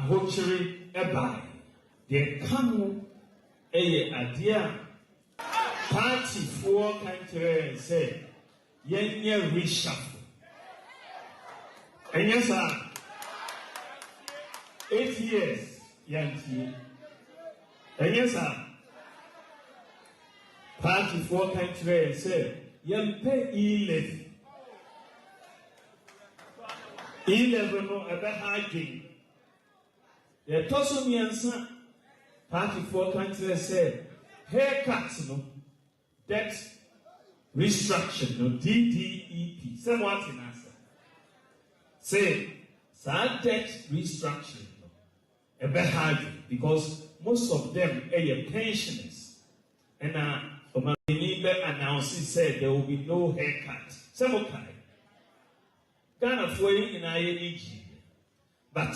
ahokyere ɛbae deɛ ka ho ɛyɛ adeɛ a partyfoɔ ka kyerɛ sɛ yɛnyɛ reshuffle ɛnyɛ saa 8 years yɛntie ɛnyɛ saa partyfoɔ ka kyerɛ sɛ yɛmpɛ E11 no ɛbɛha adwen yɛtɔ so mmiɛnsa partyfoɔ ka kyerɛ sɛ haircut no debt restructure no DDEP sɛ mo ate n'ase sɛ saa debt restructure no ɛbɛha adwen because most of them ɛyɛ pensioners ɛna ɔmani bɛ announce said there will be no haircut sɛ mo kae Ghanafoɔ yi nyinaa yɛ ne gyi but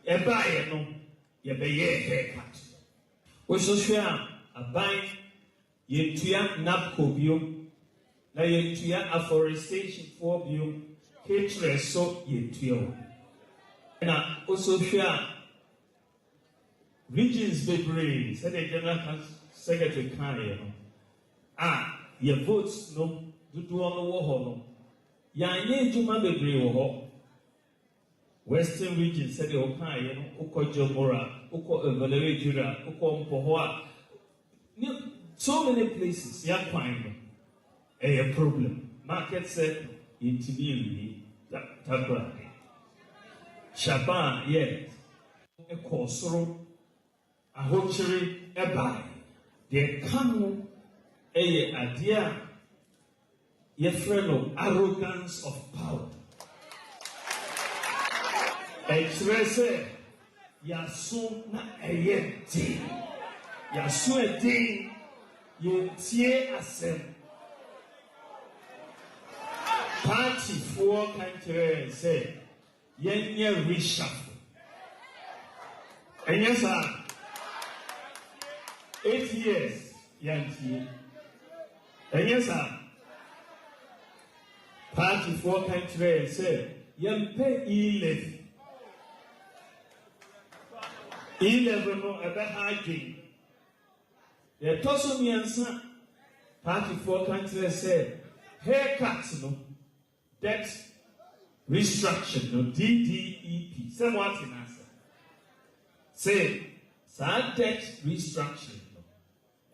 ɛbaeɛ no yɛbɛyɛ haircut wosohwɛ a aban yɛntua NAPCO biom na yɛntua afforestation foɔ biom ketrɛ so yɛntua wɔ na wosohwɛ a regions bebree sɛdeɛ general secretary kaeɛ no yɛ votes no dodoɔ no wɔ hɔ no yɛanyɛ adwuma bebree wɔ hɔ western region sɛdeɛ wɔkaeɛ no wokɔ Jomora wokɔ Evaluate Jura wokɔ Mpɔhɔ a so many places yɛakwan no ɛyɛ problem market sɛ yɛntumi awie takorade Shaban yɛ ɛkɔɔ soro ahokyere ɛbae deɛ ka ho ɛyɛ adeɛ a yɛfrɛ no arrogance of power ɛkyerɛ sɛ yɛaso na ɛyɛ den yɛaso ɛden yɛntie asɛm partyfoɔ ka kyerɛ sɛ yɛnyɛ reshuffle ɛnyɛ saa 8 years yɛntie ɛnyɛ saa partyfoɔ ka kyerɛ sɛ yɛmpɛ E11 no ɛbɛha adwen yɛtɔ so mmiɛnsa partyfoɔ ka kyerɛ sɛ haircut no debt restructure no DDEP sɛ mo ate n'ase sɛ saa debt restructure no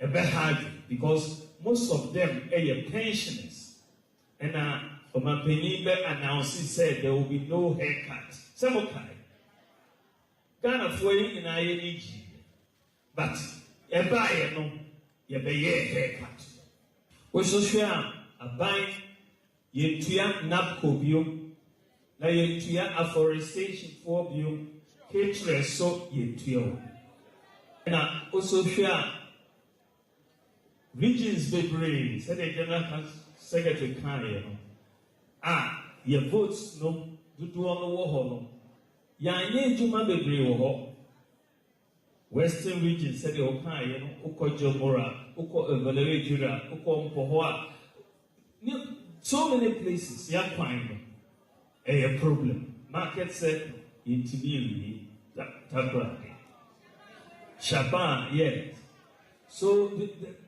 ɛbɛha adwen because most of them ɛyɛ pensioners ɛna ɔmapani bɛ announce said there will be no haircut sɛ mo kae Ghanafoɔ yi nyinaa yɛ ne gyi but ɛbaeɛ no yɛbɛyɛ haircut wosohwɛ a aban yɛntua NAPCO biom na yɛntua afforestation foɔ biom ketrɛ so yɛntua wɔ ɛna wosohwɛ a regions bebree sɛdeɛ general secretary kaeɛ no yɛ votes no dodoɔ no wɔ hɔ no yɛanyɛ adwuma bebree wɔ hɔ western region sɛdeɛ wɔkaeɛ no wokɔ Jomora wokɔ Evaluate Jura wokɔ Mpɔhɔ a so many places yɛakwan no ɛyɛ problem market sɛ yɛntumi awie takorade Shaban yɛ so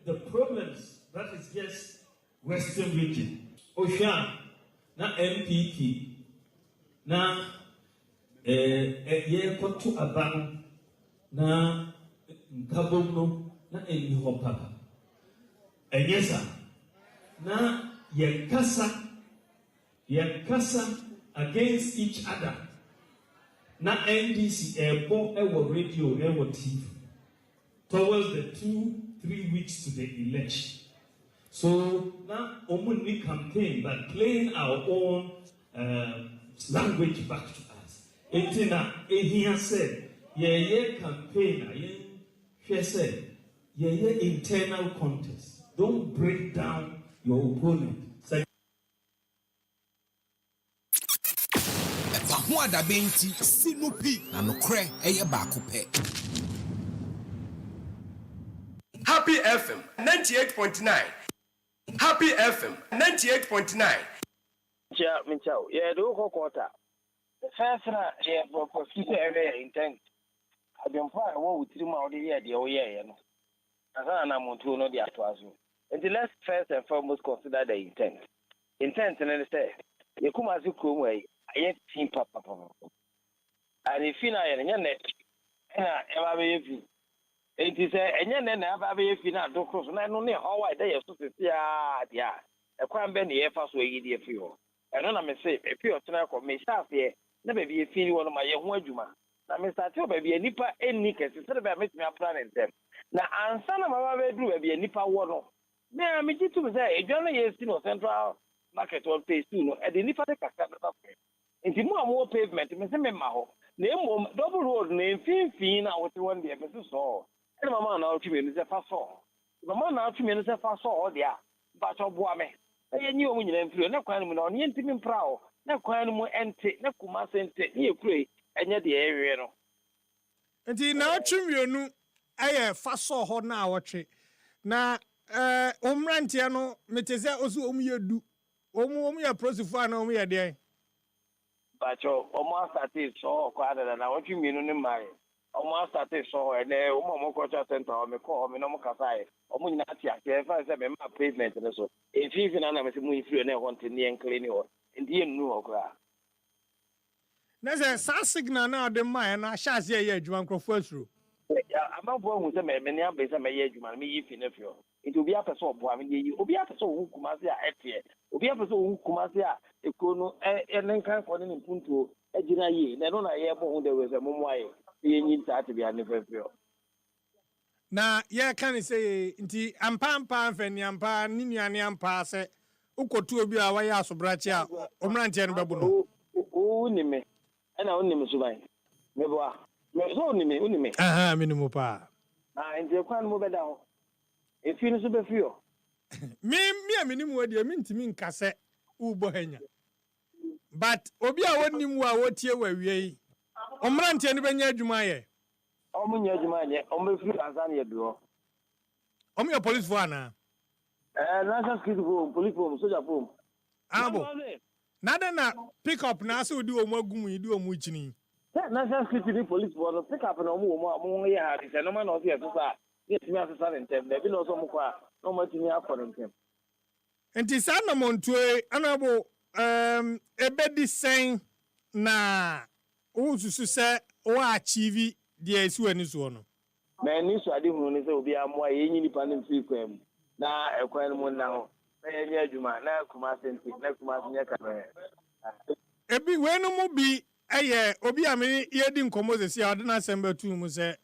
the problems that is just western region ohwɛ a na MPP na yɛkɔto aba no na nkabom no na ɛnni hɔ papa ɛnyɛ saa na yɛnkasa against each other na NDC ɛbɔ ɛwɔ radio ɛwɔ TV towards the 2-3 weeks to the election so na omunni campaign but playing our own language back to us enti na ehia sɛ yɛyɛ campaign a yɛhwɛ sɛ yɛyɛ internal contest don't break down your opponent ho adabenti sinupi na nokre eye baako pɛ Happy FM 98.9 Happy FM 98.9 Minchao, yeah, do quarter. The first year for future area intent. I don't find what with 3 months the year, no. As I'm on to know the actual. And let's first and foremost consider the intent. Intent, and then say, you come as you come away, I ain't seen papa. And if you know, and you're net, and I ever it is and then I have a final doctors, and I don't know how I day of yeah. A crime been the first way you dear fuel. And then I may say, a few of tonight for me, staff here, never be a feeling one of my young Wajuma. Now, Mr. Toba be a nipper and nickers instead of making a plan in them. Now, and son of my do be a nipper one. May I meet you to say, a journey is still central market on phase 2, and the nipper take a capital. Into more pavement, Mr. Maho. Name double road name, fin, I was one day, Mrs. Saw. And my man out to me is a fast saw. The man out to me is a fast saw, dear. But of woman. I knew when you enter, no crime on the intimate prow, no crime more empty, no commas and you pray, and yet the area. And now, Chimunu, I fast saw her now, watching. Now, Umrantiano, Meteza also you do. Omia prosifano, me a day. But your almost at it so quite than I want you mean in my almost at it so and then Omokocha Center or me call me no Kasai, or Munatia, if I said my pavement and so. If you even I'm a free and I want to near and clean or in the new crack. There's a signal now, the mine, I shall say, yeah, you want to first through. I'm not born with a man, many base of my age, man, me if you know. It will be a person, you will be a person who Kumasia at here. Will be a person who Kumasia, a Kono, and then can't call him Punto, a Jinayi. They don't know who there was a Mumway, being inside to be a never. Now, yeah, can you say, Inti, and Pam Feniampa, Ninianiampa, say, Uko to be a way out of Brachia, Omrantian Babuno. Oh, Nime, and I only miss mine. Never. Only me. Aha, Minimupa. And the Quan move down. If you know super few. Me, a minimum, you mean to mean Kaseɛbɔ, Ubohenya. But Obia won't him what you were we. Omrantian Benya Jumaye. Omunya Jumania, almost free Tanzania do. Omia police for now. National Security Home, Police Home, Soldier Home. Abo. Nada na pick up na so do omagum do omuchini. National Security Police Board pick up no more yeah, it's a no man of here to say. Yes, me as a in them. There be no some kwa no much me for them. Enti sana montwe anabo ebedi sen na ususu se o achieve the esu ani so no. Me ni so ade hunu ni se obi amwa yenyi ni panim fi kwam. Na ekwan mu na ho. Na yenyi adwuma na kuma senti na kuma nya ka me. Ebi wenu mu bi eye obi ame yedi nkomo se sia ode na semba tu mu se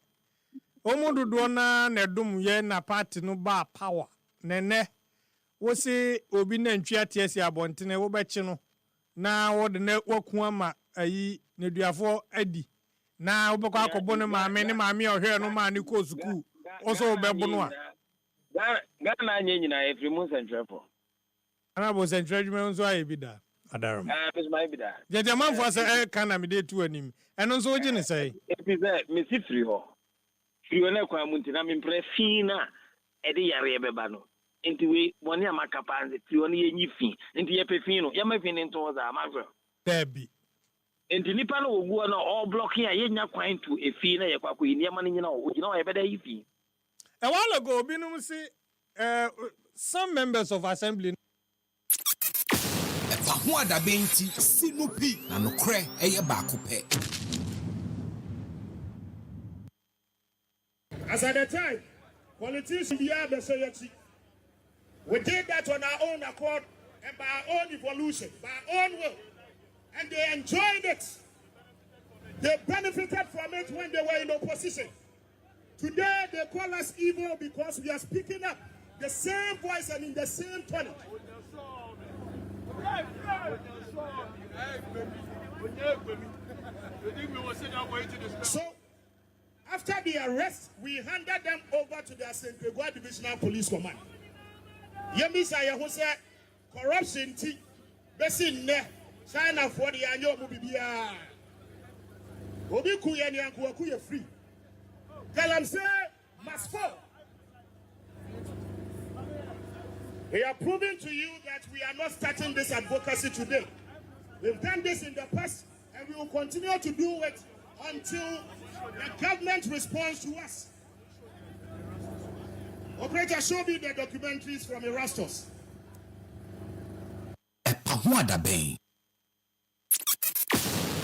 omododo na nedum ye na party no ba power nene wo se obi na ntwi atiasi abontene wo bechi no na wo de na waku ama ayi neduafo adi na wo bekọ akọbọ ne maame ohwe no ma ne ko school wo so wo bebo no a Gana anya nyina efri mu centrefo ana bo centrejuma nso aye bi da adaram bis mai bi da je manfo se kana me de tu anim eno nso ogi ne sai ebi ze me si free ho free na kwa mu ntina me mpre fina e de yare beba no enti we boni amaka panze free oni yenyi fi enti ye pe fin no ye ma fin nto za amafro debi enti nipa no oguo no all blocking ye nya kwan to efi na ye kwakọ yi niam na nyina o gina o ye beda yi fi a while ago binum see some members of assembly Ho adabenti sinupi na nokre eye baako pe. As at the time, politicians be able to say we did that on our own accord and by our own evolution, by our own will. And they enjoyed it. They benefited from it when they were in opposition. Today, they call us evil because we are speaking up the same voice and in the same tone. So, after the arrest, we handed them over to the St. Gregoire Divisional Police Command. Yemisa who said corruption tea, Bessin ne, China for the annual Mubibia. Obiku and Yankuakuya free. Tell them, say, must fall. We are proving to you that we are not starting this advocacy today. We've done this in the past, and we will continue to do it until the government responds to us. Operator, show me the documentaries from Erastus. Epahuada Bay.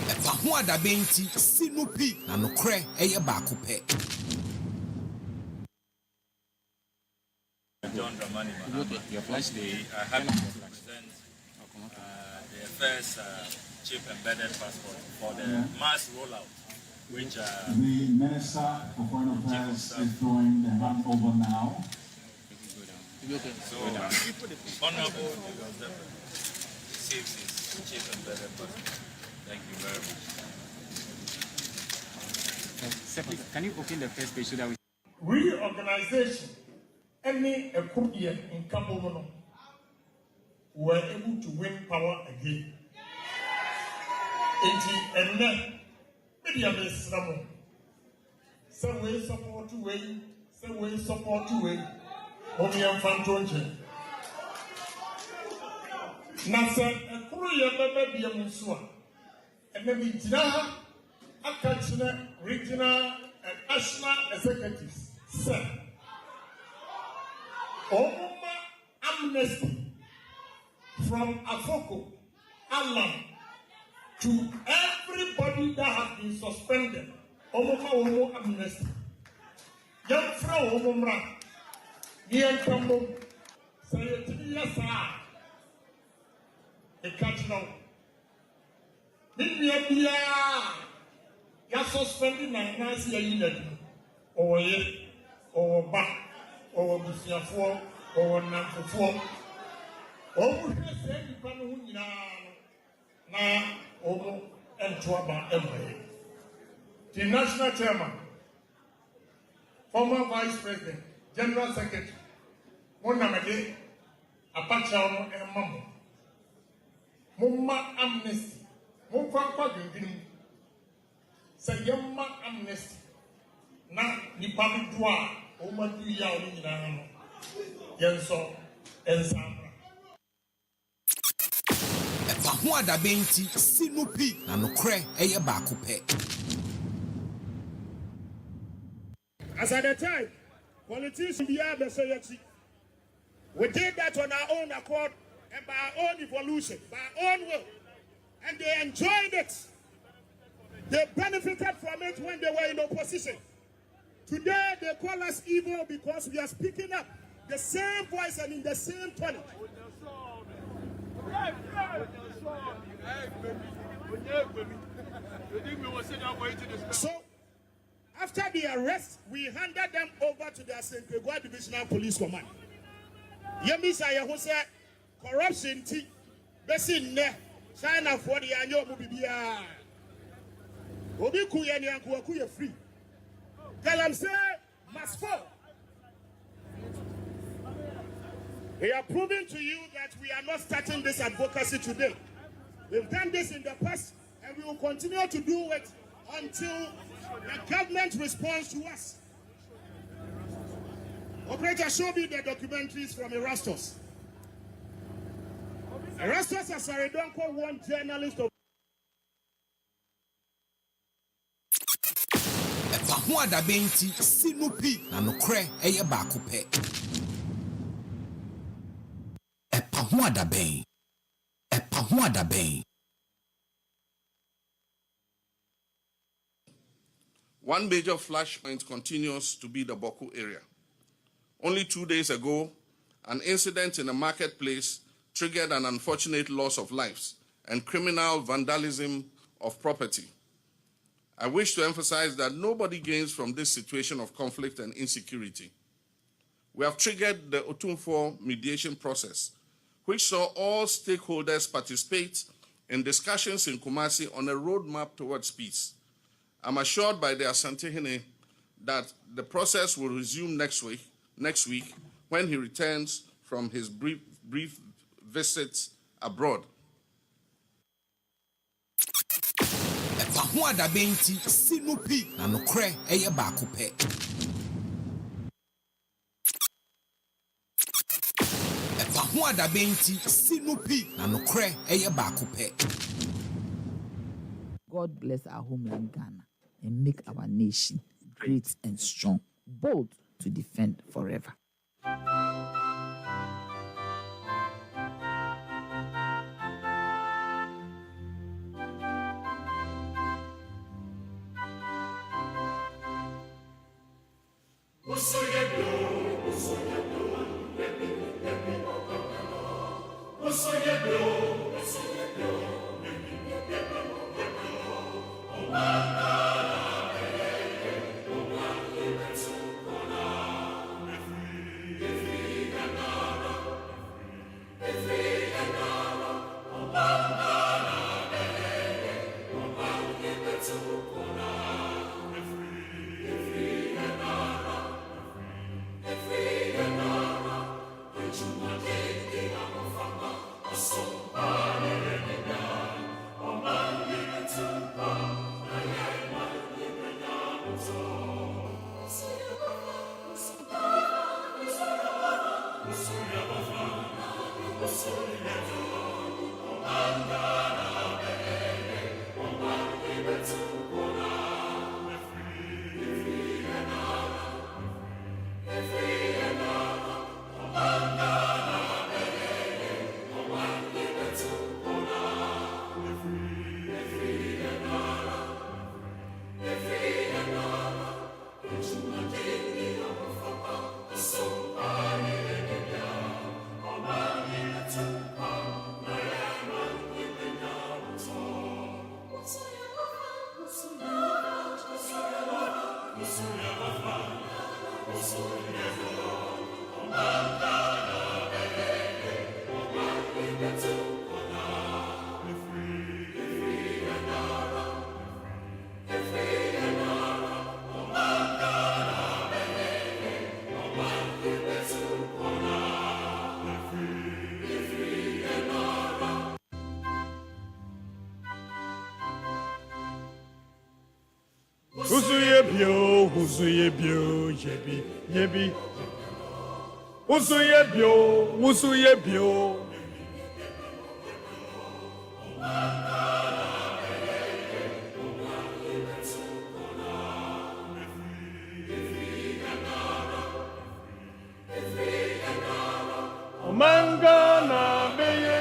Epahuada Benti Sinupi na nokre eye baako pe. John Dramani Mahama. I happy to present the first chip embedded passport for the mass rollout, which the Minister for Foreign Affairs is doing the hand over now. So, Honorable receives his chip embedded passport. Thank you very much. Can you open the first page so that we... Reorganization, any Ekubian in Kabomono were able to win power again. And then, media Islam. Some way support to way, some way support to way. Omian Fantonje. Nasa, a Korea baby a Musua. And then the Jina, Akachina, regional, and national executives said, Oma amnesty from Afoko, Alam, to everybody that has been suspended. Oma amnesty. Young Frau Omra, Nian Kambo, Sayatiya Sa, a catch now. Bibia, ya suspended na nasi ya yinadi, or ye, or back, or Busiafo, or Namfo, or say the Panuina, na Omo and Twaba Emre. The national chairman, former vice president, general secretary, Monamade, Apache and Mamu, Mumma amnesty. Mumfa Gindin say Yamma amnesty. Na Nipami Dua, Oma Duya Nino, Yenso, and Sandra. Epahuada Benti Sinupi na nokre eye baako pe. As at the time, politicians be able to say we did that on our own accord and by our own evolution, by our own will. And they enjoyed it. They benefited from it when they were in opposition. Today, they call us evil because we are speaking up the same voice and in the same tone. So, after the arrest, we handed them over to the Asenkegwa Divisional Police Command. Yemi Sayahose, corruption, Bessin, China for the annual Mubibia. Obi Kuyani and Kuakuya free. Tell them, say, must fall. We are proving to you that we are not starting this advocacy today. We've done this in the past, and we will continue to do it until the government responds to us. Operator, show me the documentaries from Erastus. Erastus Asaredonko, one journalist of Epahuada Benti Sinupi na nokre eye baako pe. Epahuada Bay. Epahuada Bay. One major flashpoint continues to be the Boku area. Only 2 days ago, an incident in a marketplace triggered an unfortunate loss of lives and criminal vandalism of property. I wish to emphasize that nobody gains from this situation of conflict and insecurity. We have triggered the Otumfor mediation process, which saw all stakeholders participate in discussions in Kumasi on a roadmap towards peace. I'm assured by the Asantehene that the process will resume next week when he returns from his brief visits abroad. Epahuada Benti Sinupi na nokre eye baako pe. Epahuada Benti Sinupi na nokre eye baako pe. God bless our homeland Ghana. and make our nation great and strong, bold to defend forever. Yebi. Usuyebio. Mangana beye.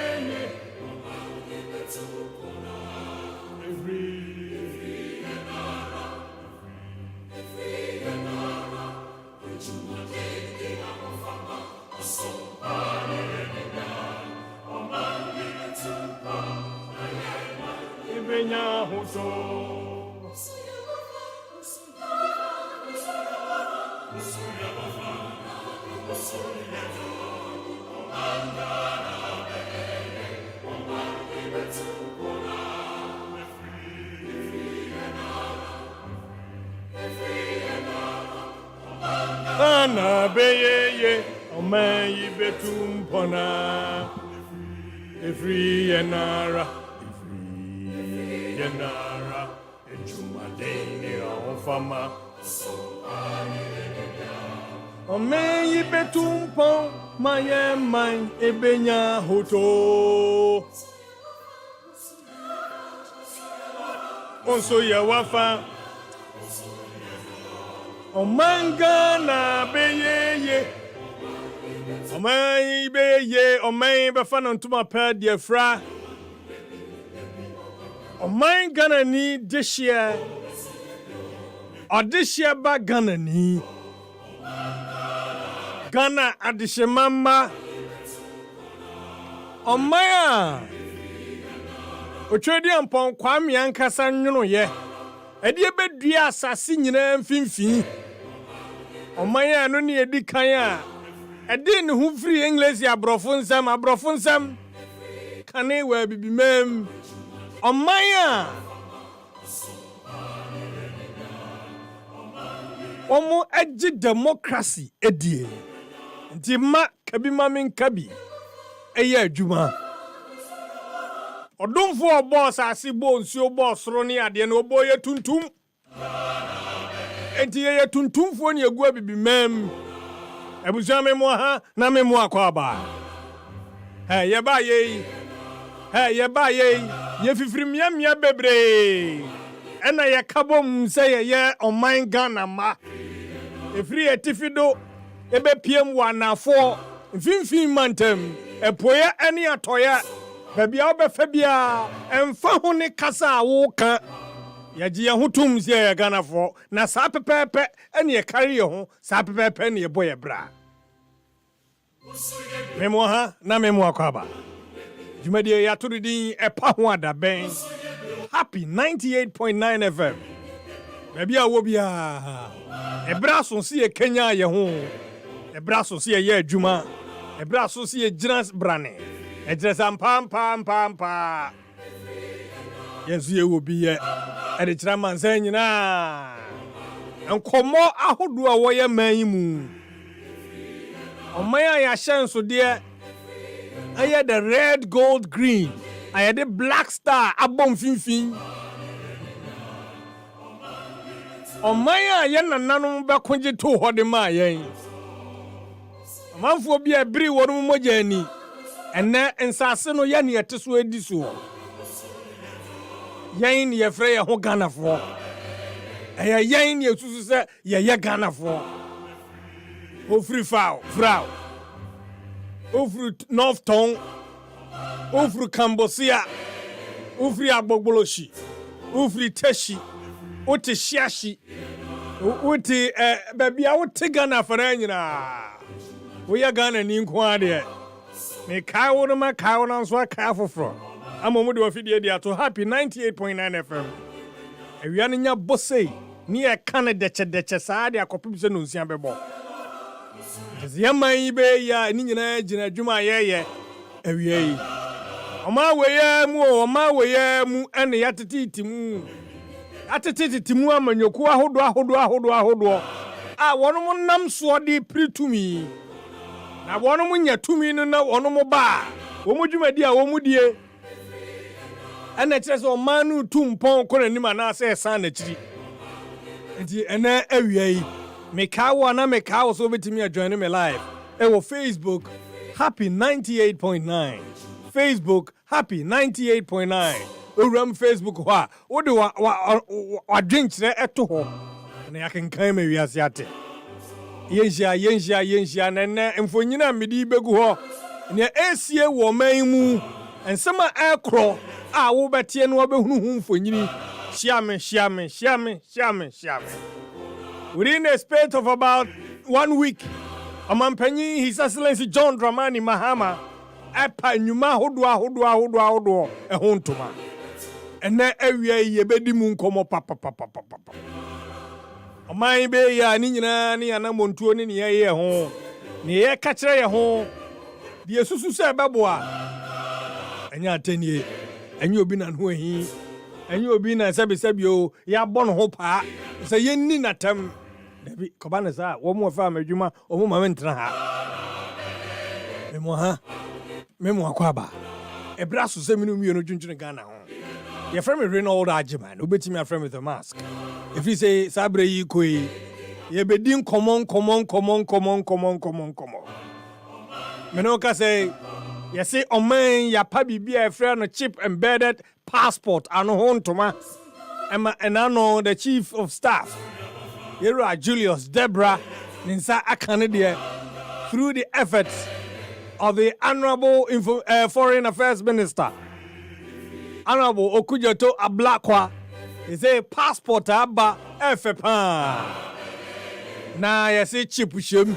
Ana beye omayi betumpona every enara ejumadeni ofama omayi betumpon mayeman ebenya hoto onso yawafa Omangana beye, Omay beye, Omay befana ntuma pa diafra. Omangana ni dishia, Odishia ba Ghana ni. Ghana adishemamba. Omaya. Ochedi ampon kwami ankasa nyono ye. Edi ebedua asase nyina mfimfin. Omaya no ne edi kan a edi ne hu free English abrofo nsam kane wa bibimam. Omaya omo agi democracy edie. Nti ma kabi mamin kabi eye adwuma. Odumfo boss asibo nsuo boss ro ne ade na obo ye tuntum. Enti ye tuntumfo ne egu abibimam. Ebuza me mo ha na me mo akwa ba. Ye ba ye ye fifiri miamia bebre. ɛna yɛkabɔ sɛ yɛyɛ ɔman Ghana ma efiri etifido ebepiem wɔ anafoɔ mfimfini mantam epoya ɛne atɔya baabi a wobɛfa bia ɛmfa ho ne kasa a woka yɛgye yɛn ho tom sɛ yɛ Ghanafoɔ na saa pɛpɛɛpɛ ɛne yɛkare yɛ ho saa pɛpɛɛpɛ ne yɛbɔ yɛ bra memo ha na memo akɔaba dwumadie yɛato din ɛpa ho adabɛn Happy 98.9 FM baabi a wɔ biara ɛbra so si yɛ Kenya yɛ ho ɛbra so si yɛ adwuma ɛbra so si yɛ gyina brane ɛgyina sa mpaa yɛnso yɛ wɔ bi yɛ ɛde kyerɛ mansa nyinaa nkɔmmɔ ahodoɔ a wɔyɛ man yi mu ɔman a yɛahyɛ nsodeɛ ɛyɛ the red gold green ayɛde black star abɔ mfimfin ɔman a yɛ nananom bɛkogye too hɔ de maa yɛn ɔmanfoɔ bi a biri wɔ no mogya ani ɛnɛ nsase no yɛ ne yɛte so adi so yɛn ne yɛfrɛ yɛ ho Ghanafoɔ ɛyɛ yɛn ne yɛsusu sɛ yɛyɛ Ghanafoɔ ofiri frau ofiri North Town ofiri Kambosia ofiri Agbogboloshi ofiri Teshi wote Shiashi wote baabi a wote Ghana fara nyinaa woyɛ Ghana ni nko adeɛ me kae wo no ma kae wo no nso akae foforɔ ama mu de wafidie de ato Happy 98.9 FM awia no nya bosei ni ɛka ne dɛkyɛdɛkyɛ saa de akɔpem sɛ no nsia bɛbɔ yɛman yi bɛyɛ ni nyinaa gyina adwuma a yɛyɛ awia yi ɔma wɔyɛ mu ɛne yɛtetete mu atetete mu amanyoku ahodoɔ a wɔnom nam soɔ de piri tumi na wɔnom nya tumi no na wɔnom ba wɔn dwumadi a wɔn die ɛna kyerɛ sɛ ɔman no tu mpɔn kɔ n'anim anaasɛ ɛsan n'akyiri nti ɛna awia yi mekawo so obetumi join me live ɛwɔ Facebook Happy 98.9 Facebook Happy 98.9 owuram Facebook hɔ a wode wadwenkyerɛ ɛto hɔ na yɛakenkan ma wiase ate yɛnhyia nɛnɛ mfonyina a mede bɛgu hɔ nea ɛsie wɔ man mu nsɛm a ɛkorɔ a wobɛteɛ no wabɛhunu ho mfonyini hyia me within a space of about 1 week Ọmampanyin His Excellency John Dramani Mahama ɛpa nnwuma ahodoɔ ɛho ntoma ɛnɛ awia yɛbɛdi mu nkɔmmɔ papapapapapa ɔman bɛyɛ ne nyinaa ne anamontuo ne yɛyɛ ho ne yɛka kyerɛ yɛ ho deɛ susu sɛ ɛbɛboa ɛnyɛ atɛnie ɛnyɛ obi na ho ahi ɛnyɛ obi na sɛbesɛbio yɛabɔ no ho paa sɛ yɛnni natam dabi kɔba ne saa wɔn mu afa amadwuma wɔn ma mentena ha memo akɔ aba ɛbra so sɛ menu mmienu dwundwene Ghana ho yɛfrɛ me Reynold Agyeman wobɛtumi afrɛ me The Mask ɛfiri sɛ saa berɛ yi kɔi yɛbɛdi nkɔmmɔ mene woka sɛ yɛse ɔman yɛapa biribi a ɛfrɛ no chip embedded passport ano ho ntoma ɛna no the chief of staff Yera Julius Deborah Ninsa Akanede through the efforts of the Honorable Foreign Affairs Minister Honorable Okujoto Ablakwa is a passport aba efepa na yesi chipushem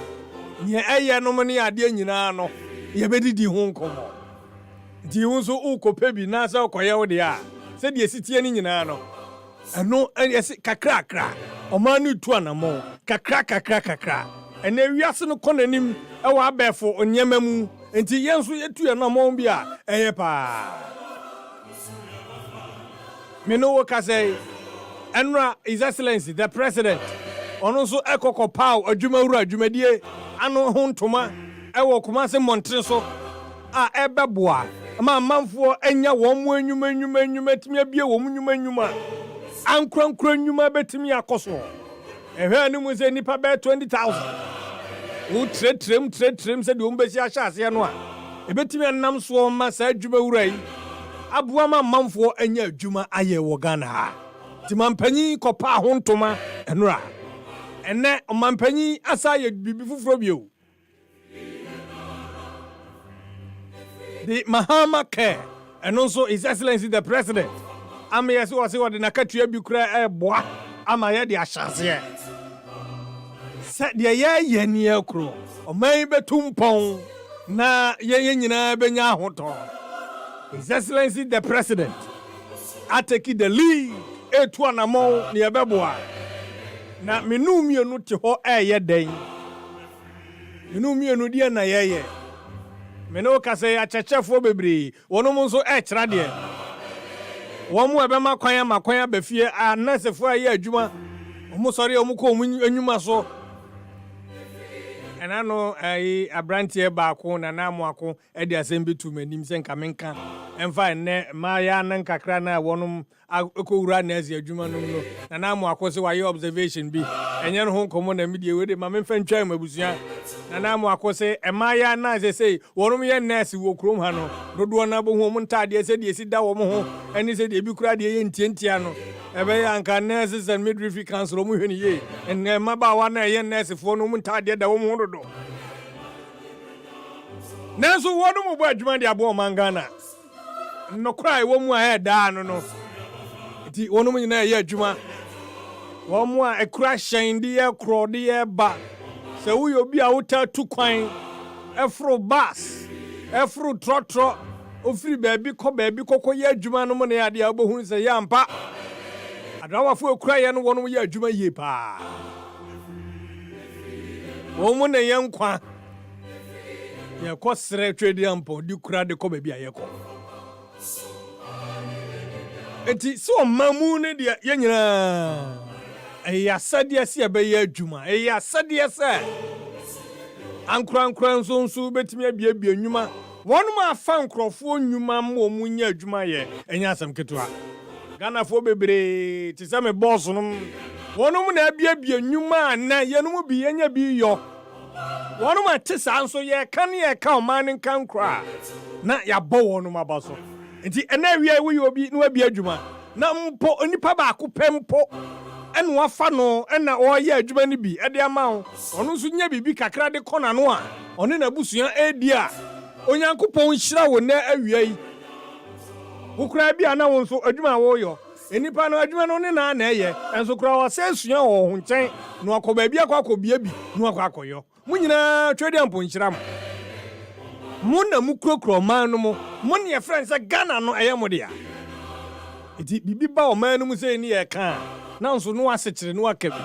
nye eye no mani ade nyina no ye bedidi ho nkomo di wonso ukope bi na sa okoye wo de a se de sitie ni nyina no eno yesi kakrakra Omanu tu anamo kakra ene wiase no konanim e wa abefo onyema mu enti yenso yetu anamo bi a eye pa me no wo ka say enra His Excellency the President ono so ekoko paw adwumawura adwumadie ano ho ntoma e wo Kumase Montre so a ebeboa ma manfo anya wo mu anwuma timi abie wo mu anwuma ankurankura nnwuma betimi akoso ehwe animu se nipa be 20,000 wo trem se de ombesi ahyase no a ebetimi annam so ma sa adwuma wura yi aboa ma manfo anya adwuma aye wo Ghana ha Ti mampanyi kopa ho ntoma enura. Ene mampanyi asa ye bibi fufuro bio. The Mahama Care and also His Excellency the President. Ama yeso wase wode nakatua bi kura boa ama ye de ahyase. Se de ye ne akro. Oman betumpon na ye nyina benya ahoto. His Excellency the President ateki the lead etu anamo ne yebeboa. Na menumienu te ho ye den. Menumienu die na ye. Meno kase achechefo bebre wonom nso ekra de womo ebema kwan bafie anasefo aye adwuma omo sori omo ko onwuma so enano ai abrantie baako na namo ako e de asem bitu manim se nka menka emfa enne ma ya nan kakra na wonom ekowura na azi adwuma no no na namo ako se waye observation bi enye no ho komo na media we de ma memfa ntwa mabusua na namo ako se ema ya na se wonom ye nurse wo krom ha no dodo na bo ho mo ntade se de esi da wo mo ho eni se de bi kura de ye ntientia no ebe ya nka nurses and midwifery council mo hweni ye enne ma ba wa na ye nurse fo no mo ntade da wo mo dodo nanso wonom mo bo adwuma de abo mangana no cry wo mu a da no ti wonom nyina ye adwuma wo mu a ekura hyen de ye kro de ye ba se wo yo bi a wota tu kwan efro bus efro trotro ofiri baabi kokko ye adwuma no mo ne ade abohu se ya mpa adawafo ekura ye no wonom ye adwuma ye pa wo mu ne ye nkwa ye ko sere twedi ampo di kura de ko baabi a ye ko enti so mamu ne de ye nyina eya sadia se be ye adwuma eya sadia se ankran nso betimi abia nnwuma wonum afa nkrofo nnwuma mo mu nya adwuma ye enya asem ketwa Ghana fo bebre ti se me boss no wonum na abia nnwuma na yenum bi yenya bi yo wonum atisa nso ye kan ye ka oman nkan kra na ya bo wonum abaso enti ena wi ayi obi no abia adwuma na mpo onipa ba ko pempo enu afa no ena oye adwuma ni bi ede ama ho onu nso nya bibi kakra de kona no a one na busua edi a onyankopon hyira wo na awia yi wukura bi ana wo nso adwuma wo yo enipa no adwuma no ne na eye enso kura wo sesua wo ho nchen no akoba bi akobia bi no akoyo munyina twede ampo nhyira mo na mukrokro man no mo ne friends Ghana no eye mo dia iti bibi ba o man no mu sei ni ye ka na nso no asechire no akabi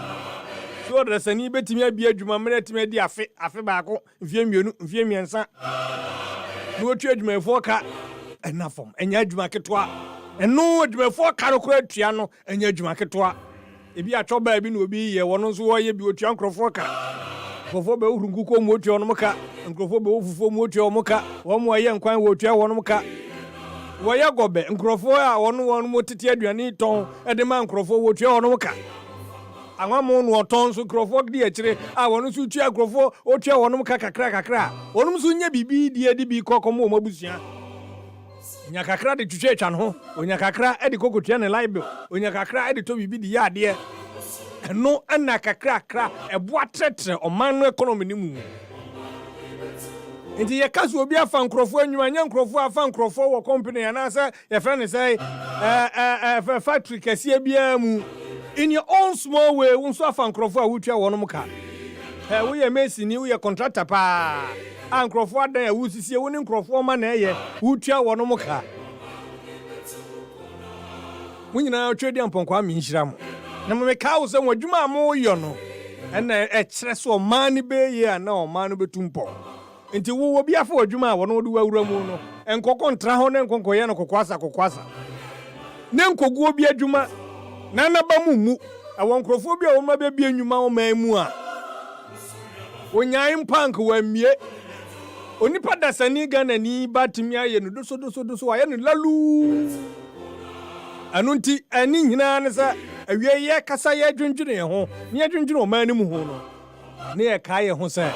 so dresani betimi abia adwuma mere timi adi afe baako mfie mienu mfie miensa no otu adwumafo ka enafom enya adwuma ketwa eno adwumafo ka ro kura tua no enya adwuma ketwa ebi atwoba bi na obi ye wono nso wo ye bi otua nkrofo ka nkrofo be urungu ko mu otua no mka nkrofo be ofufo mu otua mo ka wo mo ye nkwan wo otua wono mka wo ye gobe nkrofo a wono mo tete aduane ton e de ma nkrofo wo otua wono mka anwamo no oton so nkrofo di akire a wono so tua nkrofo otua wono mka kakra wono so nya bibi di edi bi kokomo mo mabusua nya kakra de twetwe twa no onya kakra e de kokotua ne libe onya kakra e de to bibi di ya de eno ana kakra eboa tretre oman no economy ni mu enti ye kaso obi afa nkrofo anwuma nya nkrofo afa nkrofo wo company anasa ye friend say factory kasie bia mu in your own small way unso afa nkrofo a wutwa wono mka we ye mesi ni we ye contractor pa nkrofo adan ya wusisi wo ni nkrofo ma na eye wutwa wono mka munyina twedi amponkwa mi nhyiram na me ka wo se wadwuma mo yo no ena kire so man ni be ye na o man no betumpo enti wo bi afa wadwuma wono do wawura mu no enkoko ntra ho na enkoko ye no kokwasa ne nkogu obi adwuma na na ba mu awon nkrofo bi a wo ma be bi anwuma o man mu a onyan pank wa mie onipa dasani Ghana ni batimi aye no doso aye no lalu anunti ani nyina ne sa awie ye kasa ye dwundwune ye ho ne dwundwune o man ni mu ho no ne ye ka ye ho sa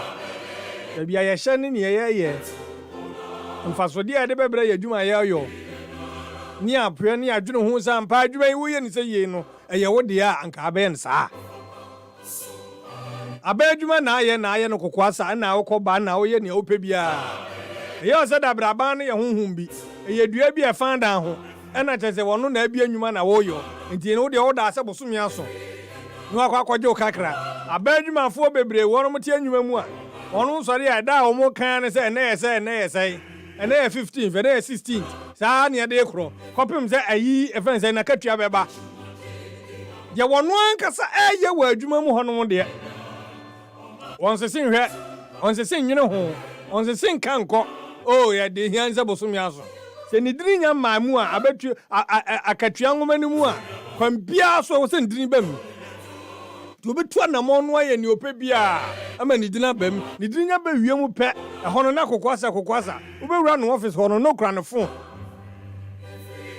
bia ye hye ne ye mfasodi ade bebere ye dwuma ye yo ni apre ne adwune ho sa mpa adwuma yi wo ye ne se ye no ɛyɛ wo de a anka abɛn saa abɛdwuma na ayɛ no kokoasa na wokɔba na woyɛ ne wopɛ bia ɛyɛ sɛ da braban no yɛ honhom bi ɛyɛ dua bi ɛfa dan ho ɛna kyerɛ sɛ wɔno na abi anwuma na woyɔ nti no wo de woda sɛ bosome aso no akɔgye wo kakra abɛdwumafoɔ bebree wɔnom te anwuma mu a wɔnom sɔre a ɛda a wɔmo kan ne sɛ ɛnɛ yɛ 15th ɛnɛ yɛ 16th saa ne ɛde korɔ kɔpem sɛ ayi ɛfɛn sɛ na katua bɛba deɛ wɔno ankasa ɛyɛ wɔ adwuma mu hɔ nom deɛ wɔn sese nhwɛ wɔn sese nwene ho wɔn sese nka nkɔ yɛ de hia nsɛ bosome aso sɛ ne diri nya maa mu a abɛtu akatua nwoma no mu a kwan biara so wɔ sɛ ne diri ba mu nti obetu anamɔ no ayɛ ne opɛ biara ama ne dina ba mu ne diri nya ba wie mu pɛ ɛhɔ no na kokoasa wobɛwura no office hɔ no kura ne phone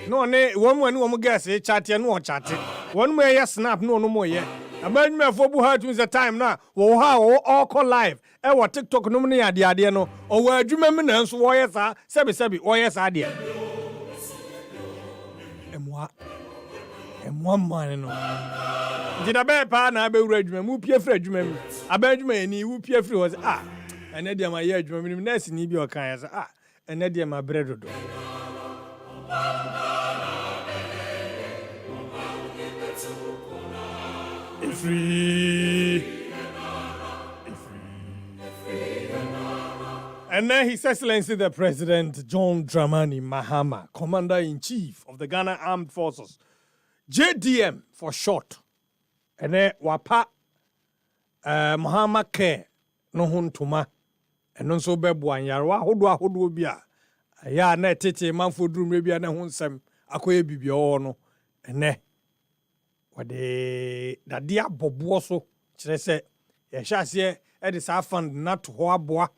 no ne wɔn mu ani wɔn gɛs chat no ɔchate wɔn mu ɛyɛ snap no no mu yɛ abanyumafo bu ha tun sɛ time na wɔ ha wɔ ɔkɔ live ɛwɔ TikTok no mu ne ade no ɔwɔ adwuma mu na nso wɔyɛ saa sɛbi wɔyɛ saa deɛ ɛmoa man no nti da bɛɛ paa na abɛwura adwuma mu pie firi adwuma mu abanyuma yɛ ni wu pie firi wɔ sɛ ɛnɛ deɛ ma yɛ adwuma mu nurse ni bi ɔka yɛ sɛ ɛnɛ deɛ ma brɛ dodo free. And then His Excellency the President John Dramani Mahama, Commander-in-Chief of the Ghana Armed Forces, JDM for short. And then Wapa Mahama Care no huntuma. And also Bebuan Yarwa Hodu Bia. Ya ne tete manfo drum rebia na hunsem akoye bibia no. Ene wade dadia bobo so kyerɛ sɛ yɛhyɛ aseɛ ɛde saa fund na to hɔ aboa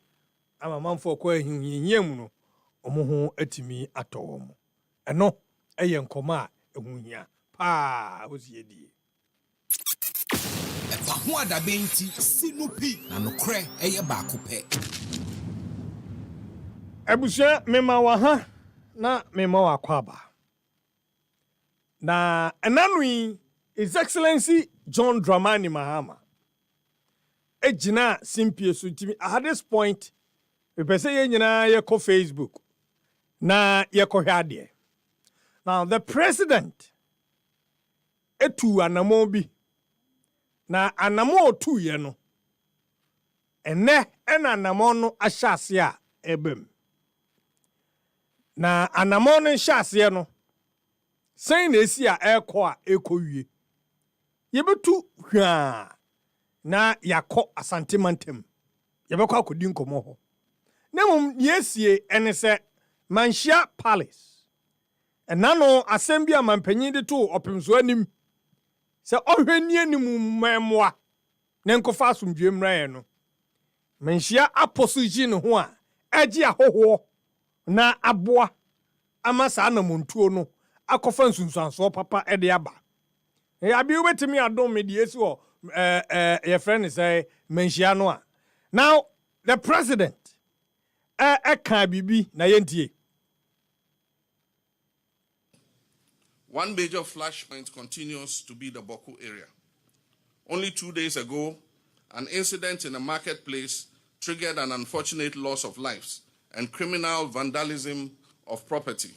ama manfo kɔ ahihiahia mu no ɔmo ho atumi atɔ wɔn ɛno ɛyɛ nkɔmɔ a ɛho hia paa osie die ɛfa ho adabɛnti sinupi na nokorɛ ɛyɛ baako pɛ abusua mema wa ha na mema wa akɔ aba na ɛnano yi His Excellency John Dramani Mahama ejina simpie so timi at this point we say ye nyina ye ko Facebook na ye ko hwade. Now the president etu anamo bi na anamo otu ye no ene anamo no ahyase a ebem na anamo no hyase no sen na esi a ekọ a ekowie yebetu hwa na yakọ asantemantam yebekọ akodi nkomo ho na mum yesie ene se Manhyia Palace enano asem bi amampanyin de to opemso anim se ohwani anim memmoa na nkofa asomdwe mrae no Manhyia apostle ne ho a agi ahoho na aboa ama saa na montuo no akofa nsunsuanso papa ede aba abi wetimi adom me de esi o your friend is say Manhyia no a now the president kan bibi na yentie. One major flashpoint continues to be the Boko area. Only 2 days ago, an incident in a marketplace triggered an unfortunate loss of lives and criminal vandalism of property.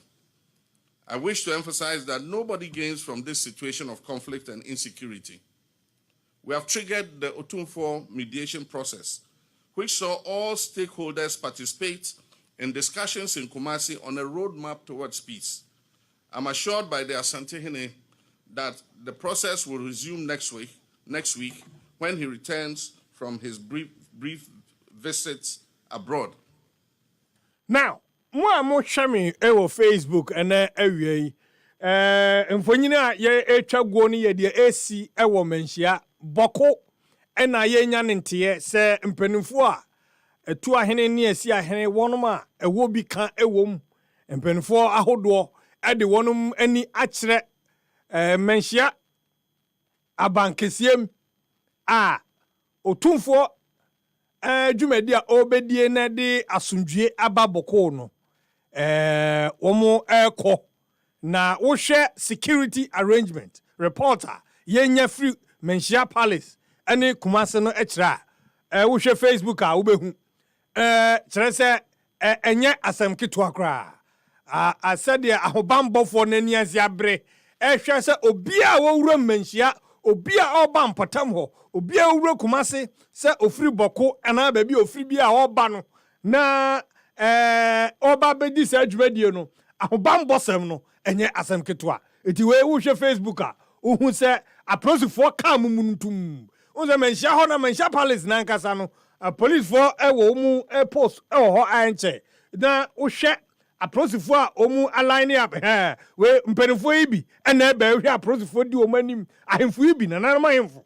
I wish to emphasize that nobody gains from this situation of conflict and insecurity. We have triggered the Otumfor mediation process, which saw all stakeholders participate in discussions in Kumasi on a roadmap towards peace. I'm assured by the Asantehene that the process will resume next week when he returns from his brief visits abroad. Now, mo hwemi ewo Facebook ene awie mfonyina ye etwa guo ne ye de AC ewo Manhyia Boko ena ye nya ne nte se mpanimfo a etu ahene ne asi ahene wonom a ewo bi ka ewom mpanimfo ahodo ede wonom ani akyere Manhyia abankesiem a otumfo dwumadi a obedie na de asomdwe aba Boko no womo eko na wohwe security arrangement reporter yenya free Menshia Palace any Kumasi no ekra wo hwe Facebook a wo behu kyerɛ sɛ enye asɛm ketewa kra a said ya ahobambɔfo n'ani ase abre ehwɛ sɛ obi a wowura Menshia obi a ɔba mpatam hɔ obi a wowura Kumasi sɛ ofiri bɔko ana ba bi ofiri bi a ɔba no na ɔba bedi sɛ adwumadie no ahobambɔsɛm no enye asɛm ketewa eti we wo hwe Facebook a wo hu sɛ aprosifo ka mumuntum wo sɛ Menshia hɔ na Menshia Palace na nkasa no police for wo mu post hɔ anche na wo hwɛ aprosifo a omu align up we mpenifo yi bi na ba hwɛ aprosifo di omu anim ahemfo yi bi na nanam ahemfo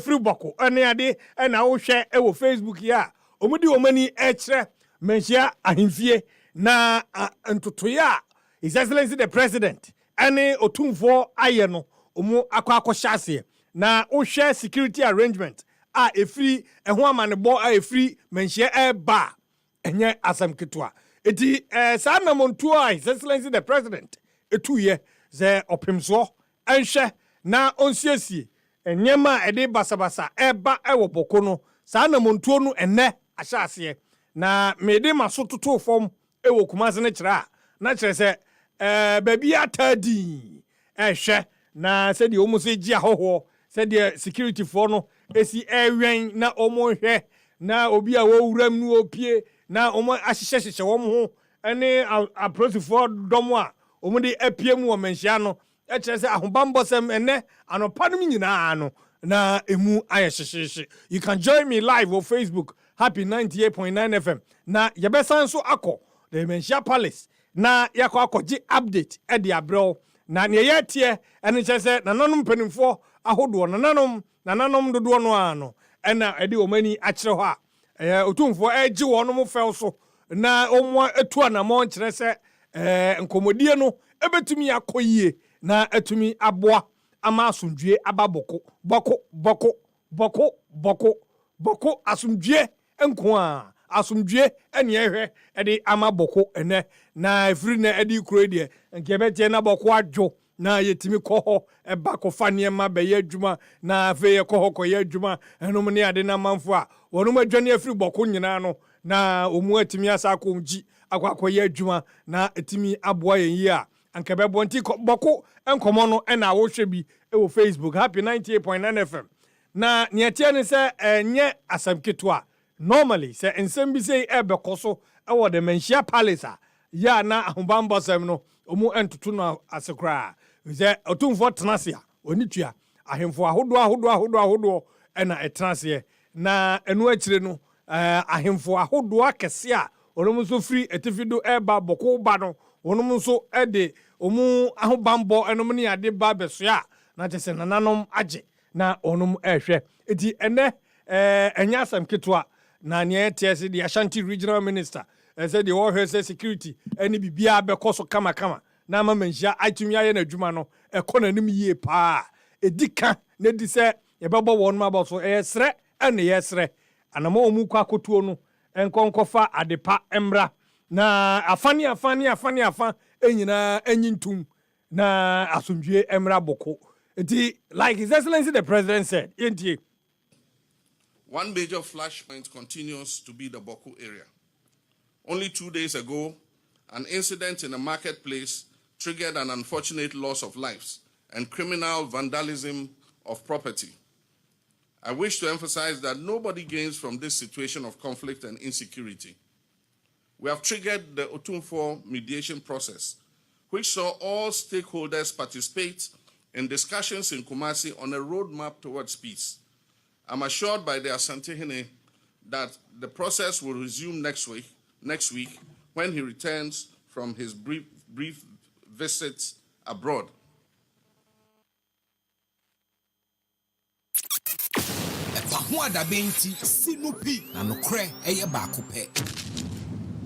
free boko ene ade na wo hwɛ wo Facebook ya omu di omu ani kyerɛ Menshia ahemfie na ntotoye a His Excellency the President ene otumfo aye no omu akɔ hyase na wo hwɛ security arrangement a efiri ɛho amanebɔ a efiri Menshia ba enye asam ketwa eti saa namontuo a His Excellency the President etuye ze opemso enhwɛ na onsiesie enyema ede basabasa eba ewo boko no saa namontuo no enne ahyase na mede maso toto fom ewo Kumasi ne kyerɛ na kyerɛ sɛ baabi atadi ehwɛ na sɛ de omo se gi ahoho sɛ de security for no esi ewen na omo hwɛ na obi a wo wuram no opie na omo ahyehyehye wo ho ene aprosifo dom a omo de apie mu wo Menshia no e kire se ahobambosem ene anopanom nyina no na emu ayehyehyehye. You can join me live on Facebook Happy 98.9 FM na yebesan so akọ the Menshia Palace na yakọ akọji update e de abrel na ne yetie ene kire se nananom penimfo ahodo nananom dodo no ano ena ede omani akire hɔ a otumfo egi wonom fel so na omo etu anamon kyerɛ sɛ nkomodie no ebetumi akɔyie na etumi aboa ama asomdwie aba boko asomdwie enko a asomdwie ene ehwɛ ede ama boko ene na efiri na ede kuro die nke betie na boko adwo na yetimi kɔhɔ eba kɔfa niema bɛyɛ adwuma na afi yɛ kɔhɔ kɔyɛ adwuma enom ne ade na manfo a wɔnom adwane afiri boko nyina no na omu atimi asa akɔnji akɔyɛ adwuma na etimi aboa yɛn yi a anka bɛbɔ nti boko enkomo no na wo hwɛ bi ewo Facebook Happy 98.9 FM na ne tie ne sɛ enye asam ketewa normally sɛ ensem bi sɛ ɛbɛkɔ so ɛwɔ the Menshia Palace a ya na ahobambosem no omu entutu no asekra ze otumfo tenase a onitua ahemfo ahodo na etenase na enu akire no ahemfo ahodo akese a onom so free etifido eba boko ba no onom so ede omu ahobambo enom ne ade ba beso a na tese nananom age na onom ehwe eti ene enya asam ketwa na ne TS the Ashanti Regional Minister said the war say security any bibia abekɔ so kama na ma Menshia atumi aye na adwuma no ɛkɔ nanim yie pa edika na di sɛ yɛbɛbɔ wɔn ma bɔ so ɛsrɛ ɛne yɛsrɛ anama omu kwa kotuo no enkonkofa adepa emra na afani enyina enyintum na asomdwie emra boko enti like His Excellency the President said enti one major flashpoint continues to be the Boko area. Only 2 days ago, an incident in a marketplace triggered an unfortunate loss of lives and criminal vandalism of property. I wish to emphasize that nobody gains from this situation of conflict and insecurity. We have triggered the Otumfo mediation process, which saw all stakeholders participate in discussions in Kumasi on a roadmap towards peace. I'm assured by the Asantehene that the process will resume next week when he returns from his brief visits abroad.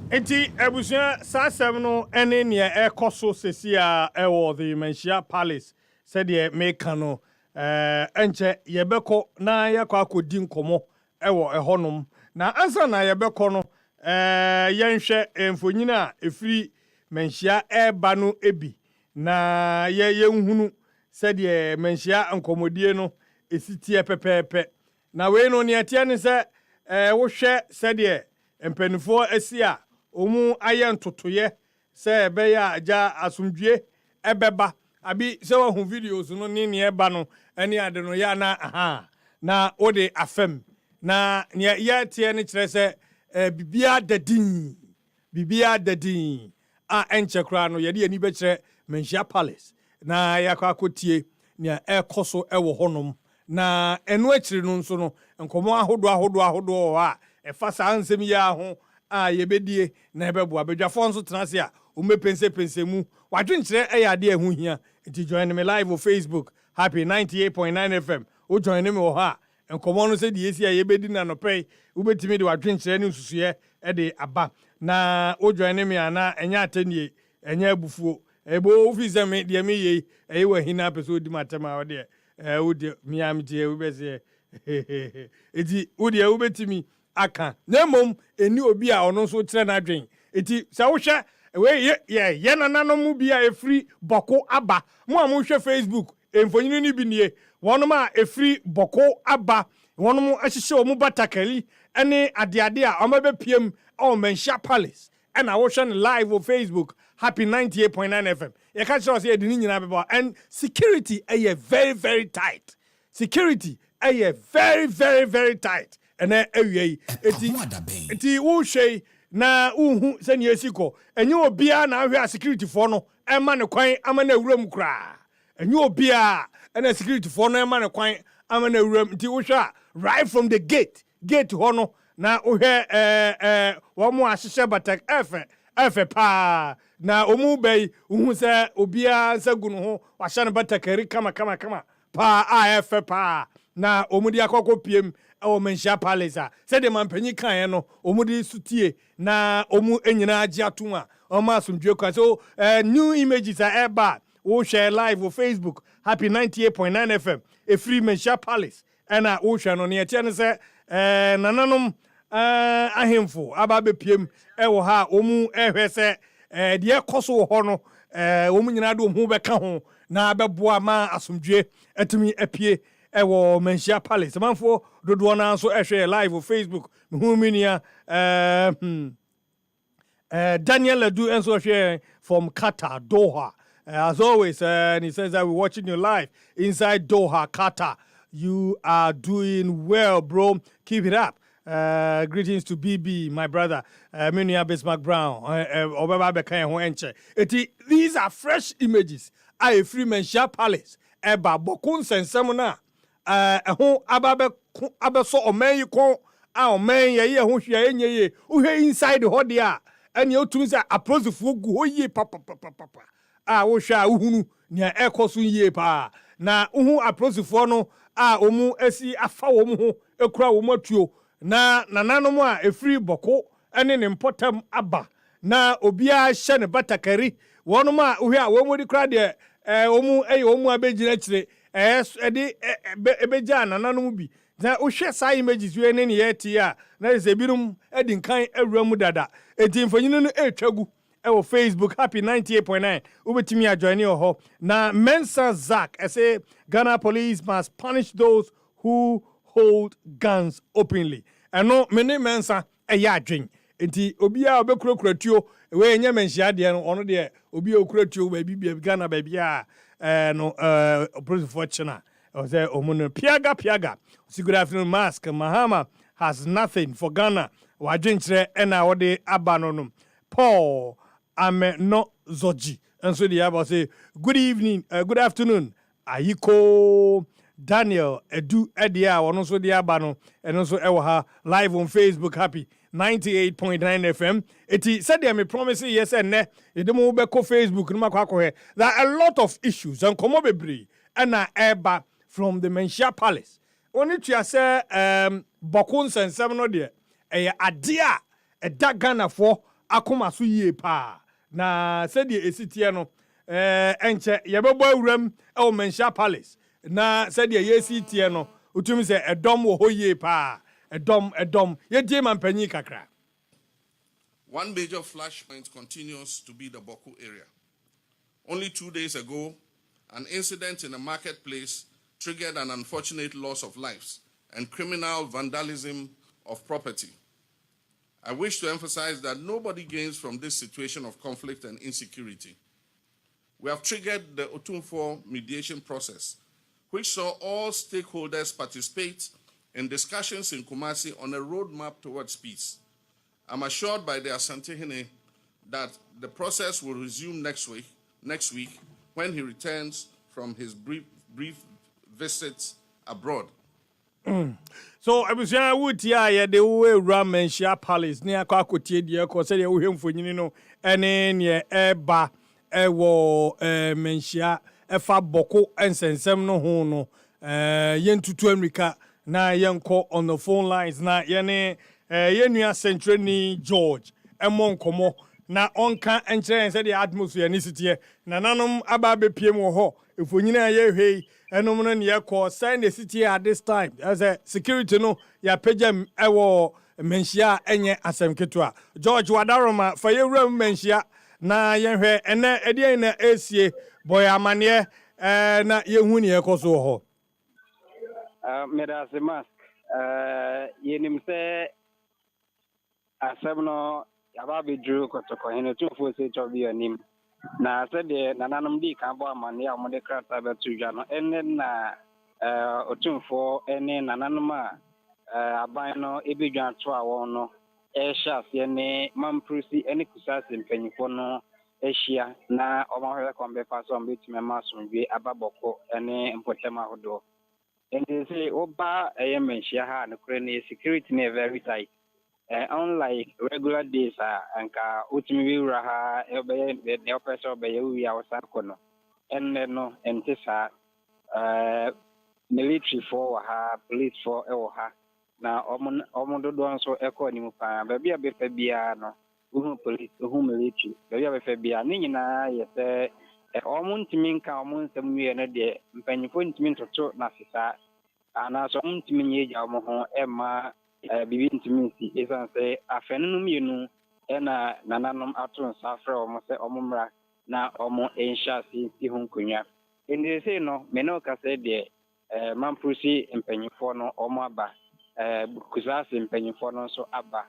Enti ebusia sasem no ene ne ekoso sesia ewo the Menshia Palace said ye meka no enche yebeko na yakọ akodi nkomo ewo ehonum na ansa na yebeko no yenhwe emfonyina efiri Menshia eba no ebi na yenhunu said ye menshia nkomodie no esitie pepepe na we no ne atie ne se wo hwe said ye empanifo asia omu aye ntotoye se ebe ya aja asumdue ebeba abi se wo hu videos no ne eba no ani ade no ya na aha na ode afem na ne ya tie ne kire se bibia dadin a enche kra no ye de ani be kire menhia palace na yakwakotie ne ekoso ewo honom na enu akiri no nso no nkomo ahodo a efa sa ansem ya ho a yebedie na ebebo abedwafo nso tenase a umepense mu wadwenkyere eyade ehu hia nti join me live on Facebook happy 98.9 FM o join me wo ha nkomo no se de yesi a yebedi na no pay ubetimi de wadwenkyere ne nsusuye de aba na o join me ana enya atanie enya abufuo ebo office me de me ye ewa hina peso di matema o de udi miam tie ubese eti udi ubetimi aka na mom eni obi a ono so kire na adwen eti sa wo hwe we ye nananom mu bia efri boko aba mo a mo hwe Facebook emfonyini ni bi nie wonom a efri boko aba wonom ahyehye o mu batakali ene adeade a omabepiem o menhia palace ena wo hwe live on Facebook happy 98.9 FM you catch us here the nyina beba and security very very tight security very tight and awie eti wo hwe na uhu se ne esiko enye obia na ahwe security for no ema ne kwan ama na awuram kra enye obia na security for no ema ne kwan ama na awuram nti wo hwe right from the gate ho no na wo hwe wo mo ahyehye batak efe pa na omu bei uhu se obia sagunu ho wahye ne batakari kama pa efe pa na omudi akokopiem o menhia palace se de mampanyi kan no omudi sutie na omu enyina agi atuma o ma asumdwe kwa so new images are eba wo share live on Facebook happy 98.9 FM a free menhia palace na wo hwe no ne tie ne se nananom ahemfo aba bepiem wo ha omu ehwe se de ekoso ho no omu nyina de omu beka ho na abeboa ma asumdwe atumi apie ewo menhia palace manfo dodo na so ehwe live on Facebook huminia Daniel Adu enso share from Qatar Doha as always and he says that we're watching you live inside Doha Qatar. You are doing well, bro, keep it up. Greetings to BB, my brother, Minia Bismarck Brown, these are fresh images. I free menhia palace eba bokun sensemna ho abeso omen yiko a omen ye ho hwia enye ye uhwe inside ho dia ene otumi se aprozifu gu ho ye papa a wo hwa uhunu ne ekoso ye pa na uhu aprozifu no a omu asi afa wo mu ho ekura wo matuo na nananom a efri boko ene ne mpotam aba na obia hye ne batakari wonom a uhwe a wo mu di kra de omu omu abegyina kire edi ebeja nananom bi na ohwe sai images we ne yeti a na ze birum edi nkan awuramu dada enti mfanyinu no etwagu ewo Facebook happy 98.9 ubetimi ajoin ho na Mensa Zak say Ghana police must punish those who hold guns openly eno mene Mensa eya adwen enti obia obekurakura we enye menhia de no ono de obi okuratio ba bibia Ghana ba bia no for China o say omuno piaga see good afternoon mask Mahama has nothing for Ghana wadwenkyere ena wode abano no Paul ame no zoji and so the aba say good evening good afternoon Ayiko Daniel Edu Edia ono so the abano and also ewa live on Facebook happy 98.9 FM. Eti said me promise yes and ne edemo be ko Facebook no makwa there are a lot of issues and komo bebre na eba from the menhia palace. Oni tua say bokun sensem no de ade a da Ghana for akoma so yie pa na said the esitie no enche yebebo awuram e menhia palace na said the yesitie no utumi say edom wo hoye pa edom ye die mampanyi kakra. One major flashpoint continues to be the Boku area. Only 2 days ago, an incident in a marketplace triggered an unfortunate loss of lives and criminal vandalism of property. I wish to emphasize that nobody gains from this situation of conflict and insecurity. We have triggered the Otumfuo mediation process, which saw all stakeholders participate in discussions in Kumasi on a roadmap towards peace. I'm assured by the Asantehene that the process will resume next week when he returns from his brief visits abroad. So abusia wutia ye de we Ramenshia Palace ne akwa akotie die ko se de wo hwemfonyini no ene ne eba ewo menshia efa boko ensensem no ho no yentutu America na yenko on the phone lines na yene yenua Centrani George emonkomo na onka enkyere se de atmosphere ni sitie na nanom aba bepiem wo ho efonyina ye hwei enom no ne yekọ send the city at this time as a security no ya pagam ewo menhia enye asemketo George Wadaroma fa yewura menhia na yenhwe ene edie na esie boy amane na yehu ne yekoso ho medase mask yenim se asem no yaba bedru kotoko hene tufo se chobi anim na se de nananom di kan bo amane ya mo de krata betu dwa no enne na Otumfuo ene nananom a aban no ebedwan to awon no ehia se ne mamprusi ene kusase mpanyifo no ehia na omahwe kombe paso mbetime masonwe ababoko ene mpotema hodo ende se oba menhia ha no kure ne security ne very tight. Unlike regular days, anka utimi wura ha ebe ne opesa obe wi awsa kono enne no entisa military for ha police for ewo ha na omododo nso ekọ ni mu pa ba bia be fa bia no uhu police uhu military ba bia be fa bia ni nyina yese omontimi nka omonsem wie no de mpanyifo ntimi ntoto na sisa ana so omontimi nyeja omo ho ema bibi ntimi si esan se afenunu mienu ena nananom ato nsafre omo se omumra na omo ensha si hunkunya ende se no meno ka se de mamprusi mpanyifo no omo aba kusase mpanyifo no so aba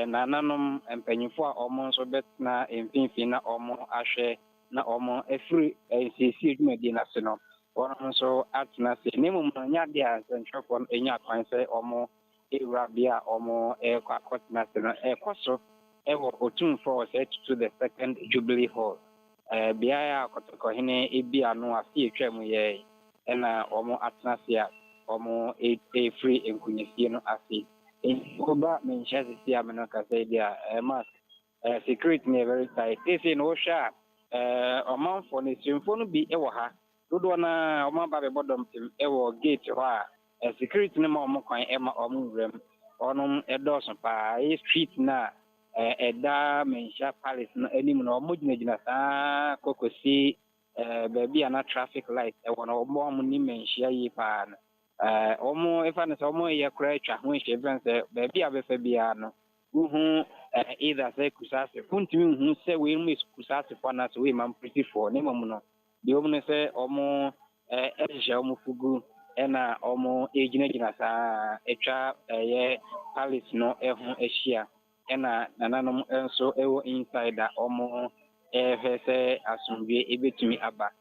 nananom mpanyifo a omo so betna empinfi na omo ahwe na omo efiri nsisi edwumadi na se no ono so atna se nemu nya de a nsentwefo no enya kwan se omo Arabia omo kwakotna se no ekoso ewo Otumfuo se to the second Jubilee Hall bia ya kotoko hene ebia no afi etwam ye na omo atna se a omo free enkunyesie no afi oba menhia sisi ameno ka say dia mask security ne very tight say no sha omanfo ne simfo no bi ewo ha dodo na omaba be bodom tim ewo gate ho a security ne ma omo kwan ema omo wurem onom edoso pa street na eda menhia palace no anim na omo ginagina saa kokosi baby ana traffic light ewo na omo ni menhia yi pa na omo efa na omo ye kra twa ho hye ben se baby abefa bia no uhu either say kusase kuntimi uhu se we mu kusase for na so we man pretty for ne mom no de omo ne se omo ehye omo fugu ena omo ejinagina saa etwa ye palace no eho ehia ena nananom enso ewo inside omo ehwese asumdwe ebetumi aba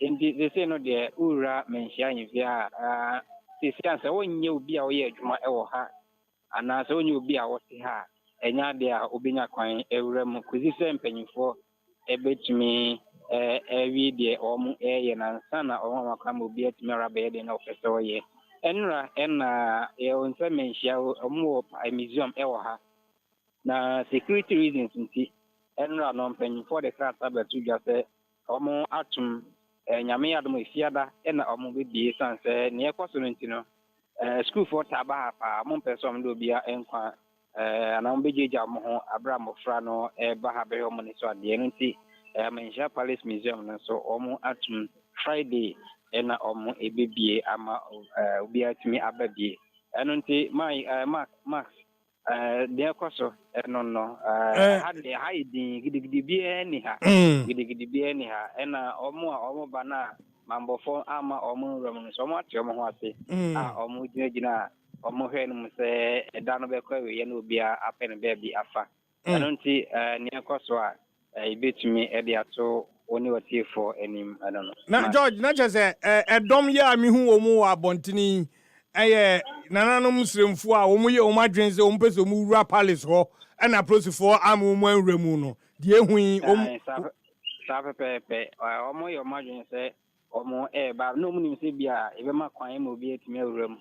endi they say no de ura menhia nyivia sisi anse wonye obi a oye adwuma ewo ha ana se wonye obi a wote ha enya de a obenya kwan ewura mu kuzi se mpanyifo ebetumi ewi de omo eye na sana omo makwa mo obi atumi arabe de na ofese oye enra ena e onse menhia omo museum ewo ha na security reasons nti enra no mpanyifo de krata betu jase omo atum nyame yadom efiada ena omo bebie sanse ne ekoso nti no school for taba pa mo person do bia enkwa ana mo bejeja mo ho abra mo fra no ba ha be omo ne so ade nti menhia palace museum no so omo atum Friday ena omo ebebie ama obi atumi ababie eno nti my max de ekoso eno no hade haidin gidigidi bia ni ha gidigidi bia ni ha ena omo bana mambo for ama omu romu so much omu ho ase omu gyina omu hwe no se eda no be kwa we na obia apen be afa eno nti ne ekoso a ibetumi e de ato oni wati for enim I don't know na George na chese edom ya mi hu omu wa bontini nananom sremfu a omu ye omu adwense omu pese omu wura palace ho na prosifo amu anwremu no de ehui omu sa pepe omu ye omu adwense omu ba no mu nimse bia ebe ma kwan ma obi etimi awuram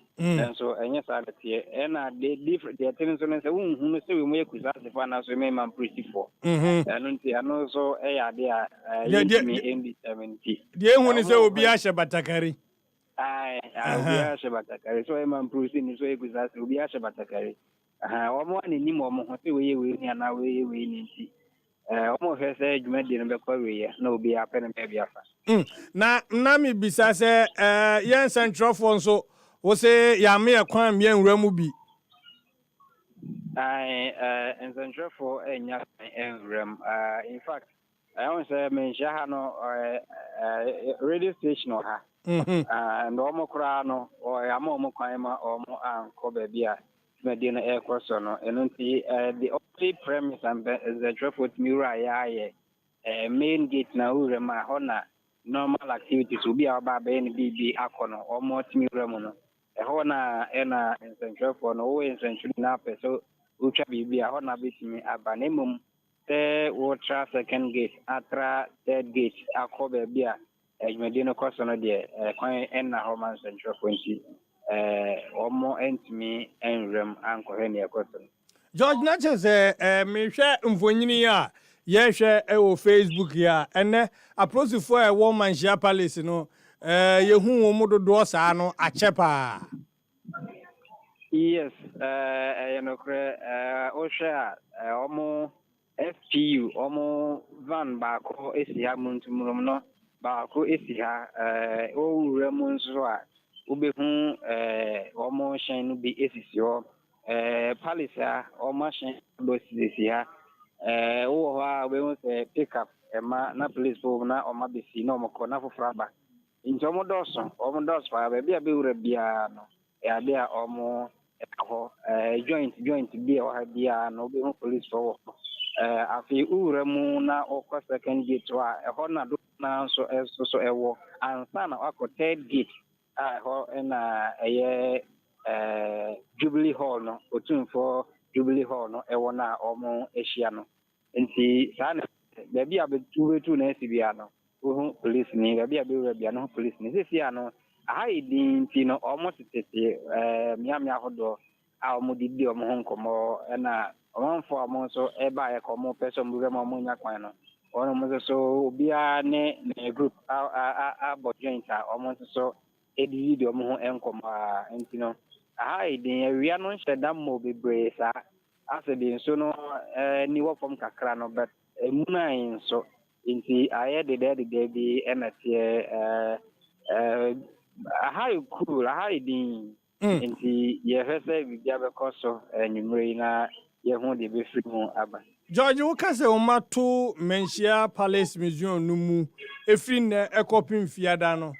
so enye sa de na de different de tin so no se unhu no se we mu ekusa se fa na so me man prosifo anu nti anu so ya de a yemi ND70 de ehu ni se obi ahye batakari obi ahye batakari so man prosi ni so ekusa se obi ahye batakari omu ani ni mo ho se we ni ana we ni nti omo hwese dwumadi no bekwa we na obi apene be bia fa na mi bisa se yen central phone so wo se ya me ekwan me nwura mu bi in central for enya enwram in fact I want say me ha no radio station ha and omo kra no o ya ma omo kwan ma omo anko be bia dwumadi no ekwoso no eno nti the only premise and the traffic mirror ya main gate na urema ho na normal activities will be about being BB akono or more mirror no ho na na central for no way central na so ucha BB ho na bitimi abanemum te water second gate atra third gate akobe bia medino koso no de kwan na ho man central for nti omo entimi enrem anko he ne koso George Natchez me hwe mfonyini a ye hwe e Facebook ya ene aprosifo e wo manhia palace no ye hu wo mododo saa no achepa yes you know o hwe omo FPU omo van baako esi ha muntumrum no baako esi ha o wura mu nso a obehu omo hyen no bi esisi ho palace a omashin bosisi ha wo ha we won say pick up ma na police bo na o ma besi na o mako na foforo ba nti o mo dos pa be bia be wura bia no ya bia o mo ho joint bia o ha bia no be won police for afi wura mu na o ko second gate wa ho na do na so ewo ansa na akọ third gate ho na Jubilee Hall no otunfo Jubilee Hall no ewo na omo ehia no nti sana bebi abetu na esibia no ohu police ni bebi abewura bia no police ni sefia no ahai din ti no omo tete miamia hodo a omo didi omo honkomo na omonfo omo so eba ye komo person buga mo nya kwan no ono mo so obia ne group a joint a omo so edidi omo ho enkomo nti no ahai din awia no hyeda mo bebre sa ase bi nso no ni wo fom kakra no but emunai nso nti aye de bi enatie ahai cool ahai din nti ye hwese bibia be koso nyumre na ye hu de be free mu aba George wo kase o mato Menchia Palace Museum no mu efri na ekopim fiada no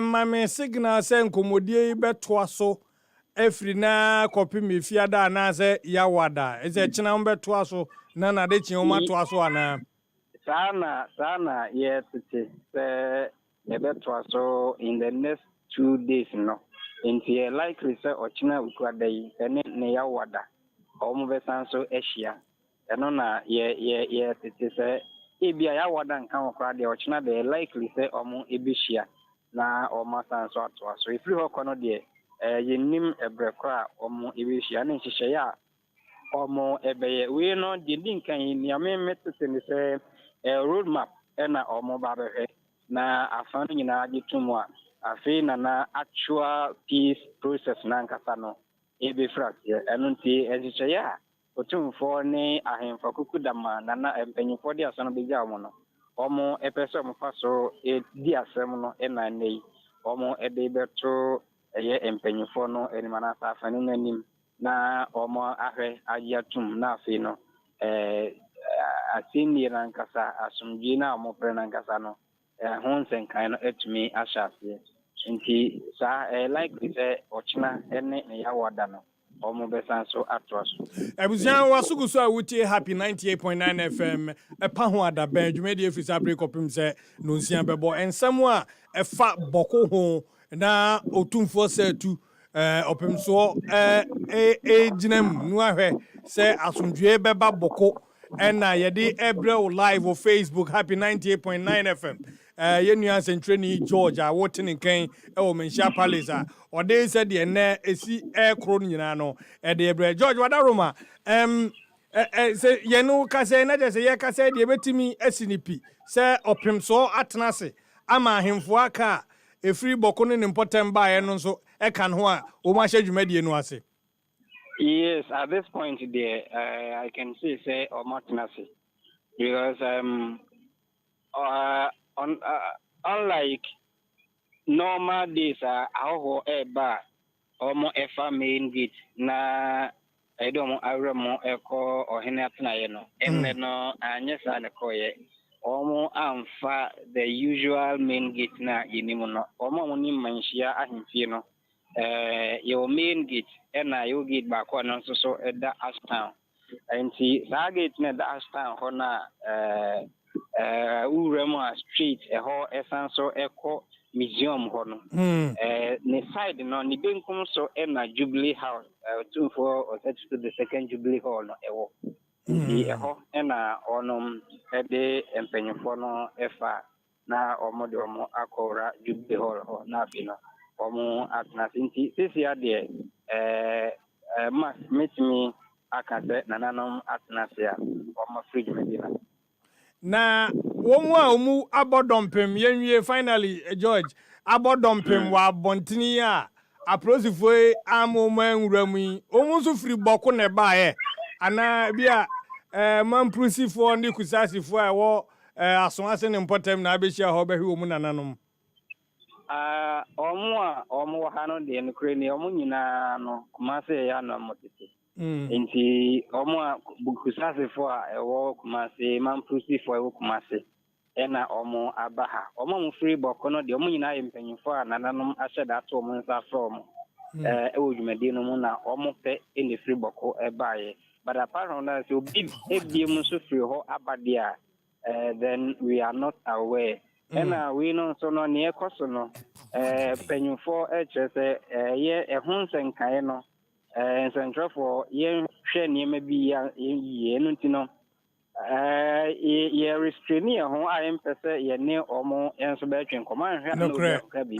mame signal se nkomodie beto aso efri na kopim fiada na se yawada eze china beto aso na de chi o mato aso ana sana ye tete se beto aso in the next 2 days no nti likely se ochina ukuada yi ne yawada omo besan so ehia eno na ye tete se ebia yawada nkan okra de ochina de likely se omo ebehia na omo san so ato aso efiri hɔ no de yenim ebrekra omo ebehia na nhyehyɛ ya omo ebeye we no de din kan ni ametete ne se road map na omo ba behwe na afan nyina agitum a afi na actual peace process na nkasa no ebefra eno nti nhyehyɛ ya otumfo ne ahemfa kukudama na empanyifo de aso no begya omo no omo epese omo faso di asem no na nei omo ede beto eye empanyifo no enimana afani nanim na omo ahwe agiatum na afi no asini na nkasa asumji na omo pre na nkasa no ho nsenkan no etumi ahyase nti saa likely say ochina ene ne yawada no omo besan so atroso Abuzian wasugu so a wutie happy 98.9 FM epa ho adaban dwumedi efisa break up him say no nsia bebo ensam a efa boko ho na otumfo say tu opem so ginam nu ahwe say asundwe beba boko na yede ebrel live on Facebook happy 98.9 FM yenua sentreni George a wotin nkan o menhia palace a ode se de na esi kro nyina no de ebrel George wadaroma se yenu kase na je se ye kase de betimi asinipi se opem so atenase ama ahemfo aka efiri boko ne important ba ye no so e kan ho a o ma hye dwumadie no ase. Yes, at this point there, I can say or Martinasi, because unlike normal days, our bar or more main gate na I don't know more echo or henatna and then no yes and a coye or amfa the usual main gate na inimuno or more manshia ahimfino. Your main gate and you gate back one so at the Ashtown. And see, that gate at the Ashtown, Hona, Urema Street, a whole essence so echo museum, Hono. The side, no, the bank so and a Jubilee House, 2 4 or 30 to the second Jubilee Hall, no, a walk. The ho and a onum a day and penny for no effa na or modomo akora Jubilee Hall, na fino. Omo atnasinti sisi ade mas metimi akase nananom atnasia omo fridge medina Na womu a omu abodompem yenwie finally George abodompem wa bontini a aprosifo amoma nwuramu yi omu so firi boko ne baaye ana bia mamprusifo ndi kusasifo a wo asonase ne mpotem na abehia ho behwe omu nananom. Omo hano de nkure ni omo nyina no kumase ya no motete nti omo bukusase fo a ewo kumase mamprusi fo ewo kumase ena omo abaha omo mo free boko no de omo nyina ye mpanyimfo a nananom ahyeda ato omo nsa from ewo dwumadi no mu na omo pe ene free boko ebaaye but apart from that so big ebiem so free ho abade a then we are not aware. And we know so no near Cosono, penny for HS, ye a hunts and Kaino, and Central for ye sheni maybe ye nutino. Ye restraining who I am per se ye near or more answer back in command. No crap, and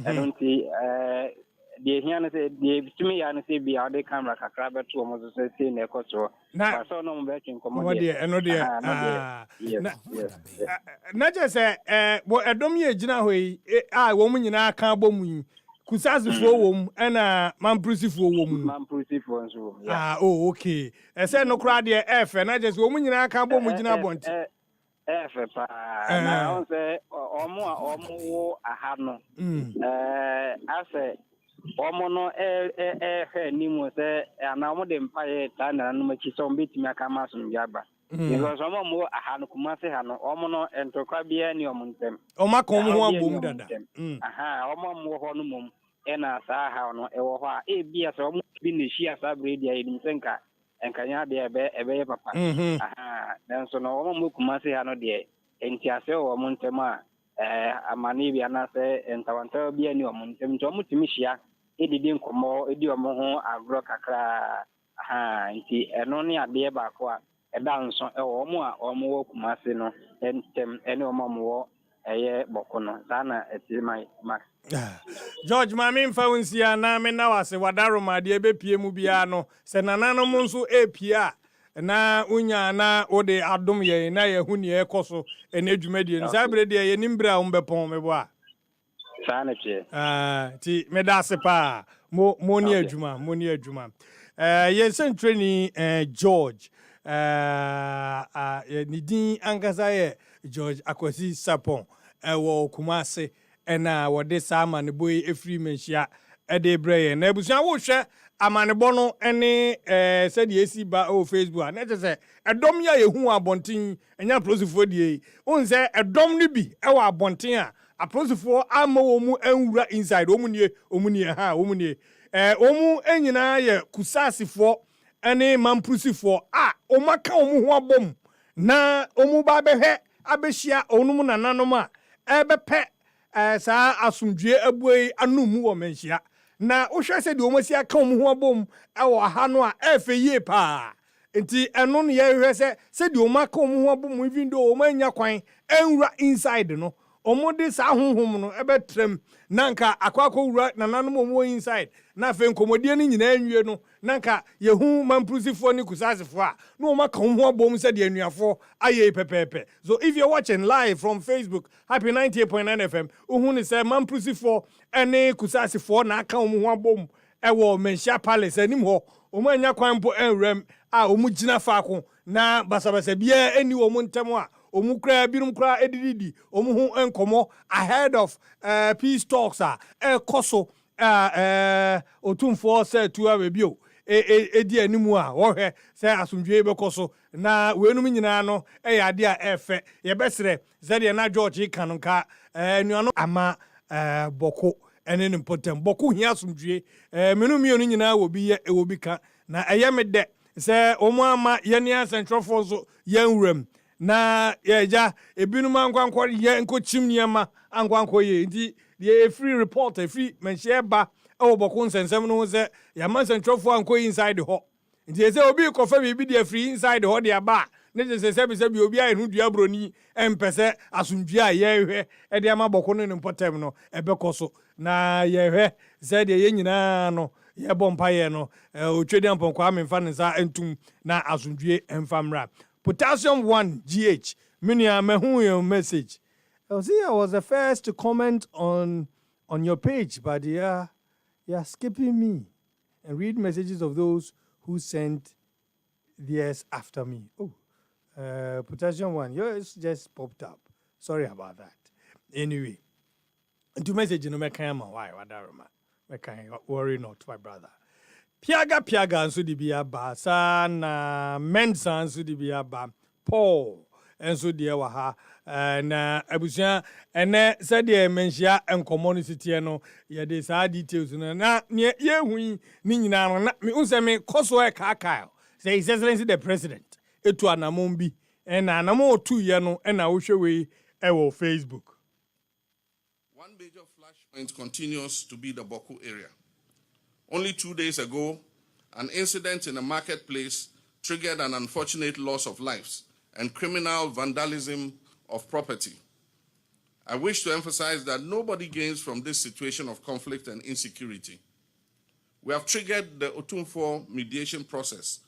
I don't see the Hiana said, to me, I say be out the camera, a crab to almost say, near Coso. Now, I saw no back in command. Na je se bo edom ye gina hoyi wo mu nyina ka bom yi kusasifo wom na mamprusifo wom nso okay se no kra de efe na je se wo mu nyina ka bom gina bonti efe pa na on se omo wo aha no ase omo no ni mo se na omo de mpaye ta na no machi so mbetimi aka maso njaba because omo mo aha no kumase ha no omo no entokwa bia ni omo ntem omo ka omo ho abom dada omo mo ho no mom na saa ha no ewo ho a bia se omo bi ne hia saa bredi ayi nim senka enkanya de ebe papa then so no omo mo kumase ha no de entiase omo ntem a amani bia na se entawanta bia ni omo ntem nto omo timi hia edidi nkomo edi omo ho agro kakra nti eno ne ade ba ko a eda nso omo a omo wo kumase no entem ene omo wo eye boko no sana eti mai max George mami mfa wonsia na me na wase wadaroma de ebepie mu bia no se nananom nso epia na unya na ode adom ye na ye hu ne ekoso ene adwumadie no sa brede ye nimbra umbepon mebo a sana che ti medase pa mo ni adwuma ye sentreni George ni din angasa ye George Akwasi Sapon wo Kumase ena wode sama ne boy efri menhia ede breye na ebusia wo hwe amanebɔ no ne said esi ba o Facebook na che edom ya yehu abonten enya prosifo die won se edom no bi e wa abonten a aprosifo ama wo mu anwura inside omunie ha omunie omu enyina ye kusasifo ene mamprusifo a omaka omu ho abom na omu ba behwe abehia onum nananom a ebepe saa asumdue abuei anum wo menhia na wohwe se de omasi aka omu ho abom ewo ha no a efe yie pa enti eno ne ye hwe se de omaka omu ho abom even though omanya kwan enwura inside no omode sa honhom no ebetrem nanka akwakọ wura nananom omo inside na fe nkomodie ni nyina anwie no nanka yehu mamprusifo ni kusasifo a no omaka ho abom se de anuafo aye pepepe. So if you're watching live from Facebook Happy 98.9 FM uhu ni se mamprusifo ene kusasifo na aka ho abom ewo Menhia Palace anim ho omo anya kwan po enwrem a omo gina faako na basabasa bia eni omo ntemo a omukra birum kra edididi omuhu enkomo ahead of peace talks koso otumfo se tuwa bebio edi animu a wo hwe se asumdwe be koso na wenum nyina no ade a efe ye besere zede na George kanonka nuano ama boko ene nimpotem boko hia asumdwe menum yenu nyina wo bi ye wo bi ka na eyemede se omu ama yenia central force yanwuram na yeja ebinum ankwankwo ye nkochim niema ankwankwo ye ndi ye free report free Menhia ba e boko nsensem no se ya man centrofo anko inside ho ndi ye se obi kofa bi de free inside ho de aba ne se bi obi ayehu dua broni empese asundua a ye hwe e de ama boko no nimpotem no ebekoso na ye hwe se de ye nyina no ye bompa ye no otwedi amponkwa amemfa nsa entum na asundue emfamra. Potassium 1 GH. Minia mehu your message. I was the first to comment on your page, but you're skipping me and read messages of those who sent theirs after me. Oh, Potassium 1, yours just popped up. Sorry about that. Anyway, to message no mekama why wadaroma. Mekama worry not, my brother. Piaga nso di bia ba sa na Mensa nso di bia ba Paul enso die wa ha na abusia ene se de Menhia enkomo no sitie no ye de sa details no na ye hu ni nyina no na me unse me koso e kaka say His Excellency the President etu anamon bi na anamon otu ye no na wo hwe we e wo Facebook. One major flashpoint continues to be the Boku area. Only 2 days ago, an incident in a marketplace triggered an unfortunate loss of lives and criminal vandalism of property. I wish to emphasize that nobody gains from this situation of conflict and insecurity. We have triggered the Otumfo mediation process,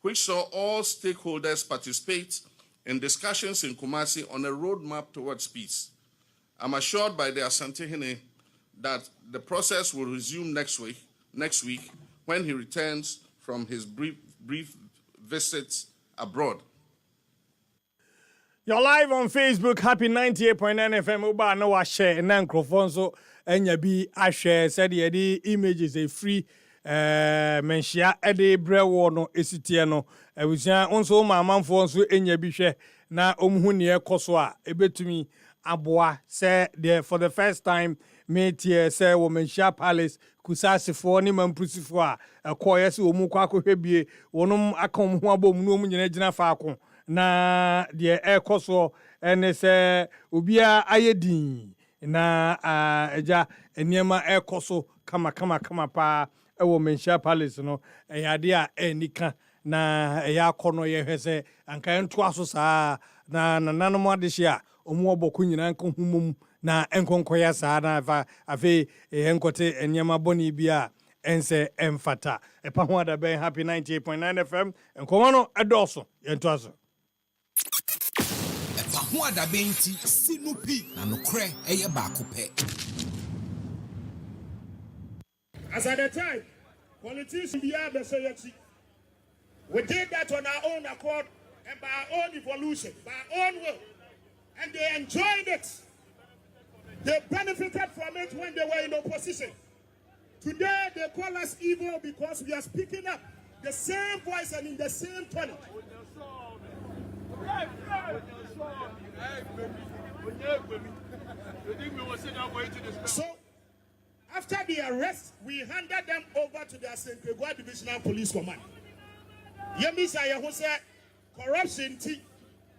which saw all stakeholders participate in discussions in Kumasi on a roadmap towards peace. I'm assured by the Asantehene that the process will resume next week when he returns from his brief visits abroad. You're live on Facebook, Happy 98.9 FM. Uba no wa share na microphone so enya bi a share said the images a free Menhia ede brewo no esitie no ebusia onso mamanfo nso enya bi hwe na omhu ne ekoso a ebetumi aboa say for the first time metie say wo Menhia Palace kusasifo ni mamprusifo a ekoye se omu kwa akohwebie wonum akom ho abom no omu nyina gina faako na de ekoso ene se obia ayedin na eja eniema ekoso kama pa ewo Menhia Palace no eyade a enika na eya kono ye hwese anka ento aso saa na nanom adehye a omu oboko nyina nko humum na enkonkoya saa na afi enkote eniema boni bia ense emfata epa ho ada ben Happy 98.9 FM enkomo no edoso yento aso epa ho ada ben ti sinupi na no kre eye baako pe. As at the time, politicians we did that on our own accord and by our own evolution, by our own will. And they enjoyed it. They benefited from it when they were in opposition. Today they call us evil because we are speaking up the same voice and in the same tone. So, after the arrest, we handed them over to the Kaseɛbɔ Divisional Police Command. Yemi Sayahose, corruption,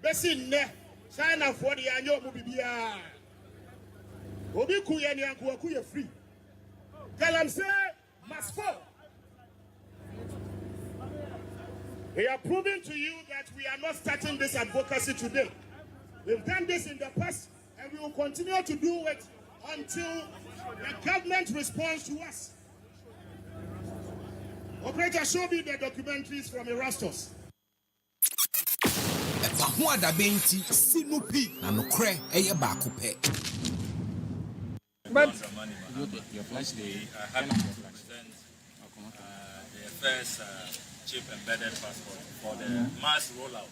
Bessin, China for the annual Mubibia. Obi Kuyani and Kuakuya free. Tell them, say, must fall. We are proving to you that we are not starting this advocacy today. We've done this in the past, and we will continue to do it until the government responds to us. Operator, show me the documentaries from Erastus. But your flash day, I have to present the first chip embedded passport for the mass rollout,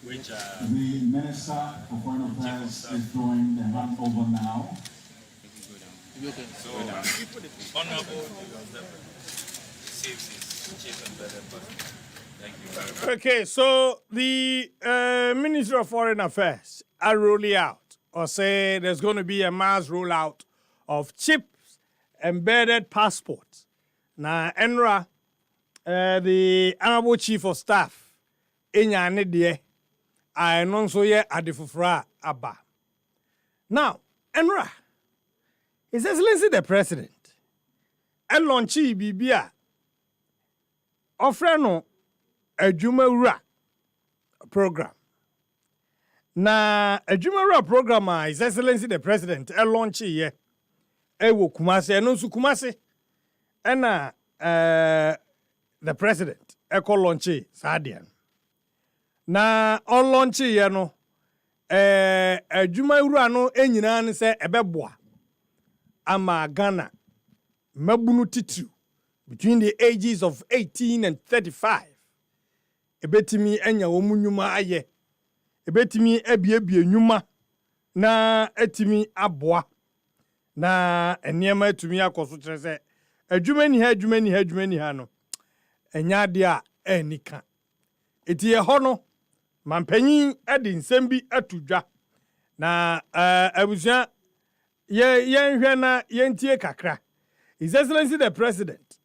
which the Minister for Foreign Affairs is doing the run over now. So, Honorable receives his chip embedded passport. Thank you very much. Okay, so the Ministry of Foreign Affairs are rolling out, or say there's going to be a mass rollout of chips embedded passports. Now, Enra, the Honorable Chief of Staff, Enya Nedie, I non so ye adifufra Abba. Now, Enra, His Excellency the President, and launchi Bibia, Ofreno, a Jumawura program. Na a Jumawura program, His Excellency the President, a launchi ye. Ewo Kumasi, and also Kumasi, and the President, Eko launchi Sadian. Na on launchi ye no, Jumawura no, enyina se ebeboa. Ama Ghana, Mabunu Titu, between the ages of 18 and 35. Ebetimi enya omunyuma aye. Ebetimi ebie nyuma na etimi aboa. Na eniema etumi akoso kire se adwumani ha no. Enya de a enika. Eti ye ho no mampanyin edi nsem bi atudwa. Na abusia yenhwe na yentie kakra. His Excellency the President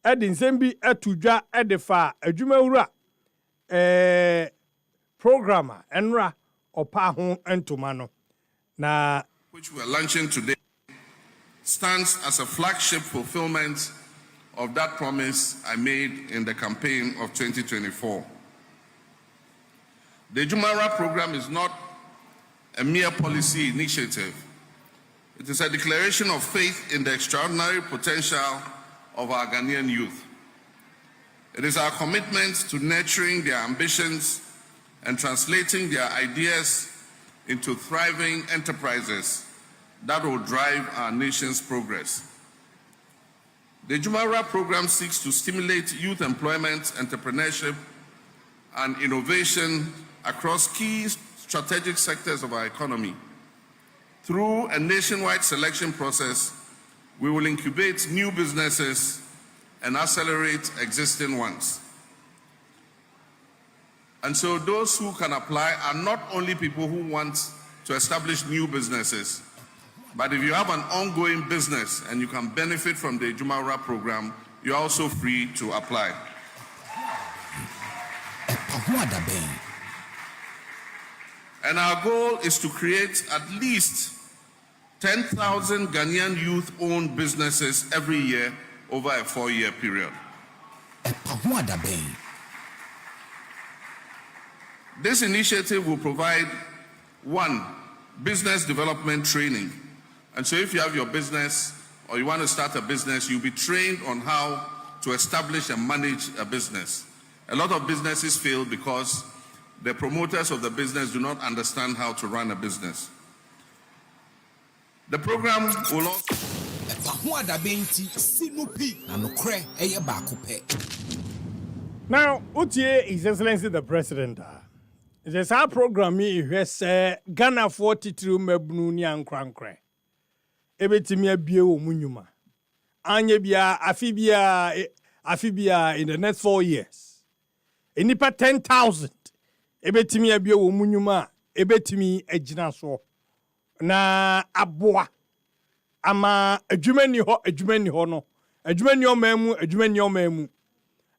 edi nsem bi atudwa edefa adwumawura programmer enra opa ho entoma no. Na which we are launching today stands as a flagship fulfillment of that promise I made in the campaign of 2024. The Jumara program is not a mere policy initiative. It is a declaration of faith in the extraordinary potential of our Ghanaian youth. It is our commitment to nurturing their ambitions and translating their ideas into thriving enterprises that will drive our nation's progress. The Jumara program seeks to stimulate youth employment, entrepreneurship, and innovation across key strategic sectors of our economy. Through a nationwide selection process, we will incubate new businesses and accelerate existing ones. And so those who can apply are not only people who want to establish new businesses, but if you have an ongoing business and you can benefit from the Jumara program, you're also free to apply. And our goal is to create at least 10,000 Ghanaian youth-owned businesses every year over a 4-year period. This initiative will provide, 1, business development training. And so if you have your business or you want to start a business, you'll be trained on how to establish and manage a business. A lot of businesses fail because the promoters of the business do not understand how to run a business. The program will also... Now, Utie, His Excellency the President, it is our program here, Ghana 42 Mebnu Nyan Krankre. Ebetimi abie wo munyuma. anye bia afibia in the next 4 years. Enipa 10,000 ebetimi abie wo munyuma ebetimi agina so na aboa ama adwumani ho no adwumani omamu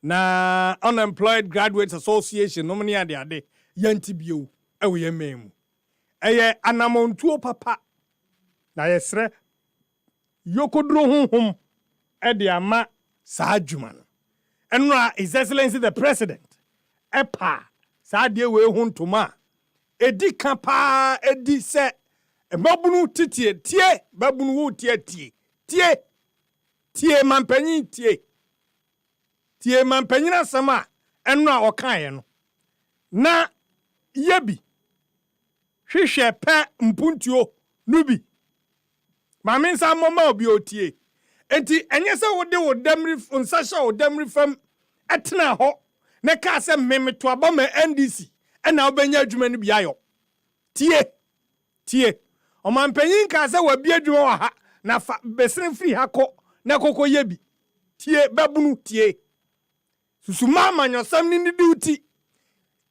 na Unemployed Graduates Association no mani ade yanti bio ewe yememu eye anamontuo papa na yesre yokodro honhom ede ama saa adwuma no enra His Excellency the President epa saa de we ho ntoma edi kapa edi se babunu titie tie babunu wo tie mampanyin tie mampanyin asama enra okaye no na yebi hwehwe pe mpuntuo nubi maame nsa moma obi otie enti enye se wode wo damri nsasha wo damri fam etena ho ne ka se memeto abama NDC ena obenya adwuma no biayo tie o mampanyin ka se wa bi adwuma wa ha na fa besene free ha ko na kokko yebi tie babunu tie susuma manyosam ni duty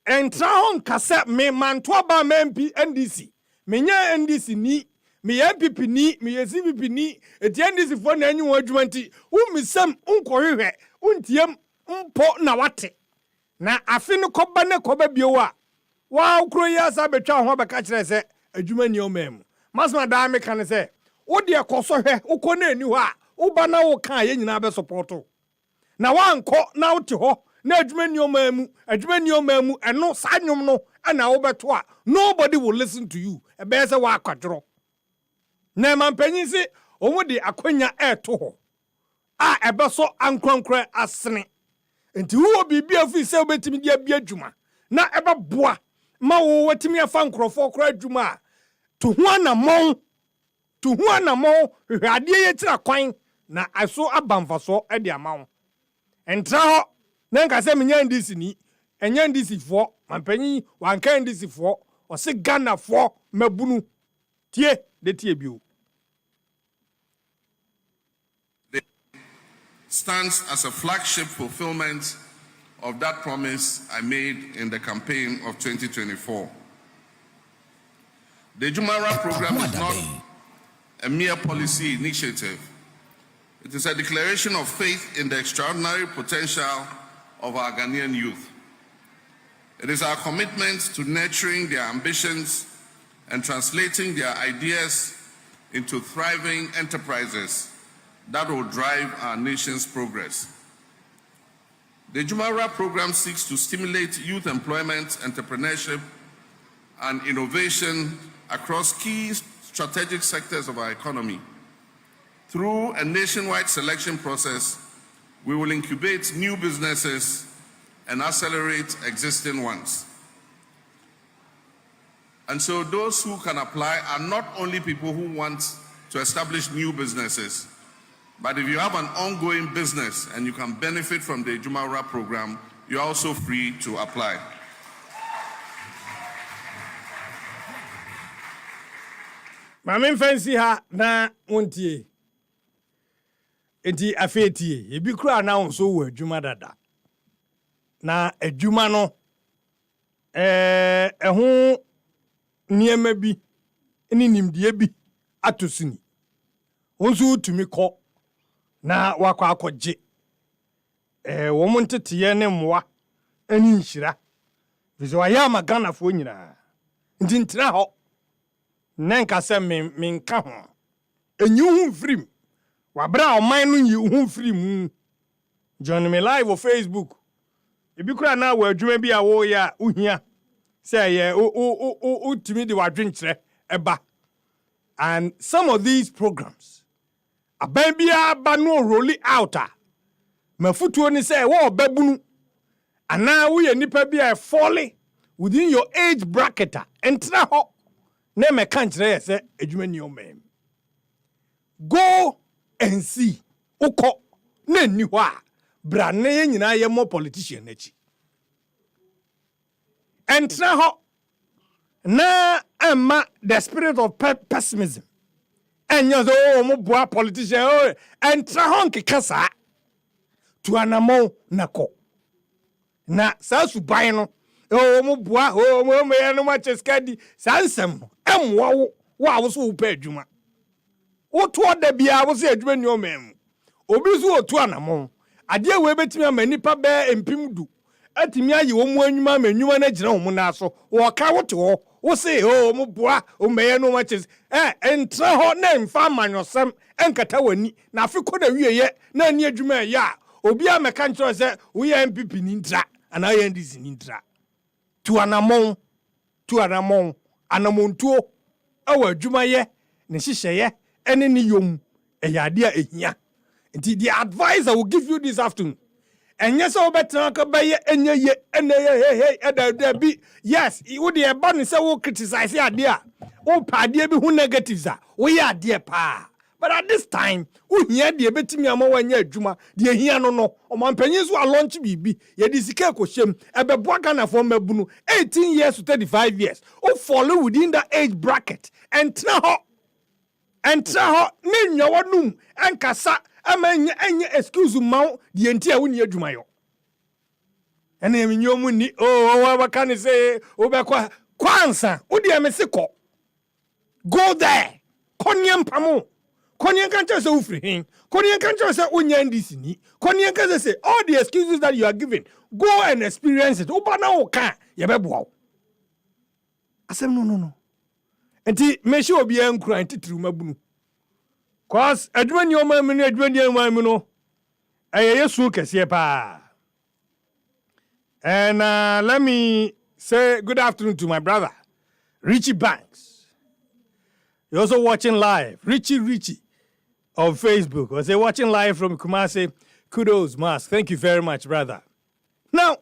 entra hon kase me manto ba MP NDC menya NDC ni me MPP ni me CPP ni eti NDC fo na anyi adwuma nti umisam unkohwehwe untiem mpo na wate na afi no koba ne koba bio a wa ukro ya sa betwa ho beka kire se adwuma ni omam masma da me kan se wo de ekoso hwe ukọ na ani ho a uba na wo kan ye nyina be supporto na wanko na wote ho na adwuma ni omamu eno sanyum no na wo beto a nobody will listen to you e be se wa akwadro na mampanyin se omo de akonya eto ho a ebe so ankronkre asene enti wo bibia afi se obetimi dia bia adwuma na ebe boa ma wo watimi afa nkrofo kra adwuma a to ho anamon hwade ye tira kwan na aso abamfaso e de amawo entra ho na nka se menya ndisi ni enya ndisi fo mampanyin wanka ndisi fo o se Ghana fo mabunu tie de tie bio stands as a flagship fulfillment of that promise I made in the campaign of 2024. The Jumara program is not a mere policy initiative. It is a declaration of faith in the extraordinary potential of our Ghanaian youth. It is our commitment to nurturing their ambitions and translating their ideas into thriving enterprises that will drive our nation's progress. The Jumara program seeks to stimulate youth employment, entrepreneurship, and innovation across key strategic sectors of our economy. Through a nationwide selection process, we will incubate new businesses and accelerate existing ones. And so those who can apply are not only people who want to establish new businesses, but if you have an ongoing business and you can benefit from the Jumara program, you're also free to apply. Maame fancy ha na wontie. Enti afetie, ebi kura na wonso wo adwuma dada. Na adwuma no ho niema bi ni nimdie bi atosini. Wonso tumi kọ na wakọ akọje wo montete ne mmoa ani nhira bizo aya magana fo nyina ndi ntra ho nenka se menka ho enyi hu mfrim wabra oman no nyi hu mfrim join me live on Facebook ebi kura na wa adwuma bi a wo ya uhia say ye o timi de wadwenkyere eba. And some of these programs abambia ba no roll out mafutuo ni say wo babunu ana wo ye nipa bia fall within your age bracket entra ho na me kan kire ye say adwuma ni o mem go and see ukọ na ni ho a bra na ye nyina ye mo politician na chi entra ho na amma the spirit of pessimism enya so mo boa politician o entra ho nkeka saa to anamo nako na saa suban no o mo boa o mo me no ma cheskadi saa nsem no emwa wo a wo so wo pa adwuma wo to da bia wo so adwuma ni o mem obi so wo to anamo ade we betimi amanipa be empim du atimi ayi wo mu anwuma manwuma na gina wo mu na so wo ka wo to wo say o mo boa o me no ma ches entra ho na mfa manyosem enkata wani na afiko da wieye na ani adwuma ya obi a meka ncho se wo ya MPP ni ntra ana ya ndisi ni ntra tu anamon anamontuo awa adwuma ye ne hyehyeye ene ne yom eyade a ehia nti the advice I will give you this afternoon enye se obetan ka baye enye ye ene hey eda bi yes wo de eba ne se wo criticize ade a wo paade bi hu negatives a wo ya ade pa but at this time wo hia de betimi ama wanya adwuma de hia no omampanyin so a launch bibi ye di sika kohwem ebeboa Ghana for mabunu 18 years to 35 years wo fall within that age bracket and tra ho ne nyawo num enkasa enye excuse maw de enti a woni adwuma yo ene eminyo mu ni wa baka ne say wo be kwansa wo de emese ko go there konye mpamo konye kancha say wo free hin konye kancha say onya ndisi ni konye kancha say all the excuses that you are given go and experience it oba na wo ka ye be boa asem no enti me sure obi ankura ntitiru mabunu cause adwuma ni o ma me no adwuma ni ma me no yesu kese pa. And let me say good afternoon to my brother Richie Banks. You're also watching live. Richie on Facebook. I say watching live from Kumasi. Kudos, Mask. Thank you very much, brother. Now,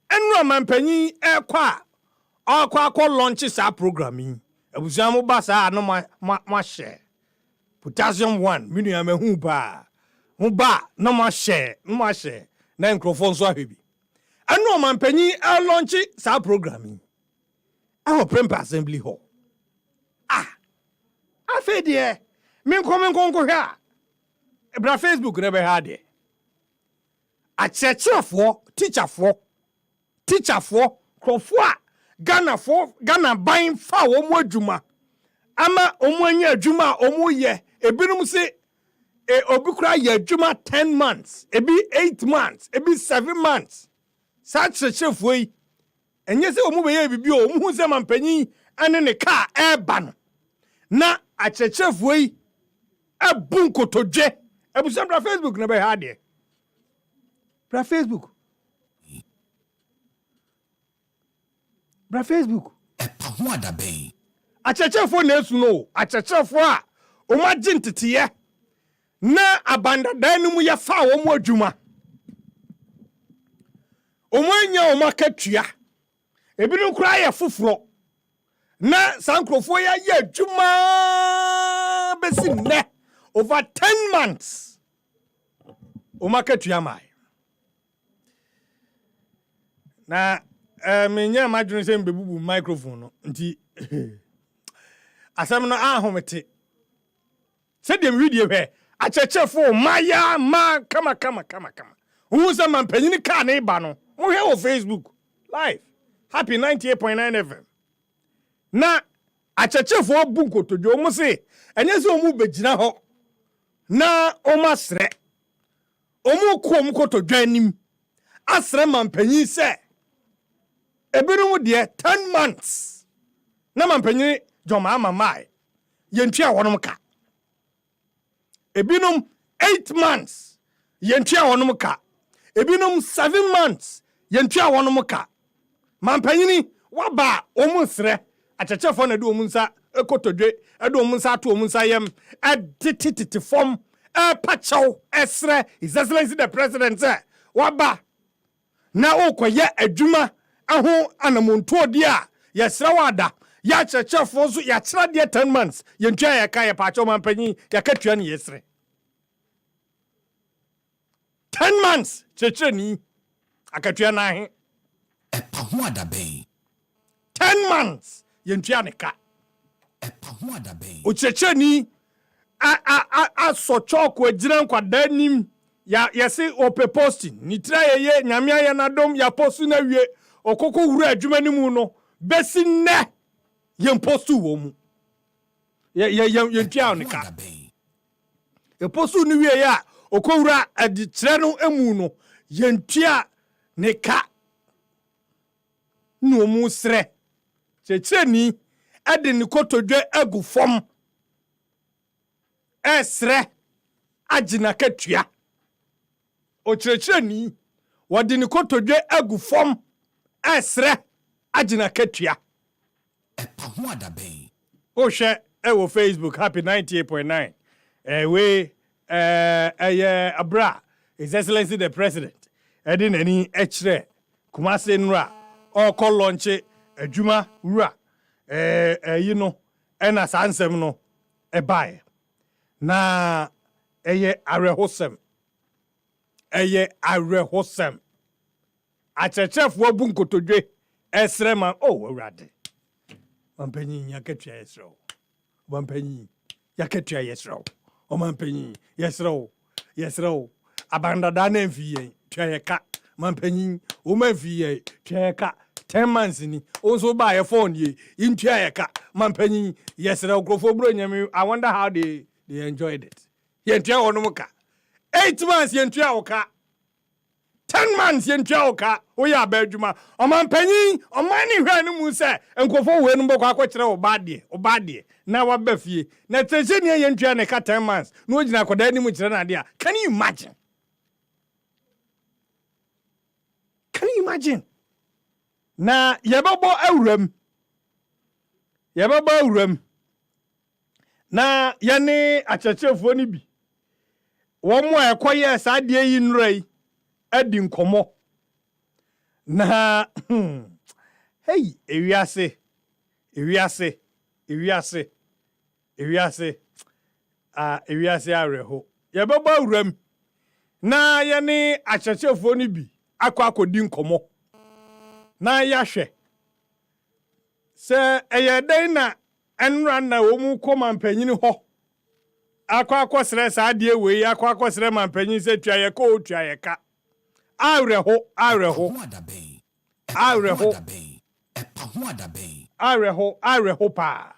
enro manpanyi ekwa launches our programming. Abusamu basa no ma share. Potassium 1, minu ya me hu ba no ma share. Na microphone so heavy. Enro manpanyi launch our programming. Our Prempa Assembly Hall. Afe de men konko ha ebra Facebook na be ha de a teacherfo krofo a Ghana ban fa wo mu adwuma ama omu anya adwuma omu ye ebinum se obi kura ye adwuma 10 months ebi 8 months ebi 7 months sa teacherfo yi enye se omu be ye bibi o omu hu se mampanyin ane ne car eba no na achechefo yi abun kotodwe abusa bra Facebook na be ha de bra Facebook epa ho adaben achechefo na esu no achechefo a o ma gintete na abandada nu mu ya fa wo mu adwuma o mo anya o makatua ebinu kura ya foforo na sankrofo ya ye adwuma besinne over 10 months o market ya mai na menya madwun se mbebubu microphone no nti asam no ahomete se dem video he achechefo maya ma kama hu se mampanyini ka na iba no mo he o Facebook live happy 98.9 FM na achechefo bu kotodwo omu se enye se omu begina ho na omu sre omu kom kotodwo anim asre mampanyin se ebirum de 10 months na mampanyin joma amamai yentua wonum ka ebinum 8 months yentua wonum ka ebinum 7 months yentua wonum ka mampanyin waba omu sre achechefo na do omunsa ekotodwe edo omunsa to omunsa yem editititi form pachaw esre his excellency the president say waba na okoye adwuma aho anamonto de a yesra wada ya achechefo so ya kira de 10 months yentwa ya ka ya pachaw mampanyi ya katua ne yesre 10 months checheni akatua na he epa ho adaben 10 months yentua ne ka epa ho adaben o checheni so choko ejira nkwada nim ya se ope posting ni tra ye nyame aye na dom ya postu na wie okoko wura adwuma ni mu no besi ne ye postu wo mu ye ntwa onika ye postu ni wie ya okowura adi tre no emu no ye ntwa nika no mu sre che ni ade ni kotodwe agu fom esre agina katua o ni wadi ni kotodwe agu fom esre agina katua epa ho adaben o hwe wo Facebook happy 98.9 we abra His Excellency the President edi nani echre Kumase nra o ko launch adwuma wura you know ena sansem no ebae na arehosem achechefo bu nkotodwe esrema awurade mampanyin yakatwa yesro mampanyin yakatwa yesro o mampanyin yesro abandada na mfiye twayeka mampanyin o mfiye twayeka 10 months ni also buy a phone ye into yeka mampanyin yesro grofo bro nyame. I wonder how they enjoyed it. Yentua onomuka 8 months yentua oka 10 months yentua oka oya abadwuma omampanyin omani hwa no mu se enkofo we no bokwa akokere obade na wabafie na teje ne yentua ne ka 10 months no ogina akoda ni mu kire na ade a. Can you imagine na yebabo awuram na yane achechefo ni bi wo mo ekoye saade yi nrai adi nkomo na hey ewiase areho yebabo awuram na yane achechefo ni bi akodi nkomo na yahwe se eyeden na enra na omu ko mampanyin ho akwa saade we akwa mampanyin se tuaye ko tuaye ka areho pa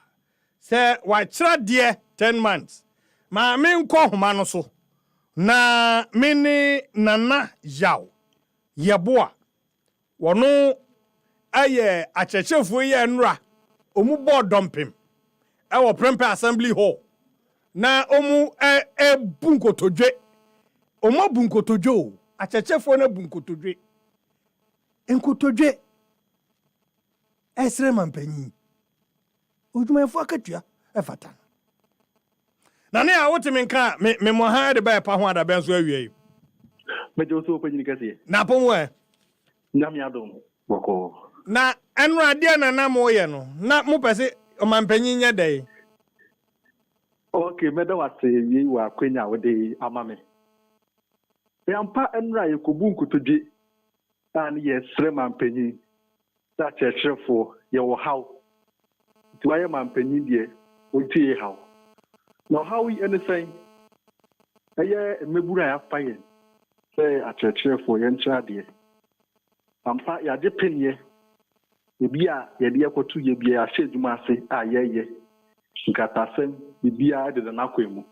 se wa kira de 10 months ma me nko homa no so na mini nana yaw yeboa wono aye achechefo ye nra omu board dumping ewo Prempe Assembly Hall na omu bunkotodwe omu bunkotodwe achechefo na bunkotodwe enkotodwe esre mampanyin odwumafo akatua efata na ne a wotimi nka me mo ha de ba pa ho ada ben so awie mejo so panyin kase na pomwe nyame adom boko na enra de na mo ye no na mo pese omampanyin nya dai. Okay, meda wase yi wa kwenya wode amame. Yampa enra yekobu nkotodwe an yesre mampanyin ta chechefo ye wo haw. Ti waye mampanyin de otie haw. No how yi anything eye mebura ya fayen say achechefo ye ntra de. Ampa ya de penye ebia ye de yakotu ye bia ya sedwuma ase ayeye nkatasem bibia de na kwemu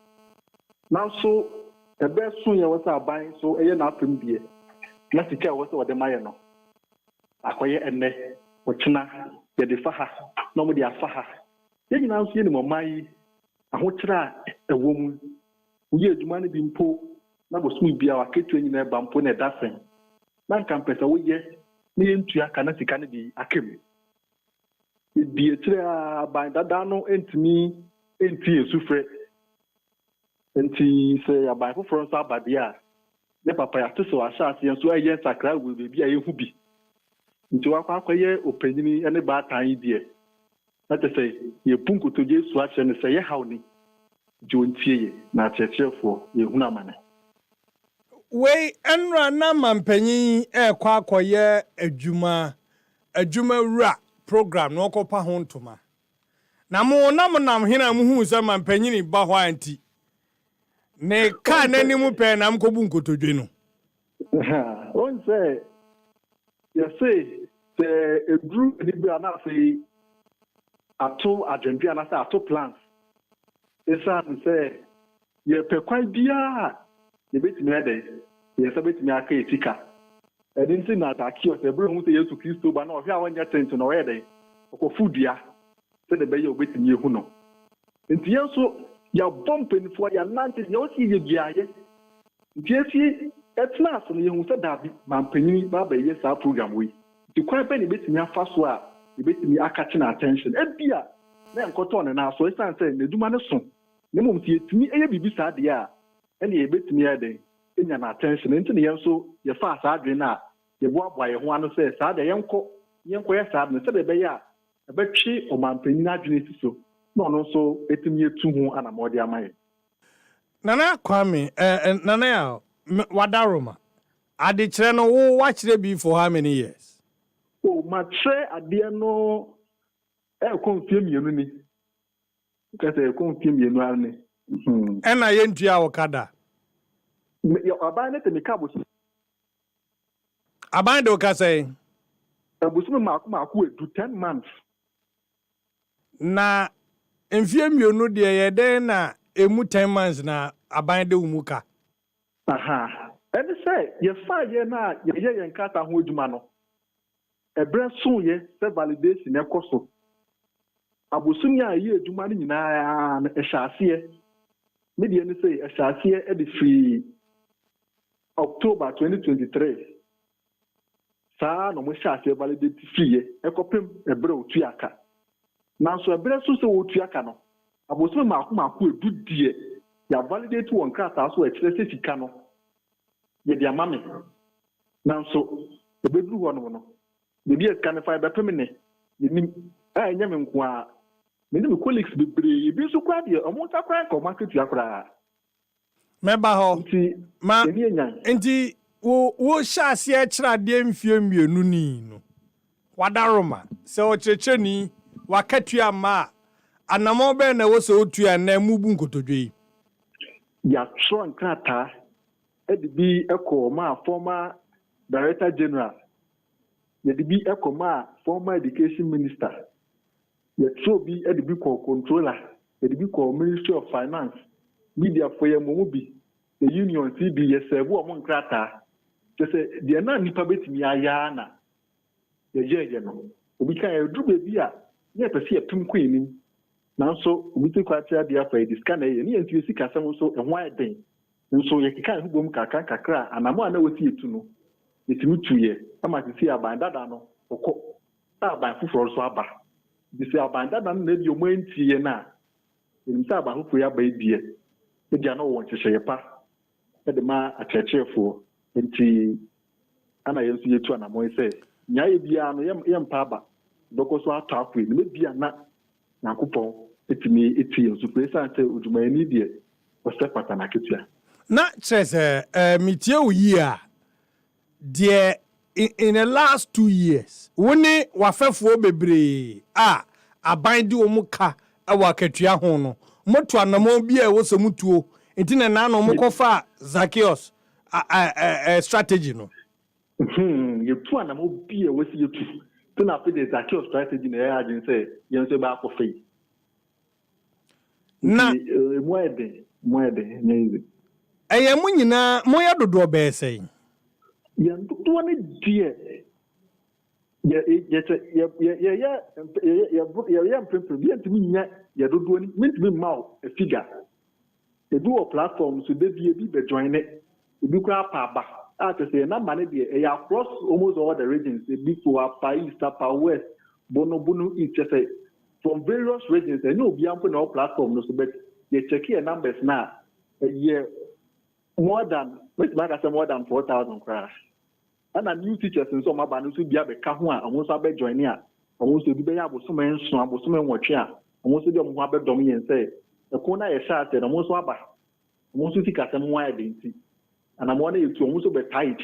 nanso ebe sun ye wasa aban so eye na afem bie na sika wasa wode maye no akoye enne ochina ye de faha no mo de afaha ye nyina nso ye ni momai ahokira ewom uye adwuma ne bi mpo na bosun bia wa ketu nyina eba mpo na dasen na nkampesa wo ye ni entua kana sika ne bi akem di etire aban dada no entimi enti esufre enti se aban foforo nso abade a ne papa ya teso asase nso aye sakra we bebi a yehu bi nti wakwa akoye opanyini ene ba tan die na te se ye punkotoje su ache ne se ye hawni jontie ye na chechefo ye huna mane we enra na mampanyin ekwa akoye adwuma wura program no kopa ho ntoma na mo nam hina mu hu se mampanyini ba ho anti ne ka n'animu pɛ na mkɔbu nkotodwe no on say you say the group the bi ana say ato agenda na say ato plans esa say ye pe kwan bia ye betimi ade ye say betimi aka etika edin na ataki o say bro hu say Yesu Kristo ba na o hwe a wonya tent no we dey okofudua say the be ye obetimi ehu no nti yenso ya bumping for ya nante ye o si ye biaye nti esi etna so ye hu say dabi mampanyini ba ba ye sa program we the kwan be ne betimi afa so a ye betimi akachi na attention ebia na enkoto ne na so esan say ne duma ne so ne mom si etimi eye bibi sa de a ene ye betimi ade enya na attention nti ne yenso ye fa sa adwe na ye boaboa ye ho ano say sa de yenko ye sa ne say be ya ebetwe o mampanyini adwene siso no no so etimi etu ho anamode amaye Nana Kwame nana ya wadaroma ade kire no wo wa kire bi for how many years o ma tre ade no konfie mienu ni kase konfie mienu ani ena ye ntua wakada aban ne temi ka bosu aban do ka say bosu maako edu 10 months na mfie mienu de ye den na emu 10 months na aban de umuka aha and say ye fa ye na ye nkata ho adwuma no ebre so ye se validation e koso abosun ya ye adwuma ni nyina na ehyaase me de ni say ehyaase e de free October 2023 saa no mo ehyaase validate free ye ekopem ebre otuaka nanso ebre so se otuaka no abosun maako edu die ya validate won krata so e kire se sika no ye dia mame nanso ebedru ho no the be scan fire be pemene ni anya me nko a me ni colleagues bebre bi so kwa de omo ta kwa ko market ya kra meba ho ma enti wo hyase e kira de mfie mienu ni no wadaroma se o cheche ni wakatua ma anamo be na wo so otua na mubu nkotodwe ya tron krata edibi eko ma former director general edibi eko ma former education minister ye tro bi edibi ko controller edibi ko ministry of finance media for ye momubi the union cb ye serve o mo nkrata se de na nipa betimi aya na ye no obi kan edu bebi a ye pese ye pim ko enim nanso obi te kwatira dia fa edi scan ye ne ye sika sam so ehwa eden nso ye kika hu bom kakra anamo ana woti etu no etimi tuye ama sisi abandada no okọ aban fufuro so aba bisi abandada no na bi omo antie na enim sa aba fufuro ya ba ebie e dia no wo nchehye pa e de ma achechefo enti ana yensu yetu anamo ise nyae bia no yempa aba dokoso atafo ni bia na nakopon etimi etie nso presa ante odumani die ostepata na ketua na chese mitie uyi a de in the last 2 years woni wafefo bebre aban di omuka awa katua ho no moto anamo bia e wo so mutuo enti na na no mokofa Zacchaeus strategy no yetu anamo bia wo si yetu to na fe the Zacchaeus strategy na ya agin say yenso ba ko fe na moede nyezi eye mu nyina moya dodo be sei ya dodo ne die ya mpempe bi antimi nya ya dodo ni mentimi maw a figure e do platform so de bi be join it bi kwa pa ba to say na man de ya across almost all the regions e bi to apa east apa west bono east say from various regions and no be am for no platform no so but you check your numbers now a year more than 4,000 crash and new teachers in some abanu so bia be ka ho a won so be join a won so bi be ya boso men so aboso men wotwe a won so de mo ha be dom yen say e ko na ye sha ate na won so aba won so tika sem wa identity and am one you won so be tight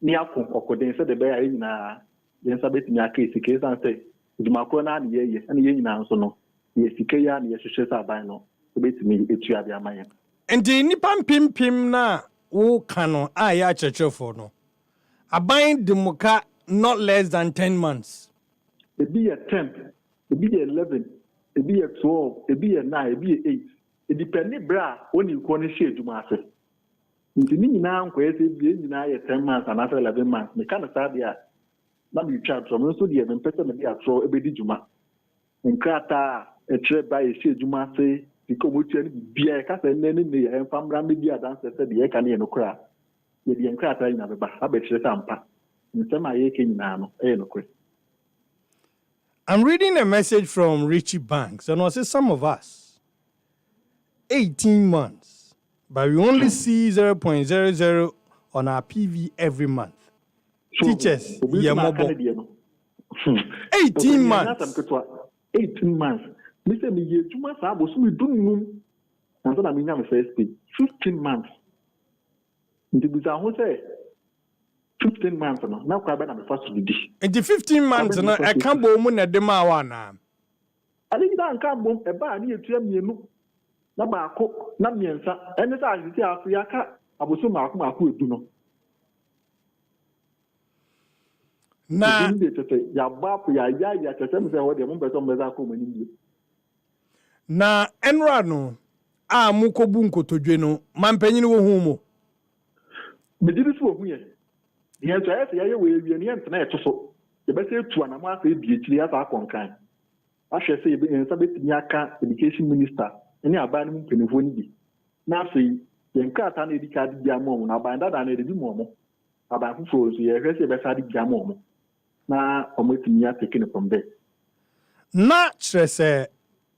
ni akon kokoden say de be ya nyina yen sa betimi aka isike san say djumako na na ye and ye nyina nso no ye sike ya na ye hwehwe sa ban no betimi etu abi amaye Enti nipa pim na wo kano a ya chechefo no. Abain demoka not less than 10 months. It be a 10, it be 11, it be a 12, it be a 9, it be a 8. It depends bra when you can share to master. Nti ni nyina nkwa ese bi nyina ye 10 months and after 11 months. Me kana sa dia na me twa tro so dia me pese me dia tro ebedi juma. Nkrata e tre ba ye share juma se biko motua ni bia ka se nne ne ye famra me bia dan se de ka ne no kra. Ye dia nkrata nyina be ba abetire sampa. Nsema ye ke nyina no e no kra. I'm reading a message from Richie Banks, and I say some of us, 18 months, but we only see 0.00 on our PV every month. Teachers, 18 months. 18 months. Mr. Me, 2 months, I was we do and then I mean, I'm first 15 months. The bizarre say 15 months no now kwa na me first didi in the 15 months no e kan bo mu na de ma wa na ali da kan bo e ba na etua mienu na ba ko na miensa ene sa agiti afu ya ka aboso maako edu no na ya ba pu ya tete me se wo de mo beto me za ko mani bi na enra no a mu ko bu nkotodwe no mampanyini wo hu mo me didi so hu ye yes, I will be an internet so. The best to an amount of BHD as our concan. I shall say, in Sabbath Yaka, education minister, and your band can be. Now, see, the Encartan educated Yamon, about that and a more. About who froze the aggressive beside Yamon. Now, I'm waiting me taking it from there. Not say,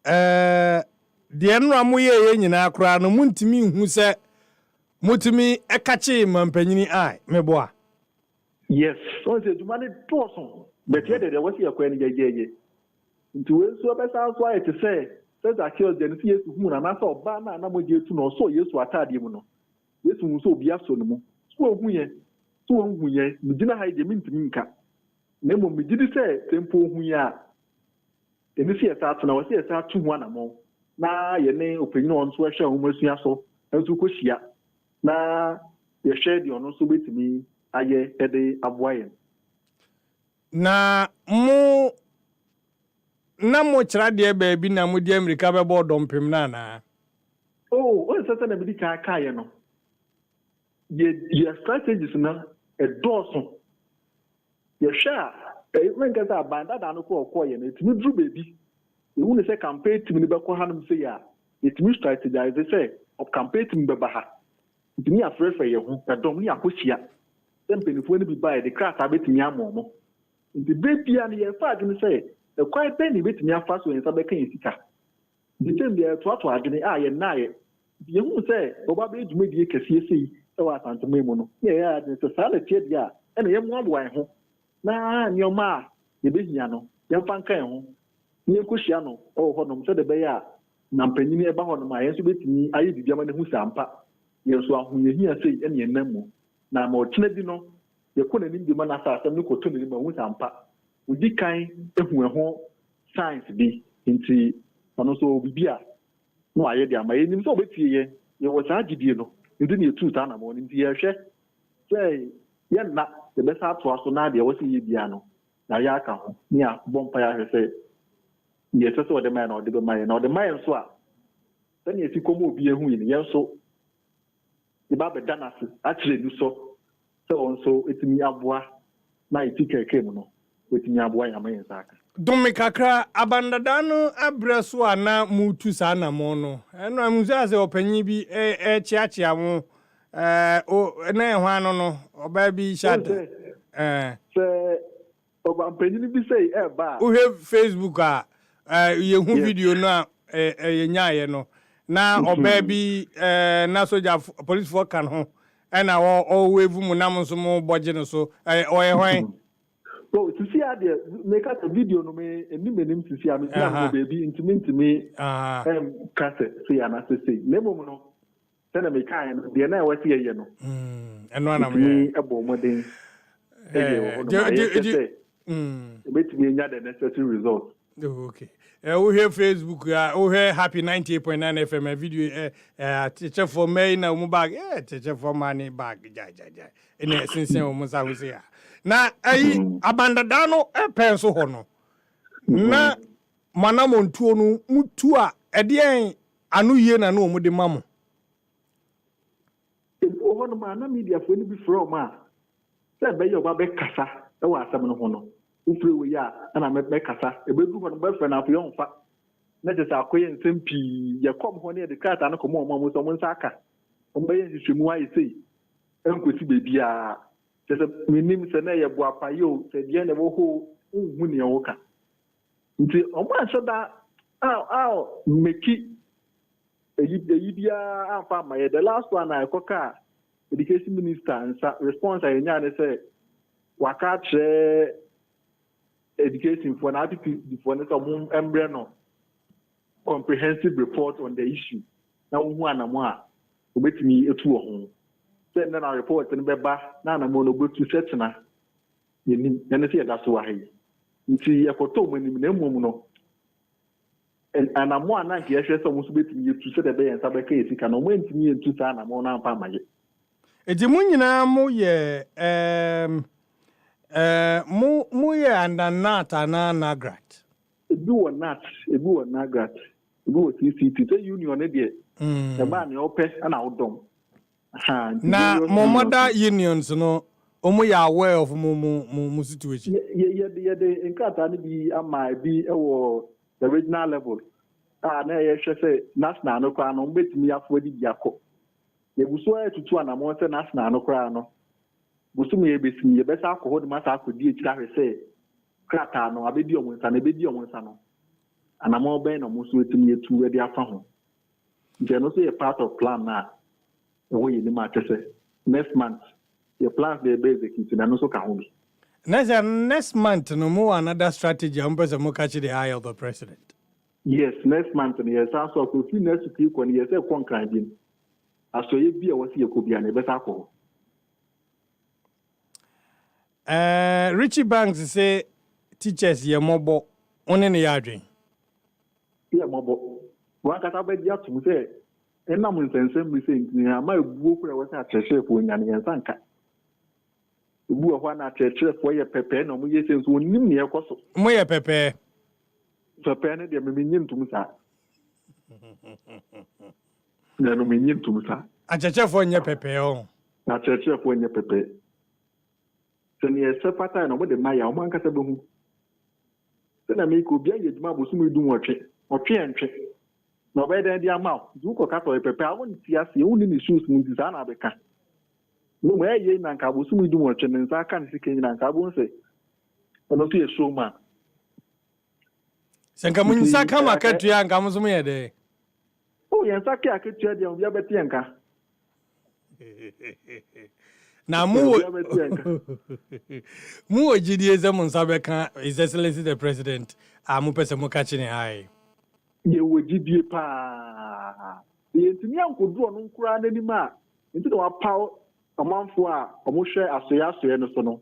the Enramuye in our crown, Muntimi, who said, Mutimi, a catchy mampany eye, me boy. Yes, so it's a money person. But yet there was a query. Into so best as why to say, says I killed the CS moon and I saw Bana and I'm with you to know so yes to attack you. Yes, who so be absolute. So who ye, Medina hide the mint minka. Nemo me did say, Tempo who ya. In the CSR to our CSR 2-1 among. Na your name opinion on Swasher almost so, and to Kushia. Na you shared your no so with me. Aye, ede abwaye. Na mo chira de baby na mo di America be bo dompem na. Oh, what is that na bi ka ye no. Ye strategies na e doso. Ye sha, when get that banda da no ko ye na etimi dru baby. E hu ne say campaign team ni be ko hanum say ya. Etimi strategize say of campaign team be ba ha. Etimi afrefe ye ho, e dom ni akosia. Then penifo ni bi buy the craft abetimi amomo. The baby and ye fa gini say the quite penny betimi afa so ensa be kan yesika. The time be to adwene a ye na ye. Ye hu say oba be dwuma die kese sei e wa asanteme mu no. Ye ya de so sala tie dia e na ye mo aboan ho. Na nyoma ye be hia no. Ye fa nkan ho. Ye kohyia no o ho no so de be ya na mpanyini e ba ho no ma ye so betimi ayi bibiama ne hu sampa. Ye so ahu ye hia sei e na ye namu. Na ma otena bi no ye ko na nimbi ma na sa asem no ko to ne ma hu sampa udi kan ehu science bi nti ono so bibia no aye dia ma ye nim so betie ye wo sa gidie no ndi ne tu ta na mo nti ye hwe say ye na the best to aso na de wo se ye bia no na ya aka ho ni a bompa ya hwe say ye se so de ma na o de be ma ye na o de ma ye so a tani esi komo obi ehu ye so the Baba Danas actually do so also it's me abwa na itika kemu no with me abwa ya mayen saka Domikakra abandadano abreso ana mutu sana mono eno amuze ase opanyi bi chiachia mo o na ehwa no oba bi shada se oba panyi bi say e ba o have Facebook ye hu video no ye nyaaye no na oba bi na soja police for kan ho na o wave mu nam so mo boje no so o ye hwan so to see the make a video no me enim to see am na baby intimi kase see ana say nemo no say na me kan no de na wasi ye no eno ana me ebo modern betimi nya the necessary results Okay. We have Facebook, we have Happy 98.9 FM, a video, teacher for May, na bag, teacher for money bag, ja. And since almost I was here. Now, abandadano, pencil hono. Na, manamon tuonu, mutua, edian, anu ye na no mudi mamu. Over the man, media for any before ma. Said by your babe cassa, there was some hono. Ufre ya ana me kasa ebedu ho no be fre na afo yon fa na je sa akoye nsem pi ye kom ho ne de kata na komo mo so mo nsa aka o be yen hwehwemu ayi sei enkosi bebia je se minim se na ye bo apayo se de ne wo ho hu ne wo ka nti o ma so da meki eyi bia afa ma ye the last one I koka education minister nsa response ayenya ne se waka tre education for an article for some embryo comprehensive report on the issue. Now, one and more, with me a 2 home. Send a report and beba, Nana Mono to Setna. Then I say that's why. You see, a photo when you know, and I'm one night, yes, almost with you to set a day and some case. You can win to me and to Sana Mona Pama. A Dimunina Moye, Muye and not an nagrat. A do or not, a do or nagrat. Go to CCT union, idiot. The man, your pet and outdom. Now, Momada unions, no, Omoya aware of Mumu situation. The encounter be might be the original level. I say, Nasna no crown on bet me up for the Yako. They will swear to 2 and a month, Nasna no crown. Busumi ebesi ye besa akọ de masa akọ di ekira hwese krata no abedi omunsa na ebedi omunsa no anamo ben no muso etimi etu e de afa ho je no say a part of plan na e wo ye ni ma tese next month your plans dey basic na no so ka ho bi next month no more another strategy am pese mo catch the eye of the president. Yes, next month yes so ko fi next week ko yes e kon kan bi aso ye bi e wo se ye ko bia na e besa akọ. Richie Banks say teachers ye mobo one ne yadwen. Ye mobo. Wa kata be dia tum say ena mun sensem bi say ni ama ebuo kura wa sa chese fo nya ne yansanka. Ebuo ho na chese fo ye pepe na mo ye senso onim ne ekoso. Mo ye pepe. Pepe ne de me nyim tum sa. Na no me nyim tum sa. A chese fo nye pepe o. Na chese fo nye pepe. So near Sepata and over the Maya, one Casabu. Then I make Ubia Yajma Busumi do watch it, or and check. No better than the amount. Zuko Cato, a paper, I won't see us the only shoes in Zana Beca. No way, Yan and Cabusumi do watch and Zakan Sikin and Cabun say. I don't see a showman. Sankamun Sakama Katria and Kamusumi a day. Oh, yes, I can't tell you, Yabatianka. Now, more GDSM on Sabeka is excellency the president. I'm Pesamo catching a eye. You would GD pa. The engineer could draw no crown any ma into our power a month for a moshe as a sono.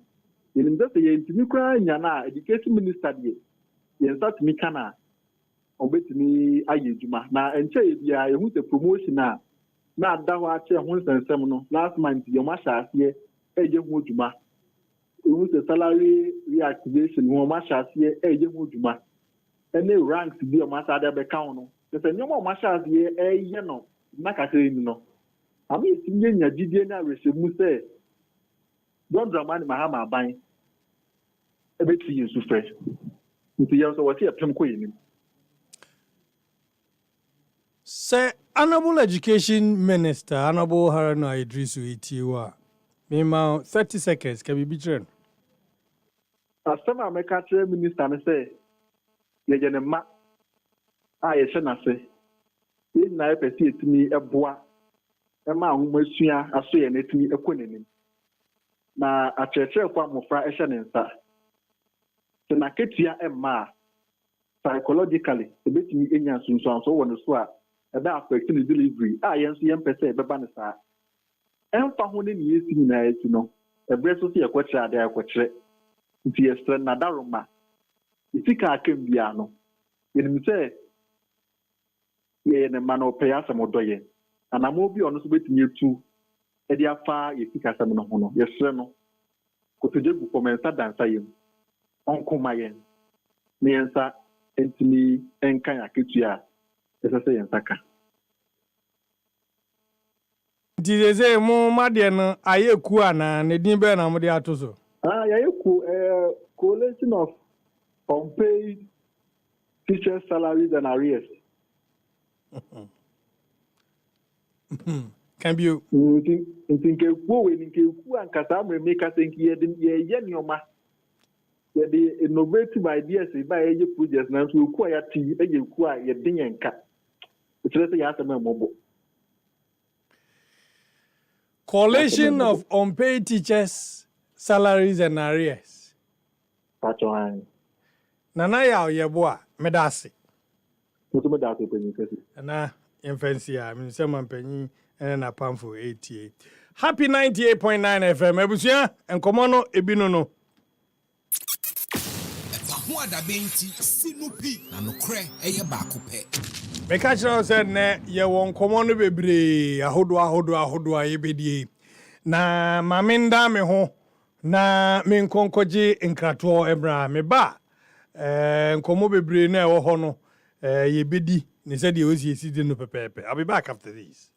In that the engineer crying yana, education minister, yes, that's me cana. Or bet me ayejuma. Now, and say, yeah, who's the promotion now. Na dawa che hunse nsem last month your masha here eje hu djuma who the salary reactivation who masha here eje hu djuma any ranks bi o masha da be kan no se nyoma masha here eye no na ka se ni no ami tinye nya gidie na resemu se don dramani mahama ban e be ti yesu fe nti ye so what e pem ko yinim. Say, Honorable Education Minister, Honorable Haruna Idrisu Itiwa. Mima, 30 seconds, can we be trained? As some American minister say, Legend Ma, I shall say, in I perceive to me a bois, a man who must see a say and it me a quinine. Now, a church of one more fraction and sir. The Naketia and Ma, psychologically, a bit me in your soon so on the swap. About affecting the delivery, I am CM per se, Babanasa. And for whom in years to know, a breast of your quacha, their quatre, if you strand Nadaroma. If you can't come piano, When say, ye ne man or pay us a modoye, and I'm will be honest with you too. Edia far ye think as a mono, yes, no. Go to the for me, dance I Uncle Mayen. Me answer, and to me, and kaya kitia, as I say, and saka. Did mo Madian, aye kuana, ne dimbe na modi atoso. Coalition of unpaid teacher salaries and arrears. Can you think a poor in and Cassam make us think ye yenioma? The innovative ideas by a project now to acquire tea, and you acquire your ding and cat. It's let the answer mobile. Coalition of unpaid teachers salaries and arrears. That's why. Nanaya yeboa medasi. What about that? Na infancy, I mean, someone penny and a pound for 88. Happy 98.9 FM, Ebusia, and Komono Ebinono. Wada benti sinupi na nokre eye baako pe. Meka chira said ne ye won Komono bebre ahodo ayebedie. Na maminda me ho na me nkonkoje nkrato ebra me ba nkomo bebre na ewo ho no yebedi ne said ye osi di no pepepe. I'll be back after this.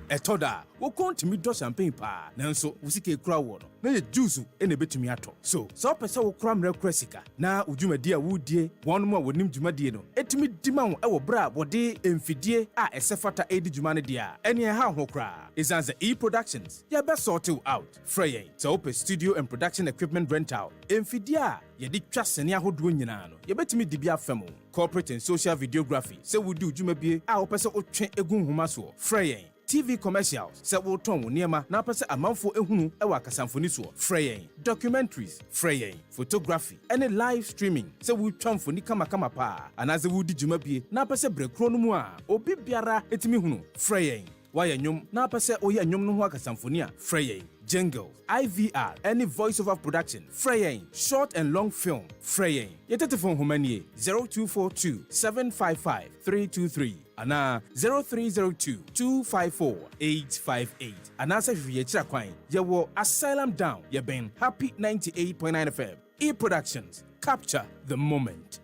Etoda, wo kontimi do champagne pa. Nanso, wo sike kura wo no. Na ye juice e na betumi ato. So, so pese wo kura mre kura sika. Na udwumadi a wo die, won mo wonim dwumadi no. Etimi dima wo e wo bra wo de emfidie a esefata edi dwuma ne dia. Ene ha ho kura. Isanze E-Productions. Ya be sort you out. Freyen. So open studio and production equipment rental. Emfidie a ye di twa sene ahodo nyina no. Ye betimi di bia fam. Corporate and social videography. Se wo di udwuma bie a wo pese wo twen egun homa so. Freyen. TV commercials, se wo ton wo niema na pese amanfo ehunu e wa kasamfoni so. Freyen. Documentaries, freyen. Photography, any live streaming, se wo twamfoni kama pa. Anaze wo di dwuma bie na pese brekro no mu a obi biara etimi hunu. Freyen. Waya nyom na pese oye nyom no ho akasamfoni a. Freyen. Jingle, IVR, any voiceover production, Freyen, short and long film, Freyen. Your telephone humanie 0242 755 323 ana 0302 254 858. Ana se hwie kira kwan. Ye wo Asylum Down, ye ben Happy 98.9 FM. E-Productions, capture the moment.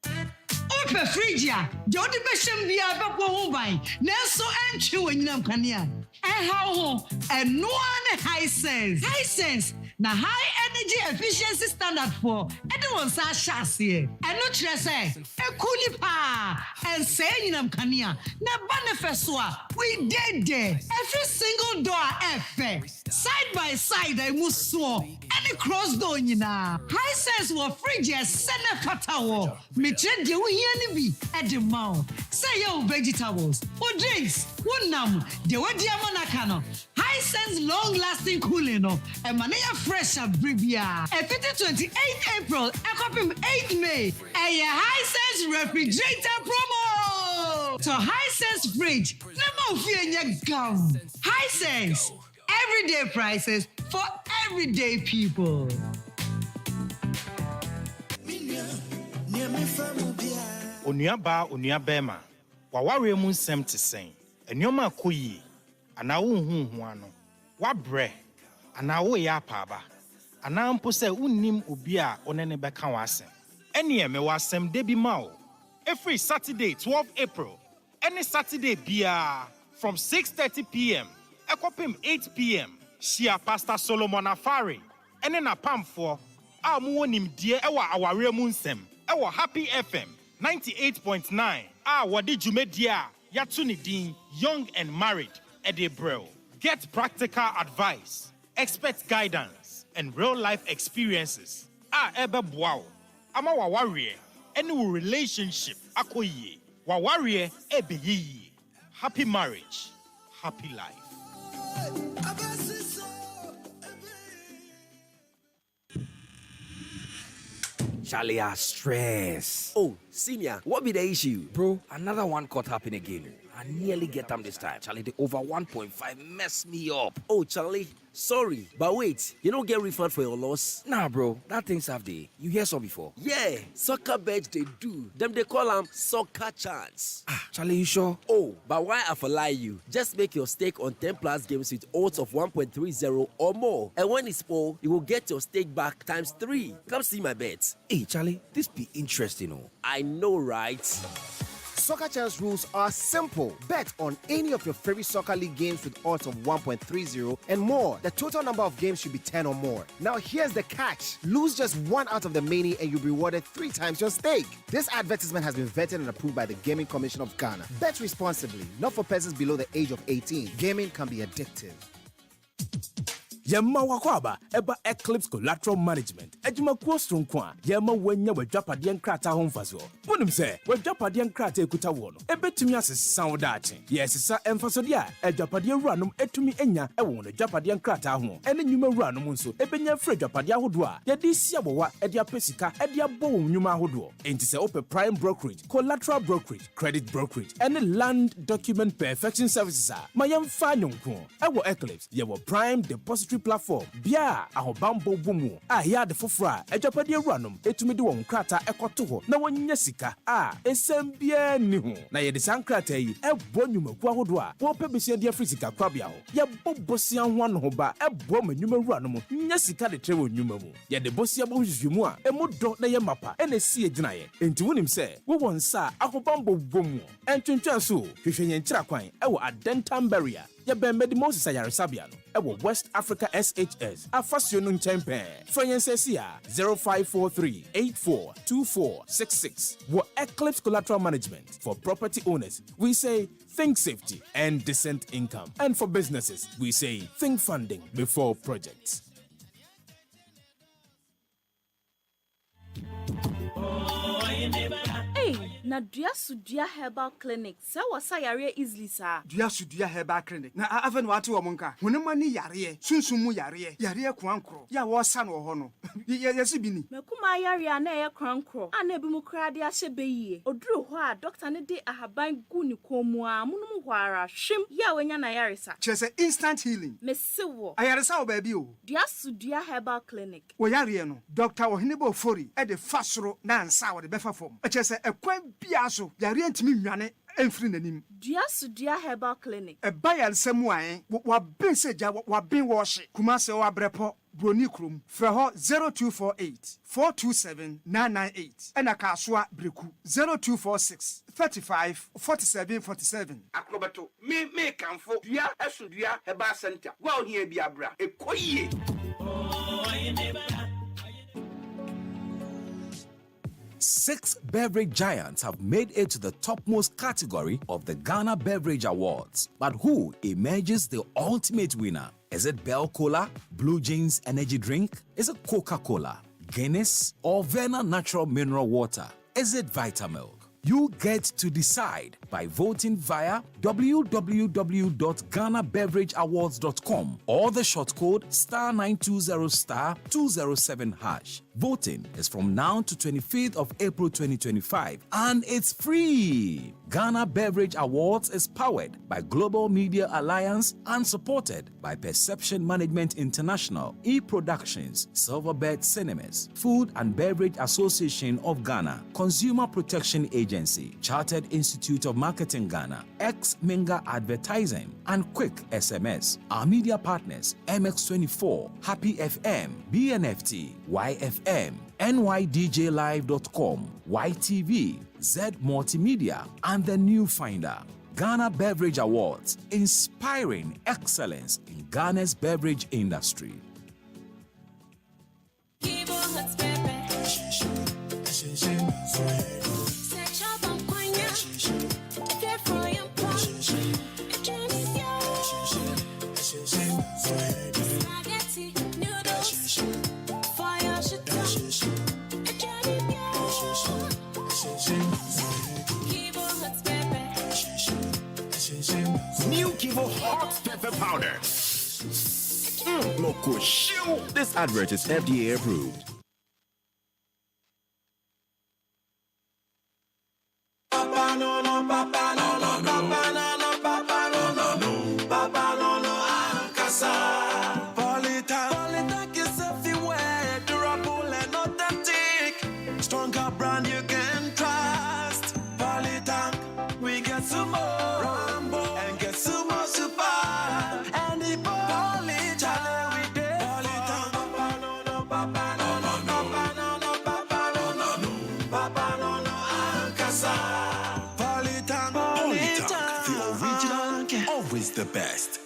Ope Phrygia, Jody Besham bia bebo ho ban. Nenso antwe wanyinam kanea. How and no one high sense na high energy efficiency standard for anyone sa shas here and no trese e kuli pa and say yinam kania na banefeswa we dead there every single door efe side by side I muso any cross door nyina high sense wo fridge sene fata wo me tre de wo hia ni bi e de maw say your vegetables or drinks wonam de wodi amanaka no high sense long lasting cooling no e manaya fresh abribia. 28 April, Ekopim 8 May, a high sense refrigerator promo. So high sense fridge, never fear your gum. High sense, everyday prices for everyday people. Onuaba onuabema, waware mu nsem te sen. Enyoma akoyi, ana wo hu ano. Wabre, ana wo ya paaba. Ana mpo se unnim obi a onene beka wasem. Ene me wasem de bi ma o. Every Saturday 12 April, any Saturday bia from 6:30 p.m. Ekopim 8 p.m. Shia Pastor Solomon Afari. Ene na pamfo a mo wonim die ewa aware mu nsem. Ewa Happy FM 98.9. Wadi dwumadi a yatu ni din Young and Married Edebrel. Get practical advice, expert guidance, and real-life experiences. Ebe boao. Ama wawarie. Any relationship akoye. Wawarie ebe ye. Happy marriage. Happy life. Charlie, stress. Oh, senior, what be the issue? Bro, another one caught up in again. I nearly get them this time. Charlie, the over 1.5 messed me up. Oh, Charlie, Sorry, but wait, you don't get refund for your loss? Nah, bro, that thing's have day. You hear so before? Yeah, soccer bet they do. Them they call them soccer chance. Charlie, you sure? Oh, but why I for lie you? Just make your stake on 10 plus games with odds of 1.30 or more. And when it's full, you will get your stake back times 3. Come see my bets. Hey, Charlie, this be interesting, oh. I know, right? Soccer Chance rules are simple. Bet on any of your favorite soccer league games with odds of 1.30 and more. The total number of games should be 10 or more. Now here's the catch. Lose just one out of the many and you'll be rewarded 3 times your stake. This advertisement has been vetted and approved by the Gaming Commission of Ghana. Bet responsibly, not for persons below the age of 18. Gaming can be addictive. Yemma wakwaba eba Eclipse Collateral Management. Ejuma kwostron kwa yemma wenya wadwapade nkrata ho mfaso. Wonim se wadwapade nkrata ekuta wo no ebetumi asesa wo dache. Yesesa emfasode a adwapade wuranom etumi enya ewo no adwapade nkrata ho. Ene nyuma wuranom nso ebenya frɛ adwapade ahodo a yede sia bowa ede apesika ede abo wo nyuma ahodo. Enti se ope prime brokerage, collateral brokerage, credit brokerage, ene land document perfection services a mayemfa nyonko. Ewo Eclipse yewo prime depository platform bia ahobambo bomu a yade foforo a adwapade wuranom etumi de won krata ekoto ho na wonya sika a esem bia ni ho na yede sankrata yi ebo nyumaku ahodo a wo pebesi de afrisika kwabia ho ye bobosia ho an ho ba ebo manyuma wuranom nya sika de trewo nyuma mu yede bosia bo hwehwemu a emudo na ye mapa ena si egina ye enti wonim se wo wonsa ahobambo bomu entwentwa so hwehwenye nkyira kwan ewo adentam barrier ya bembe di Moses Ayaresabia no ewo West Africa SHS afasio no nchempe Franyensesia 0543842466 wo Eclipse Collateral Management. For property owners we say think safety and decent income, and for businesses we say think funding before projects. Hey, na Dua Sudia Herbal Clinic. Se wasa yare easily sa. Dua Sudia Herbal Clinic. Na aven watu wa monka. Hunema ni yare, sunsumu yare. Yare kwankro. Ya wasa no ho no. Yesi bini. Mekuma yare na ye kwankro. Ana bi mu kra de ahye beyi. Oduru ho a doctor ne de ahaban gu ni komu a munum ho ara hwem ya wenya na yare sa. Chese instant healing. Mesewo. Ayare sa obabi o. Dua Sudia Herbal Clinic. Wo yare no. Doctor Ohinebo Fori e de fasoro na ansa wo de befa fom. Chese ekwan bia so yare antimi nwane enfiri nanim. Dua Sudia Herbal Clinic. E bayal semu an wa ben seja wa ben wo hye. Kuma se wa brepo Broni Krum. Fra ho 0248 427 998. Ena kaswa breku 0246 35 47 47. Akrobato me kanfo Dua Asudua Herbal Center. Wa ohia bi abra. Ekoyie. Six beverage giants have made it to the topmost category of the Ghana Beverage Awards. But who emerges the ultimate winner? Is it Bell Cola, Blue Jeans Energy Drink? Is it Coca-Cola, Guinness, or Verna Natural Mineral Water? Is it Vitamilk? You get to decide by voting via www.GhanaBeverageAwards.com or the short code *920*207#. Voting is from now to 25th of April 2025 and it's free. Ghana Beverage Awards is powered by Global Media Alliance and supported by Perception Management International, E-Productions, Silverbird Cinemas, Food and Beverage Association of Ghana, Consumer Protection Agency, Chartered Institute of Marketing Ghana, X-Minga Advertising, and Quick SMS. Our media partners, MX24, Happy FM, BNFT, YFM, NYDJLive.com, YTV, Z Multimedia, and The New Finder. Ghana Beverage Awards, inspiring excellence in Ghana's beverage industry. New Kivo Hot Pepper Powder. Moko Shoo. This advert is FDA approved. the best.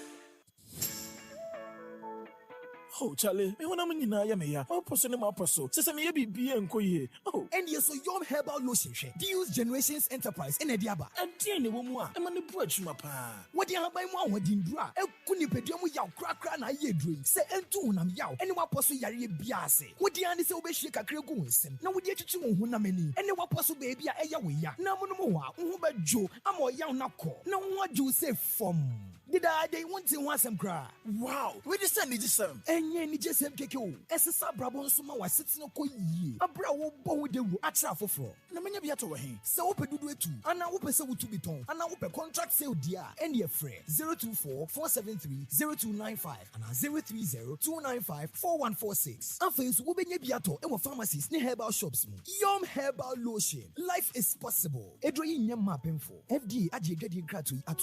Oh, Charlie, me wanna mean na ya me ya. Oh, person ma person. Sese me be enko ye. Oh, and yes, so Yom Herbal Lotion. Deals Generations Enterprise in Ediaba. And tiene wo mu a. E ma ne bu achuma pa. What ya ba mu awodin dura. E kuni pedium yaw kra na ye drum. Se entu honam yaw. Ene wa poso yare bia ase. What ya ne se obehie kakra gu nsem. Na wodi atwitwi wo honam ani. Ene wa poso baby a eya we ya. Na mo no mo wa. Wo ba dwo ama yaw na ko. Na wo adwo se fom. Did I want to want some cry? Wow, where the sun is some? And ye need just some cake. As a sabrabon summa was sitting on coy ye. A brow bow with the atra for floor. No many be at him. So open do it too. And now open so to be tongue. And now open contract sale dear. And your friend 024 473 0295 and 030 295 4146. And face will be biato and pharmacies near herbal shops. Yom Herbal Lotion. Life is possible. Edroin yam mapping for FDA adjected gratuity at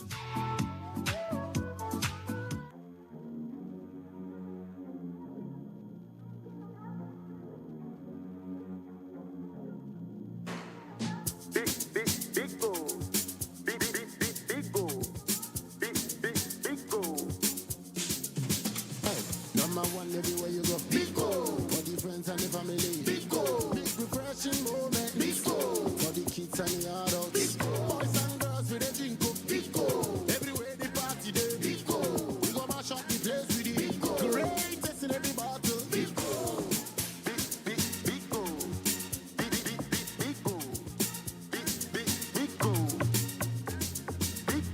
everywhere you go. Big go for the friends and the family. Big go, big refreshing moment. Big go for the kids and the adults. Big go, boys and girls with a drink up. Big go, everywhere the party day. Big go, we go mash up the place with it. Big go, greatest in every battle. Big go, big go, big go, big go, big go, big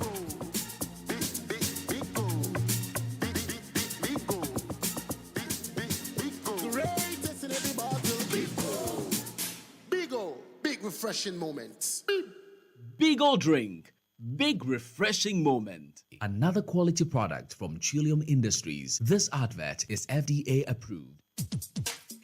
go, big go. Greatest in every battle. Big refreshing moments. Beagle drink. Big refreshing moment. Another quality product from Trillium Industries. This advert is FDA approved.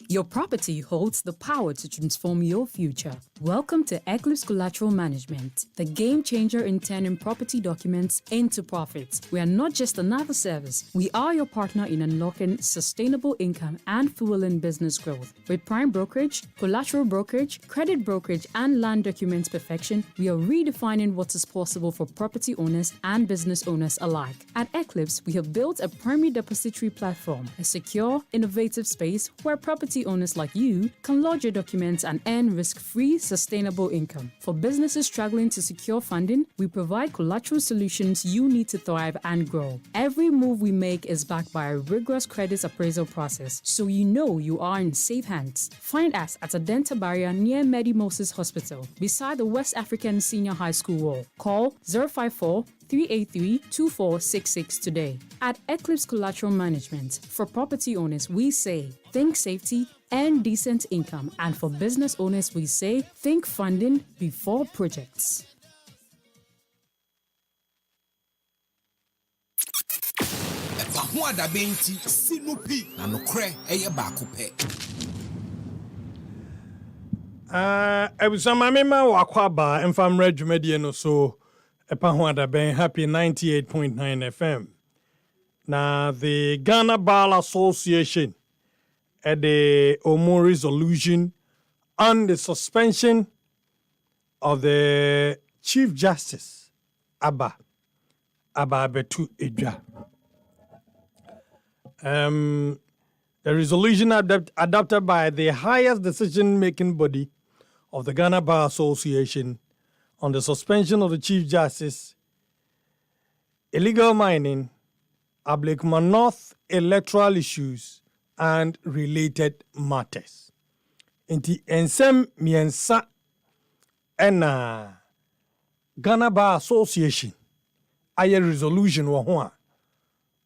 Your property holds the power to transform your future. Welcome to Eclipse Collateral Management, the game changer in turning property documents into profits. We are not just another service. We are your partner in unlocking sustainable income and fueling business growth. With prime brokerage, collateral brokerage, credit brokerage, and land documents perfection, we are redefining what is possible for property owners and business owners alike. At Eclipse, we have built a primary depository platform, a secure, innovative space where property owners like you can lodge your documents and earn risk-free, sustainable income. For businesses struggling to secure funding, we provide collateral solutions you need to thrive and grow. Every move we make is backed by a rigorous credit appraisal process, so you know you are in safe hands. Find us at Adenta Barrier near Medi Moses Hospital, beside the West African Senior High School wall. Call 054 383-2466 today. At Eclipse Collateral Management, for property owners, we say think safety and decent income. And for business owners, we say think funding before projects. Ebusama mema wakwaba mfam redwumedie no so epa ho adaben happy 98.9 FM. Now the Ghana Bar Association at the Omo resolution on the suspension of the Chief Justice Abba Abetu Edja. The resolution adopted by the highest decision-making body of the Ghana Bar Association on the suspension of the Chief Justice, illegal mining, Ablekuma North electoral issues, and related matters. Inti ensem miensa ena Ghana Bar Association aye resolution wo ho a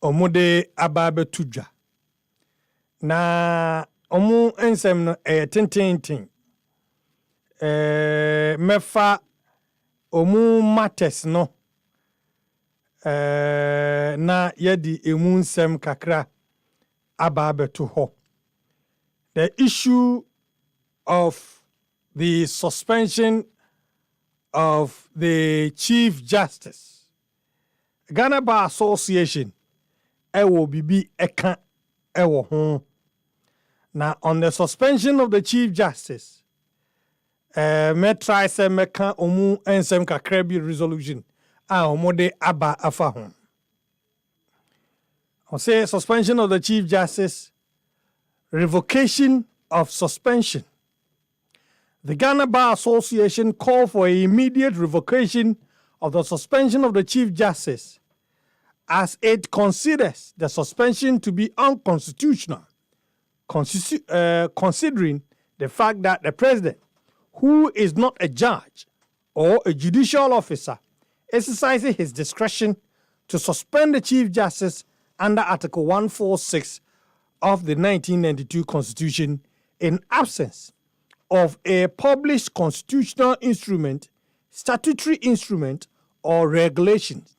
omode ababe tudwa. Na omu ensem no tenten mefa omu matters no na yedi emu nsem kakra ababeto ho. The issue of the suspension of the Chief Justice. Ghana Bar Association ewo bibi eka ewo ho. Now on the suspension of the Chief Justice, me try se meka omu ensem kakra bi resolution a omode aba afa ho. I'll say suspension of the Chief Justice, revocation of suspension. The Ghana Bar Association called for an immediate revocation of the suspension of the Chief Justice as it considers the suspension to be unconstitutional, considering the fact that the president, who is not a judge or a judicial officer, exercising his discretion to suspend the Chief Justice under Article 146 of the 1992 Constitution in absence of a published constitutional instrument, statutory instrument, or regulations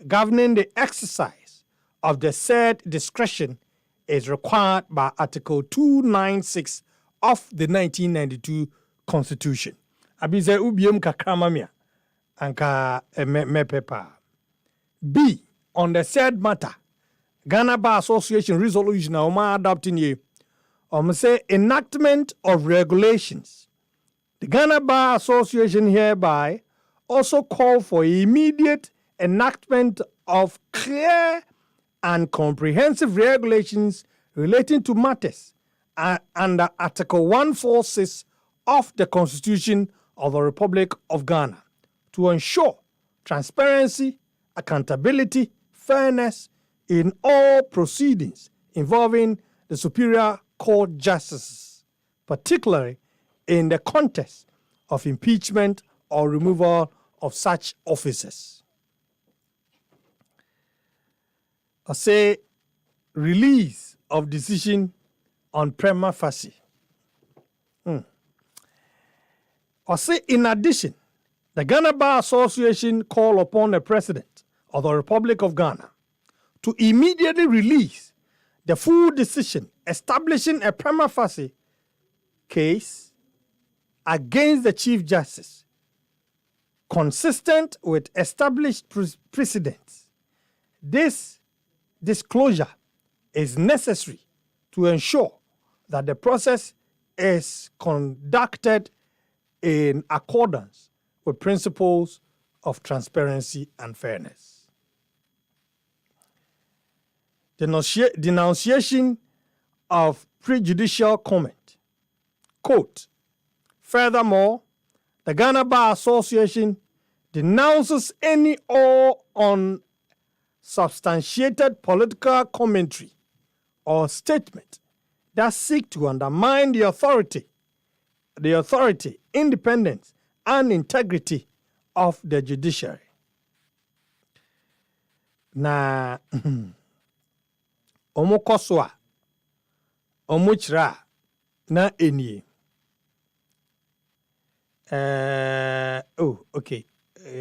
governing the exercise of the said discretion is required by Article 296 of the 1992 Constitution. Abize ubiem kakramamia anka mepepa. B. On the said matter, Ghana Bar Association resolution na adopting ye say enactment of regulations. The Ghana Bar Association hereby also call for immediate enactment of clear and comprehensive regulations relating to matters under Article 146 of the Constitution of the Republic of Ghana to ensure transparency, accountability, fairness in all proceedings involving the Superior Court justices, particularly in the context of impeachment or removal of such officers. I say release of decision on prima facie. I say in addition, the Ghana Bar Association call upon the President of the Republic of Ghana to immediately release the full decision establishing a prima facie case against the Chief Justice, consistent with established precedents. This disclosure is necessary to ensure that the process is conducted in accordance with principles of transparency and fairness. Denunciation of prejudicial comment. Quote, furthermore, the Ghana Bar Association denounces any or unsubstantiated political commentary or statement that seek to undermine the authority, independence, and integrity of the judiciary. Na omo koswa, omo chira na enie. Okay.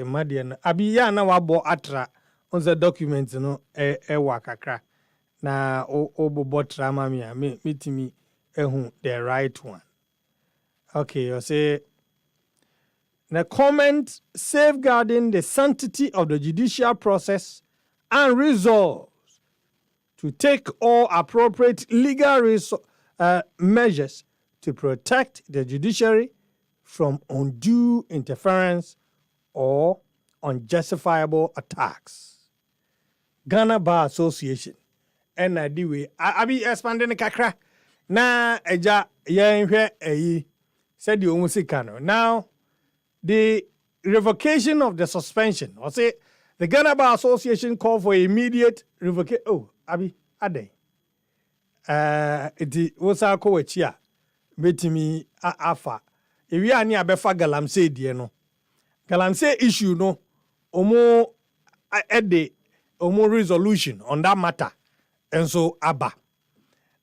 Madian abi ya na wabo atra on the documents no wakakra na obobo trama mi a metimi ehu the right one. Okay, you say the comment safeguarding the sanctity of the judicial process and resolves to take all appropriate legal measures to protect the judiciary from undue interference or unjustifiable attacks. Ghana Bar Association, NIDW, abi expanding kakra na eja yenhwe eyi said you almost now the revocation of the suspension. Or say the Ghana Bar Association called for immediate revocation. Oh, abi ade. It was our co-chair. Betimi afa. If we are near Befa Galamsey, dear no. Galamsey issue no. Omo ede omo resolution on that matter. And so Abba.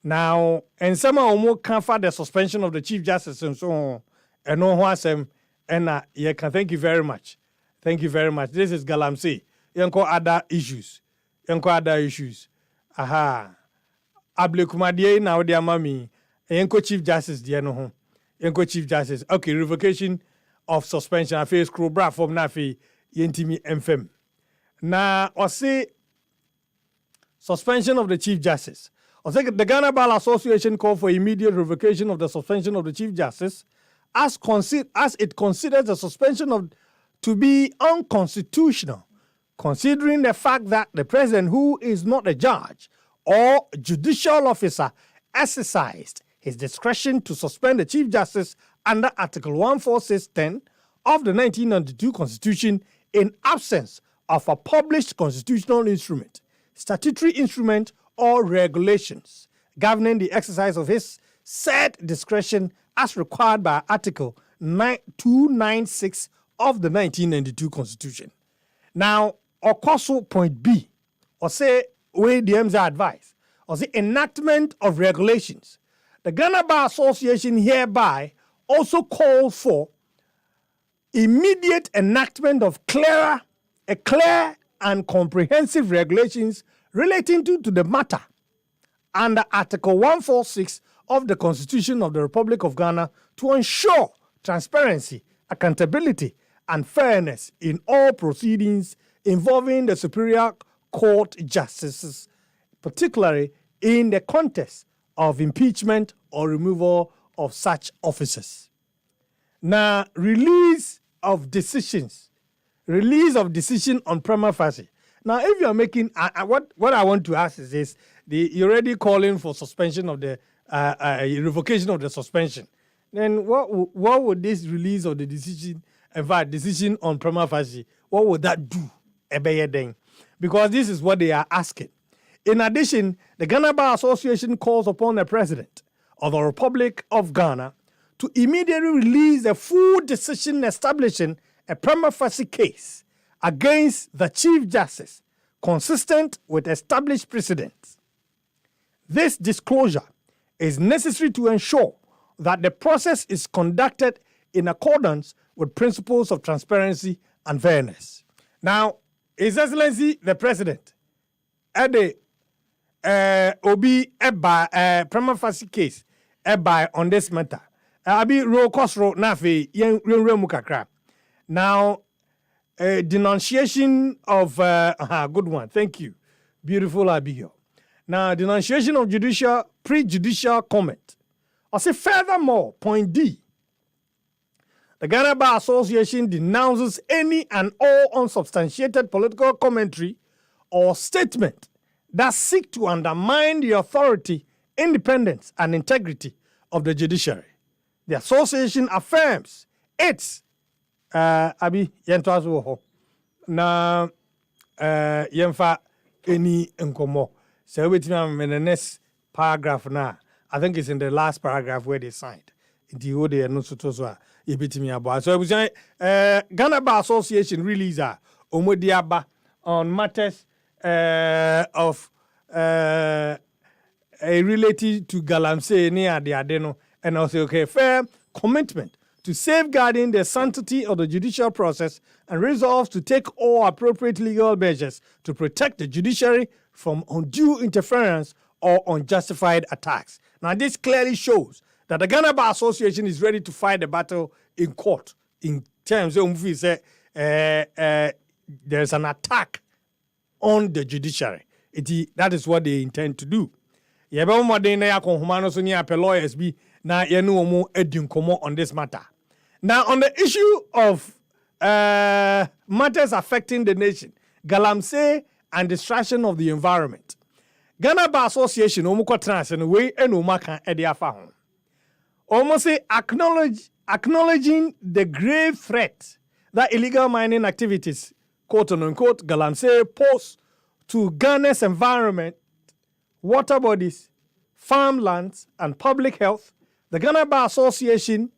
Now, and some omo can for the suspension of the Chief Justice and so on. And no one and yeah, thank you very much. Thank you very much. This is Galamsey. Yanko other issues. Aha. Ablekumadie na odi amami. Yanko Chief Justice dear no ho. Yanko Chief Justice. Okay, revocation of suspension. I face scroll bra from nafi yentimi mfem. Na osi suspension of the Chief Justice. The Ghana Bar Association called for immediate revocation of the suspension of the Chief Justice as it considers the suspension to be unconstitutional, considering the fact that the president, who is not a judge or judicial officer, exercised his discretion to suspend the Chief Justice under Article 146(10) of the 1992 Constitution in absence of a published constitutional instrument, statutory instrument, or regulations governing the exercise of his said discretion as required by Article 296 of the 1992 Constitution. Now, also point B, or say, way the MZ advice, or the enactment of regulations. The Ghana Bar Association hereby also calls for immediate enactment of clear and comprehensive regulations relating to the matter under Article 146 of the Constitution of the Republic of Ghana to ensure transparency, accountability, and fairness in all proceedings involving the Superior Court justices, particularly in the context of impeachment or removal of such officers. Now, release of decision on prima facie. Now, if you are making, what I want to ask is this, you're already calling for suspension of the, revocation of the suspension. Then what would this release of the decision, decision on prima facie, what would that do? Because this is what they are asking. In addition, the Ghana Bar Association calls upon the President of the Republic of Ghana to immediately release a full decision establishing a prima facie case against the Chief Justice, consistent with established precedents. This disclosure is necessary to ensure that the process is conducted in accordance with principles of transparency and fairness. Now, His Excellency the President, Ede Obi Eba prima facie case Eba on this matter. Abi ro kosro na fe yen remu kakra. Now, denunciation of good one. Thank you, beautiful Abigail. Now, denunciation of prejudicial comment. I say furthermore, point D. The Ghana Bar Association denounces any and all unsubstantiated political commentary or statement that seek to undermine the authority, independence, and integrity of the judiciary. The association affirms its Abi yentwazo ho na yemfa any nkomo. So wait in the next paragraph now. I think it's in the last paragraph where they signed. The ode no sotozo yebetimi abo. So we say Ghana Bar Association release omodiaba on matters of related to Galamsey near the Adeno, and also fair commitment to safeguarding the sanctity of the judicial process and resolves to take all appropriate legal measures to protect the judiciary from undue interference or unjustified attacks. Now, this clearly shows that the Ghana Bar Association is ready to fight the battle in court in terms of there's an attack on the judiciary. That is what they intend to do. Lawyers be na on this matter. Now, on the issue of matters affecting the nation, Galamsey and destruction of the environment, Ghana Bar Association almost say acknowledging the grave threat that illegal mining activities, quote unquote, Galamsey pose to Ghana's environment, water bodies, farmlands, and public health. The Ghana Bar Association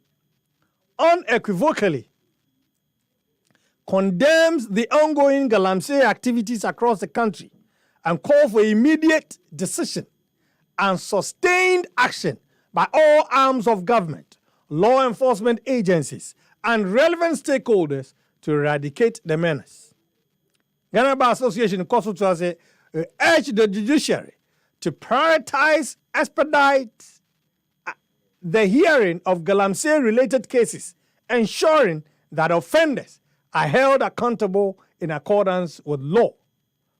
unequivocally condemns the ongoing Galamsey activities across the country and calls for immediate decision and sustained action by all arms of government, law enforcement agencies, and relevant stakeholders to eradicate the menace. Ghana Bar Association also urge the judiciary to prioritize, expedite the hearing of Galamsey-related cases, ensuring that offenders are held accountable in accordance with law,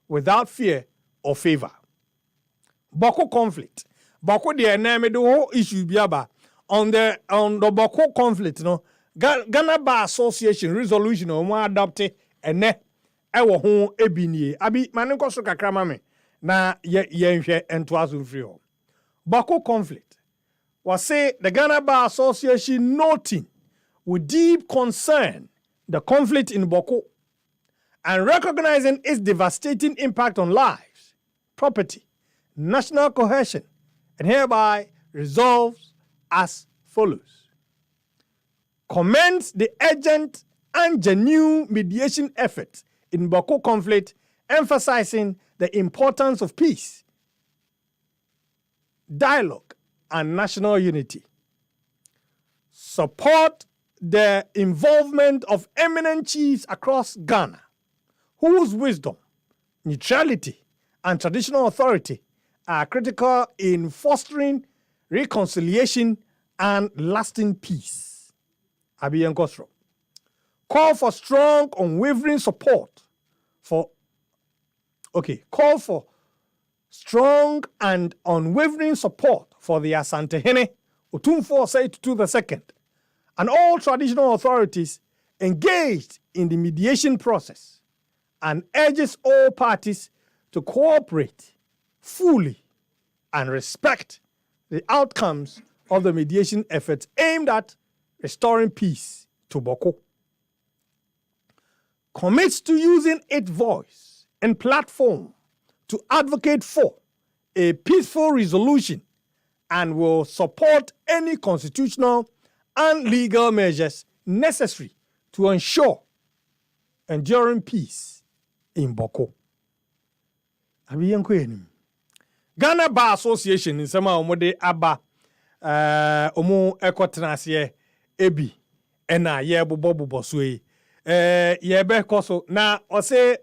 without fear or favor. Boko conflict. Boko the name the whole issue biaba on the Boko conflict. No, Ghana Bar Association resolution on adopted and ɛwɔ ho ebinie abi mane nkɔ so kakra ma me na yɛnhwɛ ntoa so mfiri hɔ Bako conflict was say the Ghana Bar Association noting with deep concern the conflict in Bako and recognizing its devastating impact on lives, property, national cohesion, and hereby resolves as follows. Commends the urgent and genuine mediation effort in Bako conflict, emphasizing the importance of peace, dialogue, and national unity. Support the involvement of eminent chiefs across Ghana, whose wisdom, neutrality, and traditional authority are critical in fostering reconciliation and lasting peace. Abiyan Kosro. Call for strong, unwavering support call for strong and unwavering support for the Asantehene, Otumfuo Osei Tutu II, and all traditional authorities engaged in the mediation process, and urges all parties to cooperate fully and respect the outcomes of the mediation efforts aimed at restoring peace to Bako. Commits to using its voice and platform to advocate for a peaceful resolution and will support any constitutional and legal measures necessary to ensure enduring peace in Bako. Ghana Bar Association in sama omode aba omo ekotenase ebi ena ye bobo so yi ye be koso na o say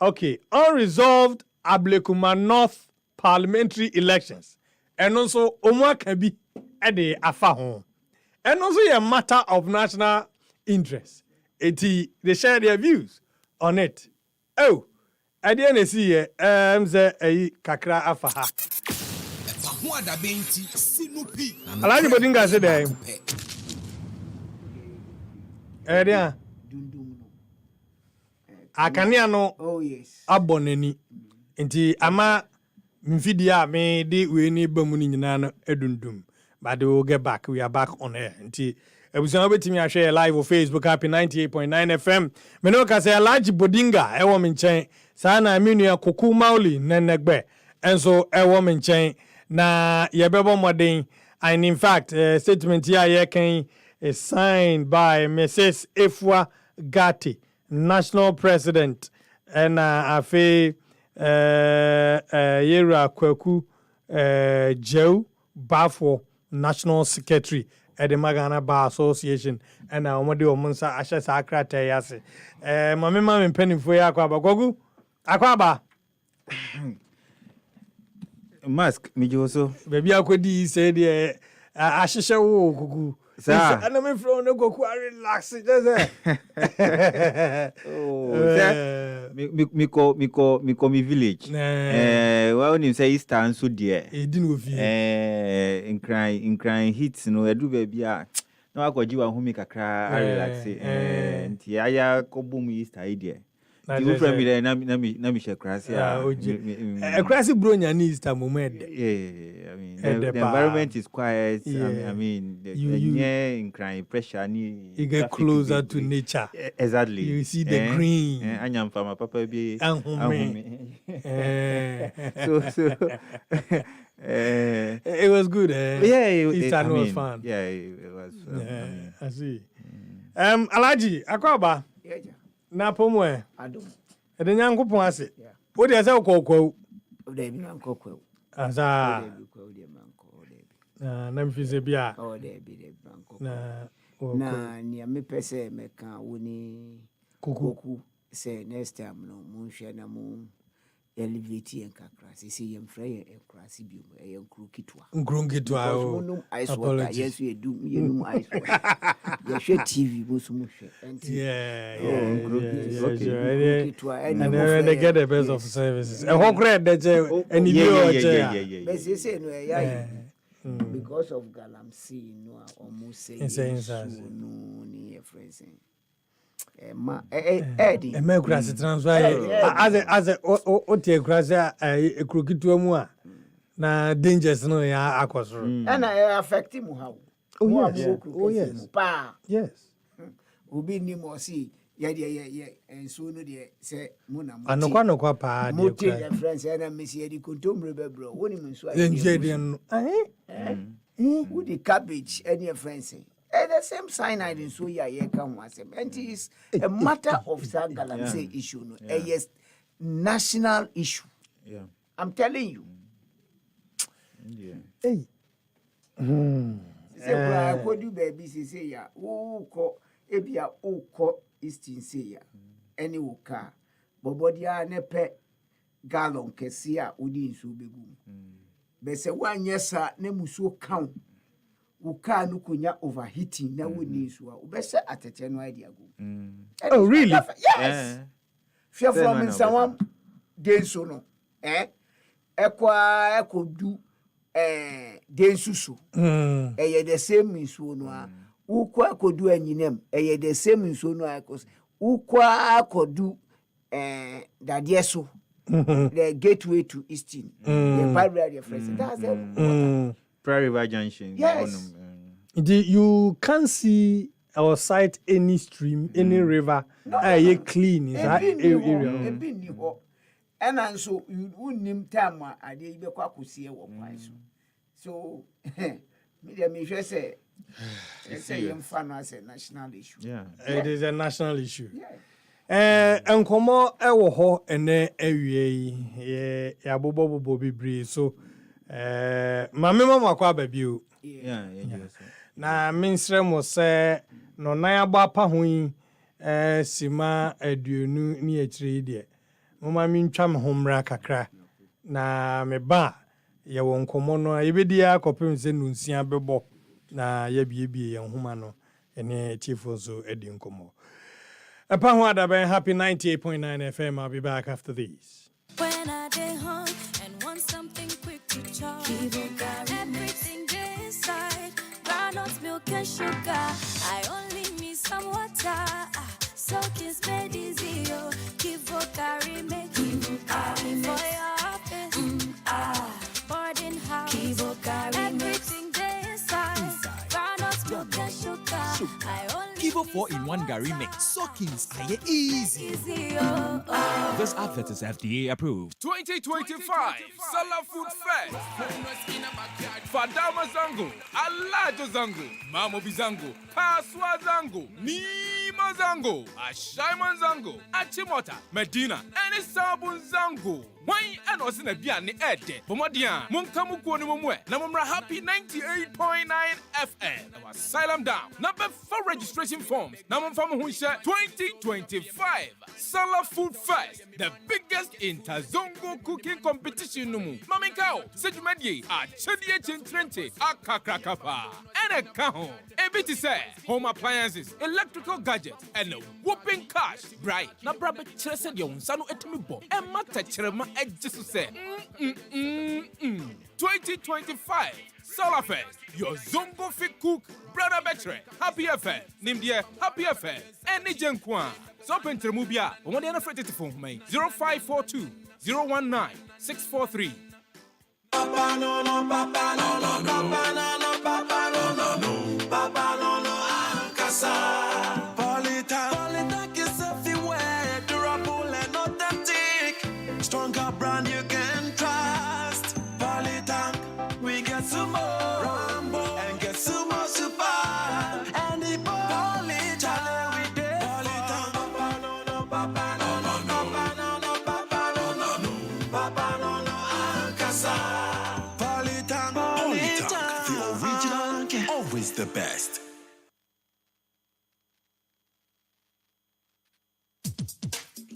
okay unresolved Ablekuma North parliamentary elections and also omo aka bi e de afa ho and also a matter of national interest they share their views on it. Oh, I didn't see a kakra afa ha. Alaji Bodinga said there. Akania no. Oh yes. Aboneni. Nti ama mfidia me de we ni bamu ni nyina no edundum. But we will get back. We are back on air. Nti ebusan obetimi a share live on Facebook Happy 98.9 FM. Me no ka say Alaji Bodinga e wo me nchen. Sana aminu Koku Mauli nenegbe. Enso ewo me nchen na yebebo modern, and in fact statement here can is signed by Mrs. Efwa Gatti, national president, and afe Yera Kweku Joe Bafo, national secretary at the Ghana Bar Association, and omode omunsa ashe sakra teyase mame penny for akwaba gogu akwaba mask mijoso baby akwedi say the asheshe wo gugu sir ana me from no goku relax just miko mi village wa oni say eastern so there edin ofi in hits no edu baby a na akwaji wa humi kakra relax nti aya kobum easter idea ti wo from me na mi share krasi krasi bronya ni easter moment I mean the environment is quiet. I mean in crying pressure ni you get closer to nature. Exactly. You see the green anyam fama papa bi so it was good. Easter was fun. Yeah, it was. I see. Alaji akwaba. Na pomwe. Adom. Ede nyankopon ase. Wo de ase kokwo. O de bi mankokwo. Asa. Na mfize bia. O de bi mankokwo. Na ni me pese meka woni koku say next time no munhwe na mu elevate en kakra sisi yemfra ye ekrasi bi e nkru kitwa o ice water yes we do yenum ice water ye hwe tv bo so mu hwe and they get the best of services e hokre de je eni bi o je but say no ya because of galamsey no almost say no ni friends Eddie. Emekura transfer as a otie krasa ekrokitu mu a na dangers no ya akosoro. And I affect him how. Oh yes. Yes. Obi ni mo see yeah and so no dey say muna mo. Anokwa pa dey. Mo take the friends and me see the contombre bro. Woni me so. With the cabbage and your friends. The same cyanide in so yeah come once. And it is a matter of Galaxy issue. No, yes, national issue. Yeah. I'm telling you. Yeah. Hey. Say I could do baby say ya. Oh ko ebia ko Eastern say ya. Any woka. Bobody a ne pe gallon kesi a odi nso begum. Be say one yesa ne muso count. Uka no kunya overheating na woni so a obese atete no idea go. Oh really? Yes. Fear from someone denso no. Ekwa ekodu densu so. The same nso no a. Ukwa akodu anyinem the same nso no a cause ukwa akodu dadie so. The gateway to Eastern. The Prairie Friends. That's the Prairie River Junction. Yes. You can't see or sight any stream, any river. You clean in that area. And also, you wouldn't name time I did be quite see what price. So, me just say, it's a fun as a national issue. Yeah, it is a national issue. And come on, and then yeah, bobo be so. Mama mama kwa baby. Yeah. Na minsre mo se no nan aba pa ho sima aduonu ni akire de. Mama mi ntwa me homra kakra. Na me ba ye won komo no yebedi akopem se nunsia bebo na ye biebie ye homa no ene chiefo so edi nkomo. Apa ho adaben happy 98.9 FM. I'll be back after these. When I day home and want something quick to chop, everything day inside, groundnut milk and sugar. I only need some water, so kiss made easy. Kivo carry me, Kivo carry me for your office, boarding house. Kivo carry everything day inside, groundnut milk and sugar. I only Kivo 4-in-1 Gary mix. Soakings are easy. This advert is FDA approved. 2025 Salah Food Fest. Fadama Zango, Alajo Zango, Mamo Bizango, Kaswa Zango, Nima Zango, Ashaiman Zango, Achimota, Medina, and Sabun Zango. Why and was in a biani ede? Pomodia, Munkamu Mumwe, Namumra Happy 98.9 FM. Our asylum down. Number 4 registration forms. Namum Famu 2025 Salah Food Fest, the biggest interzongo cooking competition. Mamikao, Sejumedi, Achedi Chintrente, Akakrakapa, and a Kaho. Ebiti say, home appliances, electrical gadgets, and a whooping cash. Right. Na Brabbe Chesed Yon Sanu Etimibo, and Mata Cherema just say 2025 Solar Fest, your Zongo Fit Cook, Brother Betre, Happy Affair, Nimdia, Happy Affair, and Nijan Kwan. So Pentremubia, one day afraid to phone me 0542 019 643. Papa no no, papa no no, papa no no, papa no no, no, papa no no, Ankasa. Polytech is everywhere, durable and authentic. Stronger brand you can trust. Polytech, we get some more Rambo and get some more Super. And the Polytech, we did Polytech. Papa no no, papa no no, papa no no, papa no no, no, papa no no, Ankasa. The original, always the best.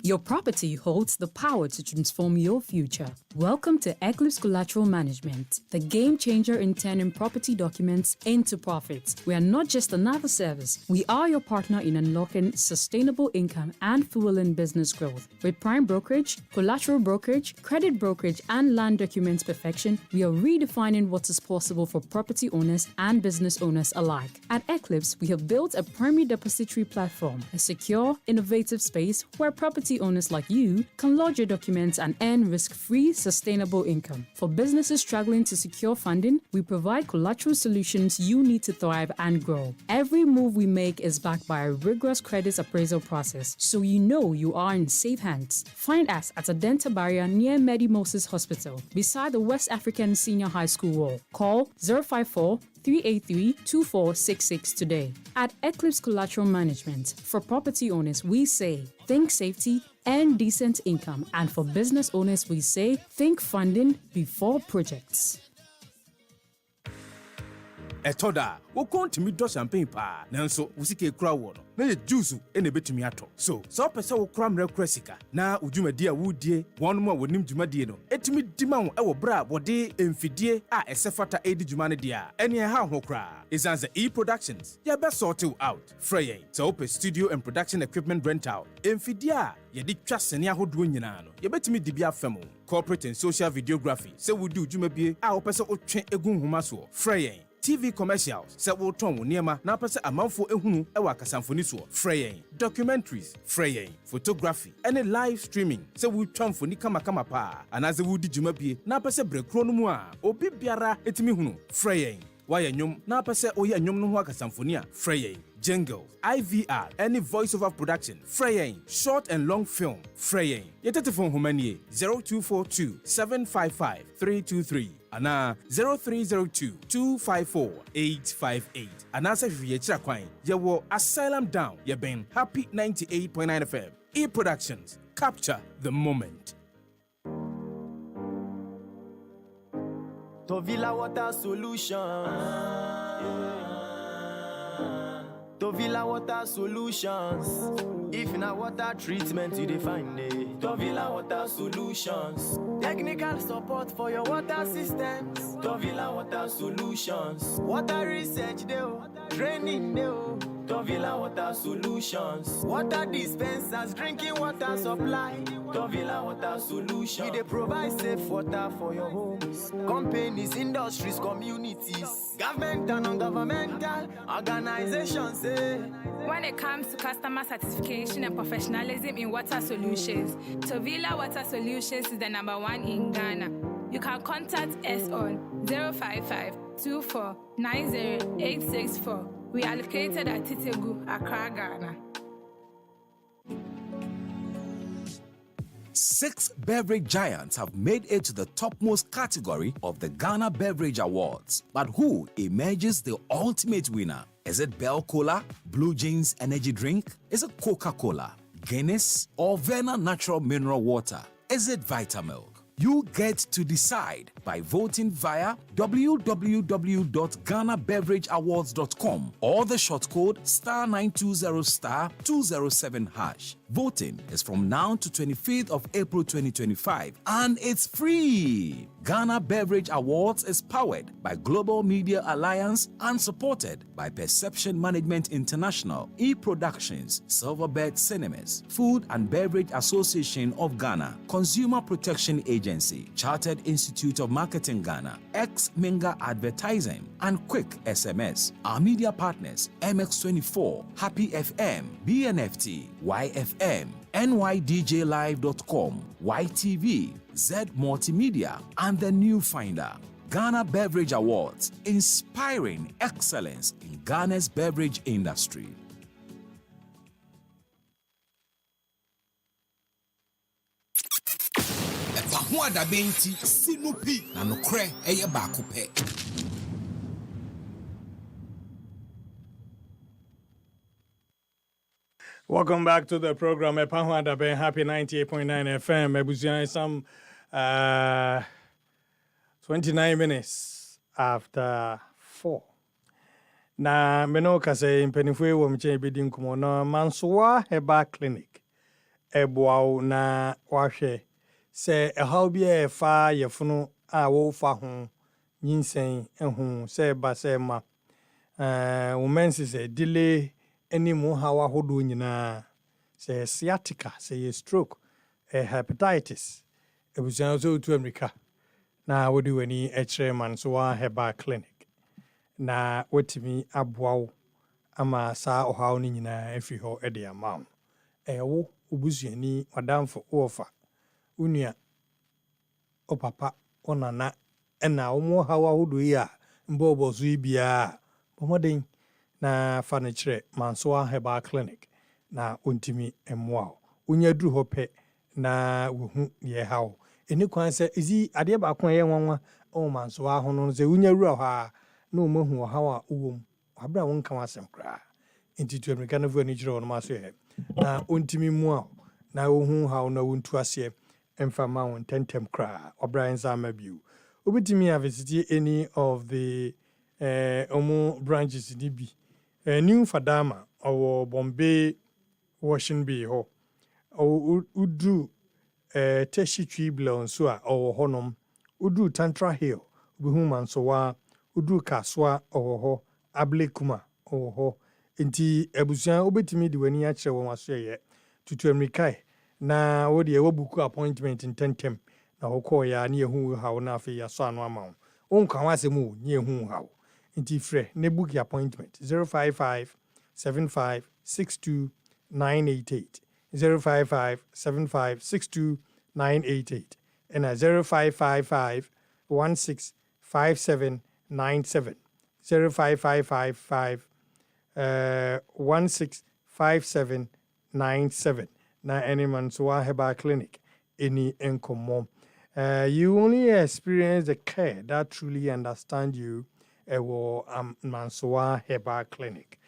Your property holds the power to transform your future. Welcome to Eclipse Collateral Management, the game changer in turning property documents into profits. We are not just another service. We are your partner in unlocking sustainable income and fueling business growth. With prime brokerage, collateral brokerage, credit brokerage, and land documents perfection, we are redefining what is possible for property owners and business owners alike. At Eclipse, we have built a primary depository platform, a secure, innovative space where property owners like you can lodge your documents and earn risk-free, sustainable income. For businesses struggling to secure funding, we provide collateral solutions you need to thrive and grow. Every move we make is backed by a rigorous credit appraisal process, so you know you are in safe hands. Find us at Adenta Barrier near Medi Moses Hospital, beside the West African Senior High School wall. Call 054 383-2466 today. At Eclipse Collateral Management, for property owners, we say think safety and decent income. And for business owners, we say think funding before projects. Etoda, wokon timi do champagne pa. Nanso, wusike kura wo no. Na ye juice ene betumi ato. So pese wo kura mre kura sika. Na udwumadi a wudie, won mo wonim dwumadi no. Etimi dima wo ewo bra bode emfidie a esefata edi dwuma ne dia. Ene ha ho kura. Isanze E-Productions. Ya be sort you out. Freyen. So open studio and production equipment rental. Emfidie a ye di twa sene ahodo nyina no. Ye betimi di bia fam. Corporate and social videography. Se wudi udwumabie a wo pese otwe egun homa so. Freyen. TV commercials, se wo ton wo niema na pese amanfo ehunu e wa kasamfoni so. Freyen. Documentaries, freyen. Photography, any live streaming, se wo twamfoni kama pa. Anaze wo di dwumabie na pese brekro no mu a obi biara etimi hunu. Freyen. Waya nyom na pese oye nyom no ho akasamfoni a. Freyen. Jingles, IVR, any voiceover production, Freyen, short and long film, Freyen. Your telephone humanie 0242 755 323 ana 0302 254 858. Ana se hwie kira kwan. Yewo Asylum Down, ye ben Happy 98.9 FM. E-Productions, capture the moment. Tovilla Water Solutions. Tovilla Water Solutions. If na water treatment you define it. Tovilla Water Solutions. Technical support for your water systems. Tovilla Water Solutions. Water research deo, training deo. Tovilla Water Solutions. Water dispensers, drinking water supply. Tovilla Water Solutions. We dey provide safe water for your homes, companies, industries, communities, government and non-governmental organizations. When it comes to customer satisfaction and professionalism in water solutions, Tovilla Water Solutions is the #1 in Ghana. You can contact us on 055-2490-864. We are located at Titegu, Accra, Ghana. 6 beverage giants have made it to the topmost category of the Ghana Beverage Awards. But who emerges the ultimate winner? Is it Bell Cola, Blue Jeans Energy Drink? Is it Coca-Cola, Guinness, or Verna Natural Mineral Water? Is it Vitamilk? You get to decide by voting via www.ghanabeverageawards.com or the short code *920*207#. Voting is from now to 25th of April 2025 and it's free. Ghana Beverage Awards is powered by Global Media Alliance and supported by Perception Management International, E-Productions, Silverbird Cinemas, Food and Beverage Association of Ghana, Consumer Protection Agency, Chartered Institute of Marketing Ghana, X-Minga Advertising, and Quick SMS. Our media partners, MX24, Happy FM, BNFT, YFM, NYDJLive.com, YTV, Z Multimedia, and The New Finder. Ghana Beverage Awards, inspiring excellence in Ghana's beverage industry. Welcome back to the program. Epahu Adabe, Happy 98.9 FM. Ebuzian some 29 minutes after 4. Na meno kase impenifwe wo mche bidi nkumo no Mansoa Herbal Clinic. ɛboa na wahwɛ sɛ ɛhaw bi a ɛfa yɛfono a wɔfa ho nyinsɛn ɛho sɛ ɛba sɛ ma wo menses delay ne mu haw ahodoɔ nyinaa sɛ sciatica sɛ yɛ stroke hepatitis abusua sɛ wotu Amerika na wode w'ani ɛkyerɛ ma nso wa herbal clinic na watumi aboa wo ama saa ɔhaw no nyinaa afiri hɔ ɛde ama wo ɛwo obusuani wadamfo wɔfa unua opapa onana ɛna wo haw ahodoɔ yi a mbɔbɔ so yi biara bɔmmɔden na fa no kyerɛ Mansoa Herbal Clinic na ontimi mmoa wo wonya duru hɔ pɛ na wohu yɛ haw ɛni kwan sɛ ɛzi adeɛ baako a ɛyɛ nwanwa ɔwɔ Mansoa ho no sɛ wonya wura hɔ a na ɔmahu ɔhaw a wowɔ mu wabra wo nka wasɛm koraa nti tu Amerika no fo ani kyerɛ wɔ no ma so yɛ na ontimi mmoa wo na wohu haw na wontu aseɛ ɛmfa ma wo ntɛntɛm koraa ɔbra nsa ama bio wobɛtumi a visit any of the omo branches ni bi New Fadama or Bombay Washing Bay ho udu Teshi Tree Blown Sua or Honum udu Tantra Hill Buhum Mansoa udu Kaswa or ho Able Kuma or ho inti ebusia obetimi de wani akire won aso ye tutu Amerikai na wo de wo buku appointment in tentem na wo call ya na ehu hawo na afi ya so anu ama wo nkan wasem wo ni ehu hawo inti frɛ ne book appointment 055 75 62 988 055 75 62 988 and 0555 16 57 97 05555 165797 na any Mansoa Herbal Clinic any enkomo. You only experience the care that truly understand you Mansoa Herbal Clinic.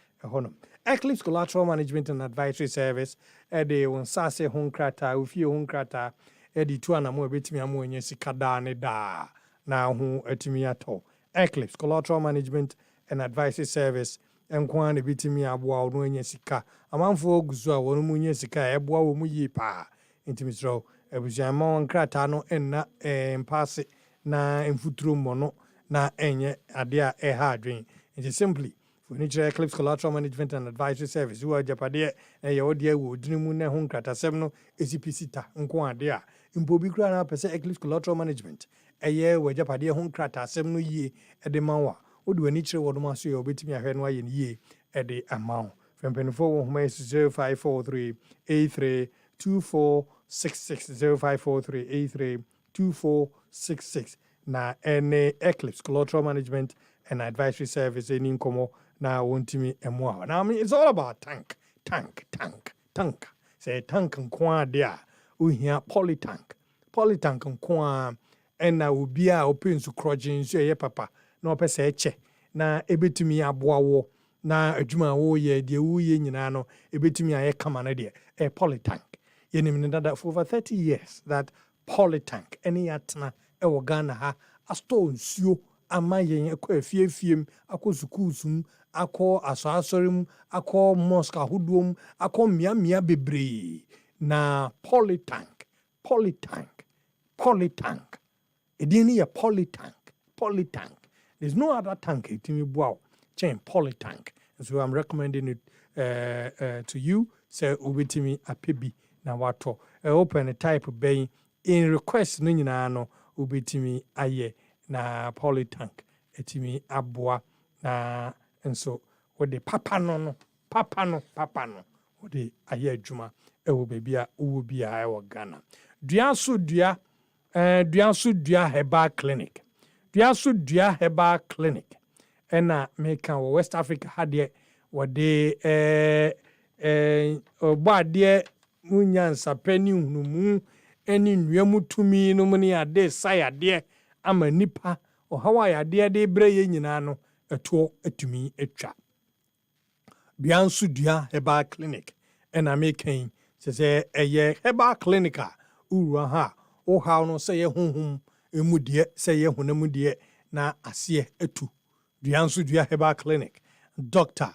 Eclipse Collateral Management and Advisory Service de won sase honkrata ofie honkrata de tu anamo betimi amo enye sikada ne da na ho atimi ato Eclipse Collateral Management and Advisory Service enkwa na betimi aboa no enye sika amanfo oguzu a wonu munye sika eboa wo mu yi pa intimisro ebuziama honkrata no enna empase na emfuturo mono na enye ade a eha adwen it simply furniture Eclipse Collateral Management and Advisory Service wo ajapade e ye wode wo dinimu na ho nkratasem no esipisita nko ade a impobi kura na pese Eclipse Collateral Management eye wo ajapade ho nkratasem no yie ede manwa wode wani kire wo no maso ye obetimi ahwe no aye ne yie ede amount fempenfo wo homa 0543 83 2466 0543 83 2466 na ene Eclipse Collateral Management and Advisory Service in Incomo na wontimi emo. Now I mean it's all about tank. Say tank nkwa dia uhia polytank nkwa ena obi a open su krogin so ye papa na opese eche na ebetumi aboa wo na adwuma wo ye de wo ye nyina no ebetumi aye kama na de polytank yenim ne dada for over 30 years that polytank any atna ewo Ghana ha asto nsuo ama yen akọ afiefiem akọ sukuusum akọ asoasorim akọ mosque ahodom akọ miamia bebre na polytank edini ya polytank there's no other tank etimi boa chain polytank so I'm recommending it to you say obetimi apebi na wato open type ben in request no nyina no obetimi aye na polytank etimi aboa na enso wode papa no wode aye adwuma ewo bebia wo bia ewo Ghana duaso dua Herbal Clinic Herbal Clinic ena meka wo West Africa hade wode obade munyansa pani hunumu eni nnuamutumi no muni ade sayade ama nipa ohawa ya de bre ye nyina no eto atumi atwa biansu dua Herbal Clinic ena mekan se eye Herbal Clinic a urua ha o ha no se ye honhom emudie se ye honamudie na ase atu biansu dua Herbal Clinic doctor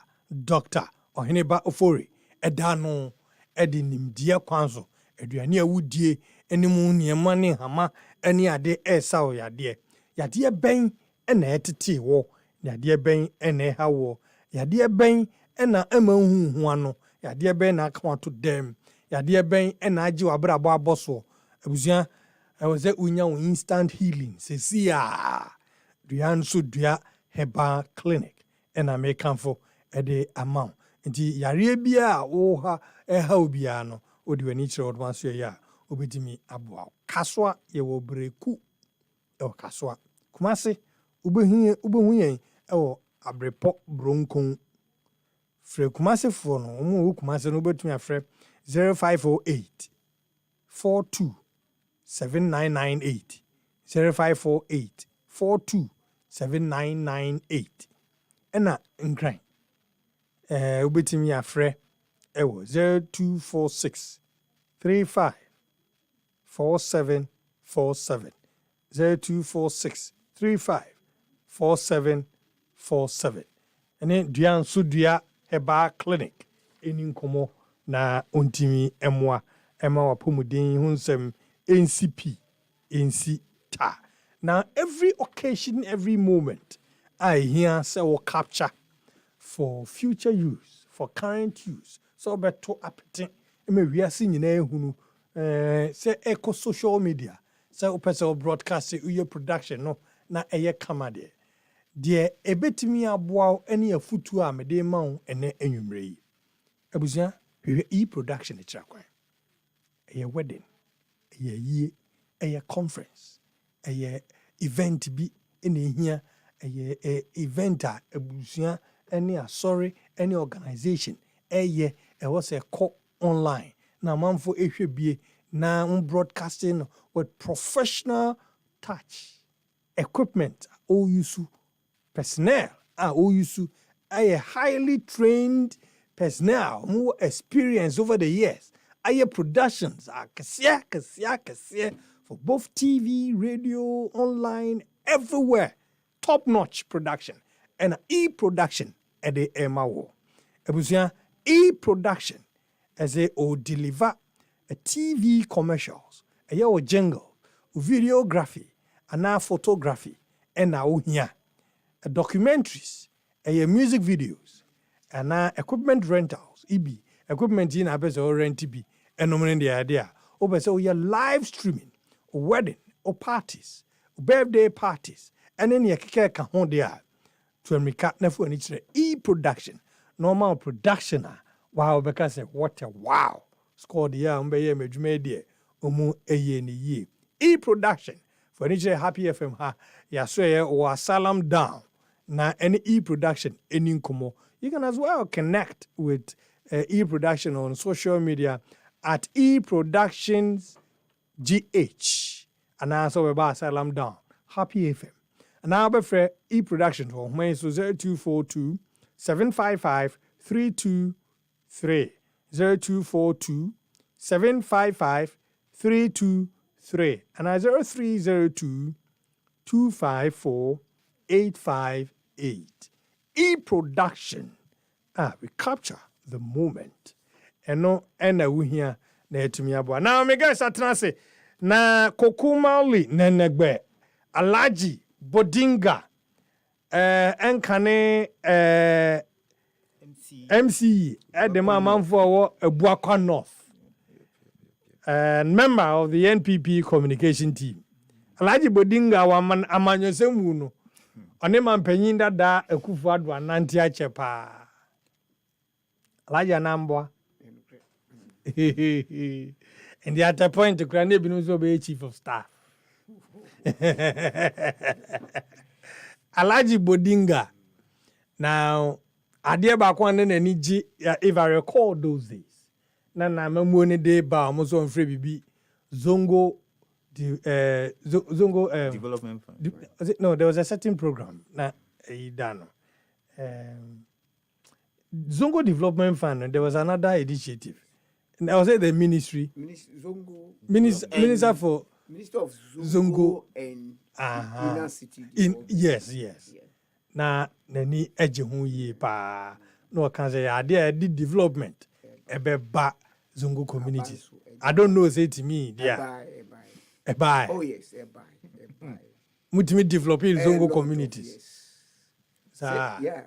Oheneba Ofori eda no edi nimdie kwanso aduane a wodie ene mu nneɛma ne hama ene ade ɛsa wo yadeɛ bɛn ɛna ɛtete wo yadeɛ bɛn ɛna ɛha wo yadeɛ bɛn ɛna ɛma hu ano yadeɛ bɛn na aka wato dam yadeɛ bɛn ɛna agye wabrabɔ abɔso abusua ɛwɔ sɛ unya wo instant healing sesi a dua nso dua herbal clinic ɛna mekanfo ɛde ama wo nti yareɛ bia a wo ha ɛha obia no odi wani kyerɛ wo so yɛ a obetimi aboa kasoa ye wo breku ɛwɔ kasoa kumase ubehu yɛn ɛwɔ abrepo bronkon frɛ kumase fo no wo kumase no obetumi afrɛ 0508 42 7998 0548 42 7998 ɛna nkran ubetimi afrɛ ewo 0246 35 4747 0246 35 4747 ene dua nso dua herbal clinic eni nkomo na ontimi emoa ema wapomuden hu nsem NCP NC ta. Now every occasion, every moment I hear say will capture for future use, for current use. So beto apete we are seeing hunu say eco social media. Say opese broadcast say production no na eye kamade. De ebetimi aboa any afutu a mede ma wo ene enwumre yi. Abusia we production e chakwan. Eye wedding, eye yie, eye conference, eye event bi ene hia, eye event a abusia any sorry any organization eye was a call online na manfo ehwe bie na broadcasting with professional touch equipment all use personnel all use a highly trained personnel more experience over the years productions are kaseɛ for both TV, radio, online, everywhere. Top-notch production. And e-production at the MAO. Ebusia, e-production as a deliver a TV commercials, a your jingle, videography, and photography, and now here. Documentaries, a music videos, and equipment rentals, equipment in a best or rent be, and no the idea. So we are live streaming. Wedding or parties, birthday parties, and then you can hold there to recap never any e-production, normal production. Wow, because what a wow! Score the year, media, ye e-production for any happy FM ha, ya swear or salam down. Now any e-production any incomo. You can as well connect with e-production on social media at e-productions. GH and also about Salam Down Happy FM and now be e-production for me so 0242 755 323 0242 755 323 and 0302 254 858 e-production we capture the moment and no and we here na etumi abo na me guys atnase na kokumali nenegbe alaji bodinga enkane MC edema manfo wo Ebuakwa North and member of the NPP communication team alaji bodinga wa amanyosemu no one man panyin dada Akufo Addo ananti achepa alaji anambwa. And at a point to Krane Binuzo be chief of staff. Alaji Bodinga. Now, Adia Bakwan and Niji, if I recall those days. Nana Mamoni de Ba, Mozo and Free Bibi, Zongo, Zongo Development Fund. No, there was a certain program. Na Idano. Zongo Development Fund, and there was another initiative. And I was at the ministry. Minister of Zongo and inner city. Yes. Na nani ejehu ye pa. No can say idea did development ebe ba Zongo community. I don't know say to me yeah a buy oh yes a buy mutimi developing zongo communities sa yeah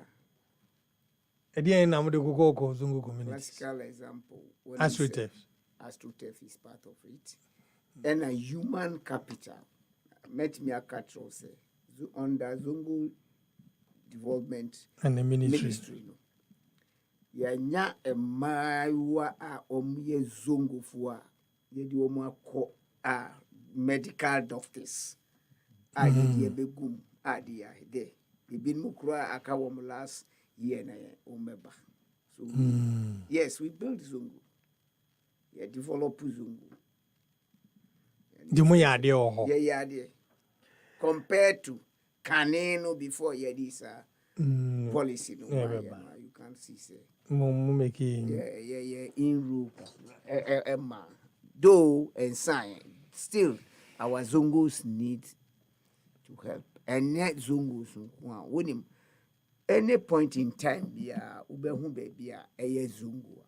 Edian na mo de go zongo communities classical example AstroTurf is part of it and a human capital met me a control say under zongo development and the ministry no yanya emaiwa a omye zongo fo a yedi omo akọ a medical doctors a yedi ebegum a di ya de bibin mukura aka wom last year na omeba so yes we build zongo develop zongo di mo ya de oho ya de compared to Kaneno before yedisa policy no you can see say making in Europe though and science still our zongos need to help and net zongos when him any point in time bia ubehu baby a zongo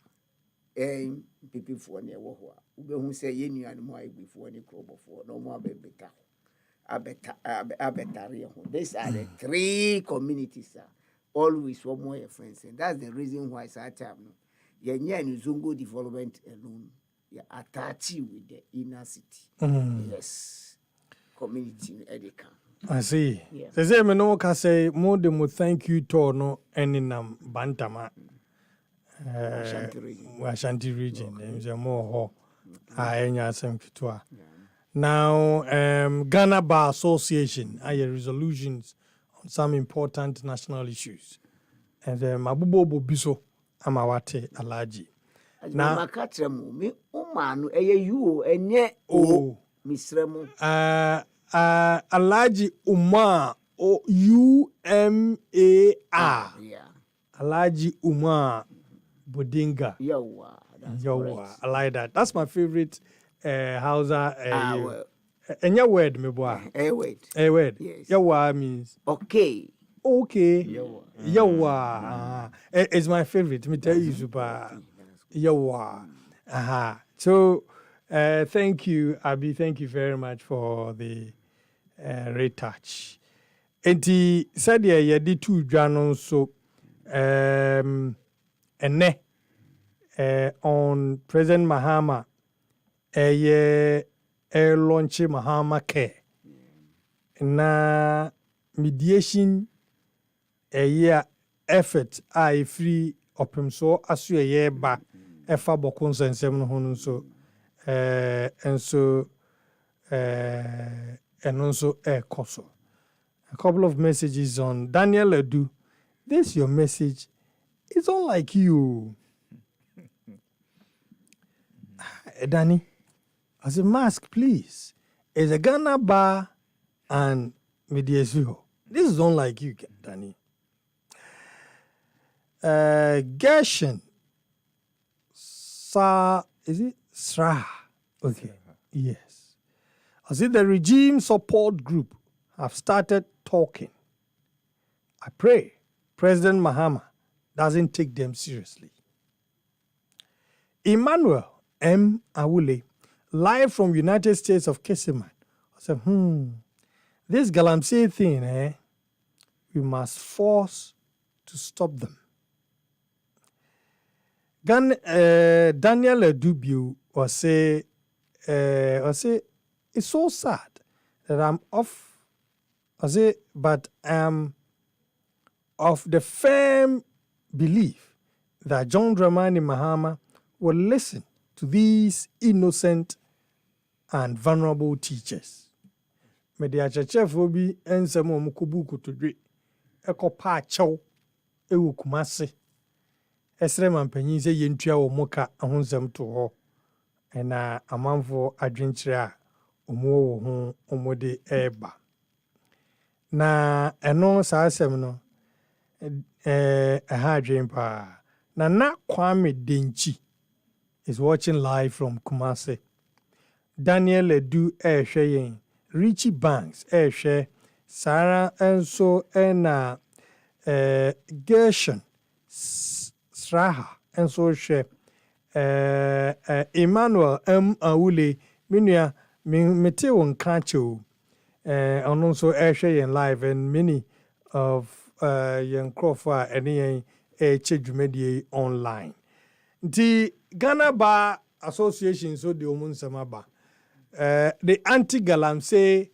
and people for near wo ubehu say ye nuan mo ai before any crop before no more beta these are the three communities always one more friends and that's the reason why Satam Zongo development alone attach you with the inner city yes community Edeka. I see. They say me no can say more than mo thank you to no any nam bantama Ashanti region them say more ho anya sem kitwa. Now Ghana Bar Association resolutions on some important national issues and mabubo bobiso amawate alaji na makatremu mi umanu you enye o misremu alaji Umar UMAR Alaji Umar Bodinga yawa I like that. That's my favorite Hausa and your word me boy a word yes yawa means okay yawa it's my favorite me tell you super yawa so thank you Abi, thank you very much for the retouch enti said ye di two dwanon so ene on President Mahama launch Mahama Care na mediation effort a free opem so aso ba efa bokon sensem no ho so enso enonso koso a couple of messages on Daniel Edu. This your message it's unlike you Danny as a mask please is a Ghana Bar and mediation. This is unlike you Danny. Gershon is it Sra? Okay. Yes. I see the regime support group have started talking. I pray President Mahama doesn't take them seriously. Emmanuel M. Awule, live from United States of Kaseɛbɔ. I said, this Galamsey thing, we must force to stop them. Daniel Edubio was say, it's so sad that I'm off. I say, but I'm of the firm belief that John Dramani Mahama will listen to these innocent and vulnerable teachers. Media chefo bi ensem omukubu kutudwe ekopa achew ewu kumase esre mampanyin se yentua wo muka ahonsem to ho ena amanfo adwenkyere a omo wo ho omode eba na eno saasem no ha adwen na Kwame Denchi is watching live from Kumasi. Daniel Edu Yen, Richie Banks Sarah Enso ena Gershon Sraha Enso Emmanuel M. Awule, Minia, Mete on Kancho, and also Ashay and live, and many of young Crawford and a Chedumedi online. The Ghana Bar Association, so the Omun Samaba, the anti Galamsey